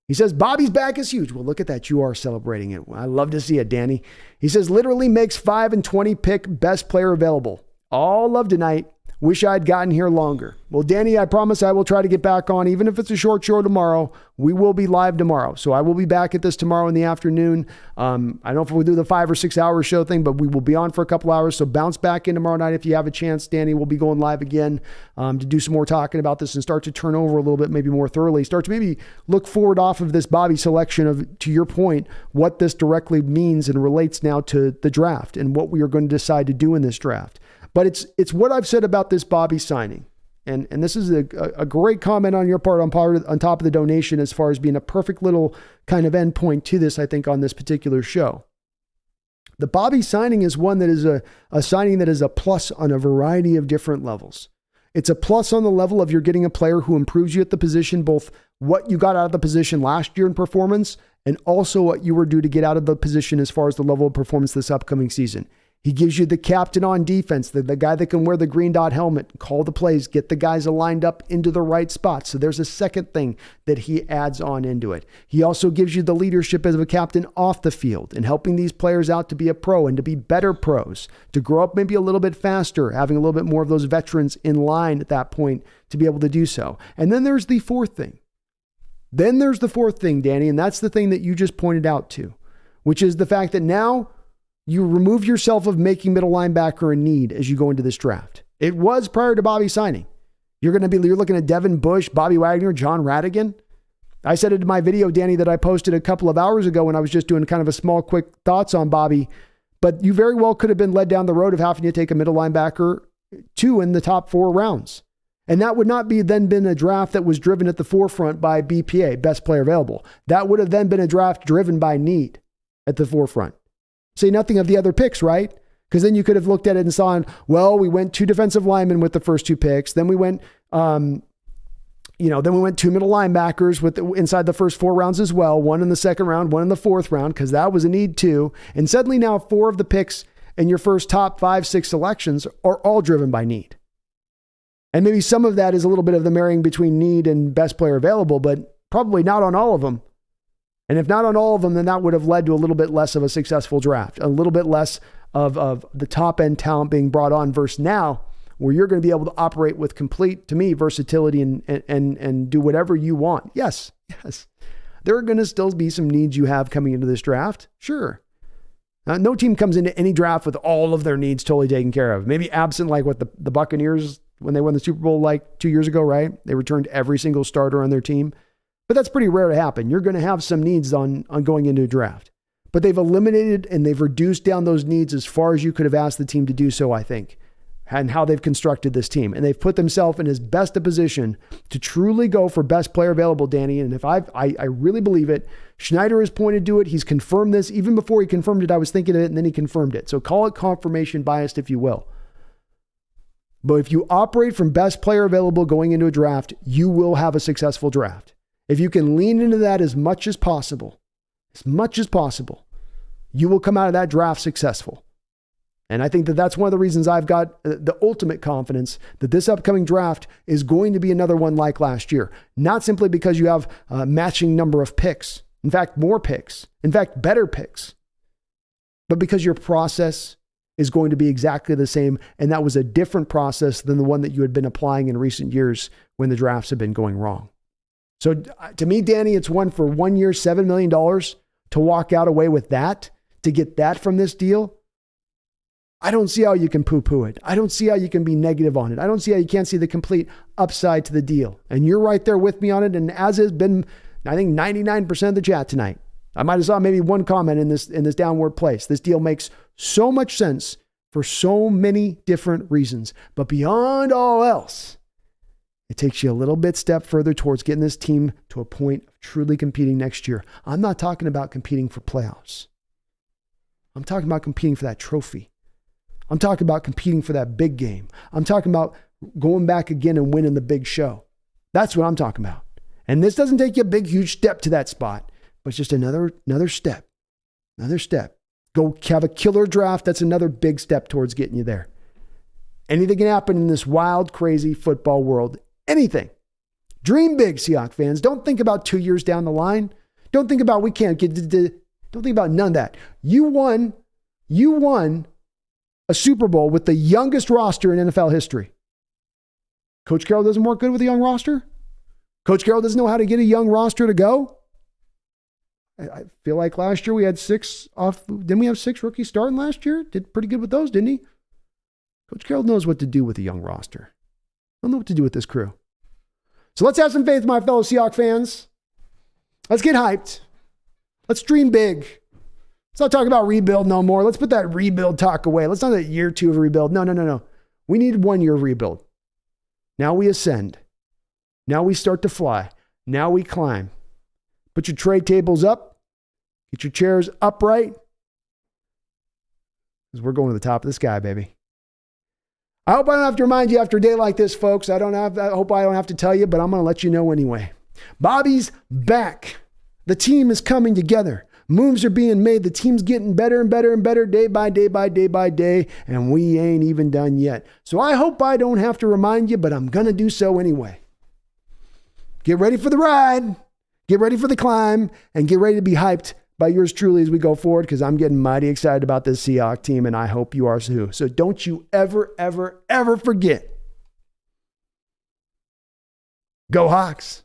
He says, Bobby's back is huge. Well, look at that. You are celebrating it. I love to see it, Danny. He says, literally makes 5 and 20 pick best player available. All love tonight. Wish I'd gotten here longer. Well, Danny, I promise I will try to get back on, even if it's a short show tomorrow. We will be live tomorrow. So I will be back at this tomorrow in the afternoon. I don't know if we'll do the 5 or 6 hour show thing, but we will be on for a couple hours. So bounce back in tomorrow night if you have a chance. Danny will be going live again to do some more talking about this and start to turn over a little bit, maybe more thoroughly. Start to maybe look forward off of this Bobby selection of, to your point, what this directly means and relates now to the draft and what we are going to decide to do in this draft. But it's what I've said about this Bobby signing. And this is a great comment on your part on top of the donation as far as being a perfect little kind of endpoint to this, I think, on this particular show. The Bobby signing is one that is a signing that is a plus on a variety of different levels. It's a plus on the level of you're getting a player who improves you at the position, both what you got out of the position last year in performance and also what you were due to get out of the position as far as the level of performance this upcoming season. He gives you the captain on defense, the guy that can wear the green dot helmet, call the plays, get the guys aligned up into the right spots. So there's a second thing that he adds on into it. He also gives you the leadership as a captain off the field and helping these players out to be a pro and to be better pros, to grow up maybe a little bit faster, having a little bit more of those veterans in line at that point to be able to do so. And then there's the fourth thing. Danny, and that's the thing that you just pointed out to, which is the fact that now you remove yourself of making middle linebacker a need as you go into this draft. It was prior to Bobby signing. You're looking at Devin Bush, Bobby Wagner, John Radigan. I said it in my video, Danny, that I posted a couple of hours ago when I was just doing kind of a small, quick thoughts on Bobby. But you very well could have been led down the road of having to take a middle linebacker 2 in the top 4 rounds. And that would not be then been a draft that was driven at the forefront by BPA, best player available. That would have then been a draft driven by need at the forefront. Say nothing of the other picks, right? Because then you could have looked at it and saw, well, we went 2 defensive linemen with the first 2 picks. Then we went, then we went 2 middle linebackers inside the first 4 rounds as well. 1 in the second round, 1 in the 4th round, because that was a need too. And suddenly now 4 of the picks in your first top 5, 6 selections are all driven by need. And maybe some of that is a little bit of the marrying between need and best player available, but probably not on all of them. And if not on all of them, then that would have led to a little bit less of a successful draft, a little bit less of the top end talent being brought on versus now, where you're going to be able to operate with complete, to me, versatility and do whatever you want. Yes. There are going to still be some needs you have coming into this draft. Sure. No team comes into any draft with all of their needs totally taken care of. Maybe absent like what the Buccaneers, when they won the Super Bowl like 2 years ago, right? They returned every single starter on their team. But that's pretty rare to happen. You're going to have some needs on going into a draft. But they've eliminated and they've reduced down those needs as far as you could have asked the team to do so, I think, and how they've constructed this team. And they've put themselves in as best a position to truly go for best player available, Danny. And if I really believe it, Schneider has pointed to it. He's confirmed this. Even before he confirmed it, I was thinking of it, and then he confirmed it. So call it confirmation biased, if you will. But if you operate from best player available going into a draft, you will have a successful draft. If you can lean into that as much as possible, you will come out of that draft successful. And I think that that's one of the reasons I've got the ultimate confidence that this upcoming draft is going to be another one like last year. Not simply because you have a matching number of picks. In fact, more picks. In fact, better picks. But because your process is going to be exactly the same. And that was a different process than the one that you had been applying in recent years when the drafts have been going wrong. So to me, Danny, it's one for 1 year, $7 million to walk out away with that, to get that from this deal. I don't see how you can poo-poo it. I don't see how you can be negative on it. I don't see how you can't see the complete upside to the deal. And you're right there with me on it. And as has been, I think 99% of the chat tonight. I might have saw maybe one comment in this downward place. This deal makes so much sense for so many different reasons. But beyond all else, it takes you a little bit step further towards getting this team to a point of truly competing next year. I'm not talking about competing for playoffs. I'm talking about competing for that trophy. I'm talking about competing for that big game. I'm talking about going back again and winning the big show. That's what I'm talking about. And this doesn't take you a big, huge step to that spot, but it's just another step. Another step. Go have a killer draft. That's another big step towards getting you there. Anything can happen in this wild, crazy football world. Anything. Dream big, Seahawks fans. Don't think about 2 years down the line. Don't think about we can't get. Don't think about none of that. You won a Super Bowl with the youngest roster in NFL history. Coach Carroll doesn't work good with a young roster? Coach Carroll doesn't know how to get a young roster to go? I feel like last year we had didn't we have 6 rookies starting last year? Did pretty good with those, didn't he? Coach Carroll knows what to do with a young roster. I don't know what to do with this crew. So let's have some faith, my fellow Seahawks fans. Let's get hyped. Let's dream big. Let's not talk about rebuild no more. Let's put that rebuild talk away. Let's not have year 2 of rebuild. No. We need 1 year of rebuild. Now we ascend. Now we start to fly. Now we climb. Put your tray tables up. Get your chairs upright. Because we're going to the top of the sky, baby. I hope I don't have to remind you after a day like this, folks. I hope I don't have to tell you, but I'm going to let you know anyway. Bobby's back. The team is coming together. Moves are being made. The team's getting better and better and better day by day by day by day, and we ain't even done yet. So I hope I don't have to remind you, but I'm going to do so anyway. Get ready for the ride. Get ready for the climb, and get ready to be hyped by yours truly as we go forward, because I'm getting mighty excited about this Seahawks team, and I hope you are too. So don't you ever, ever, ever forget. Go Hawks.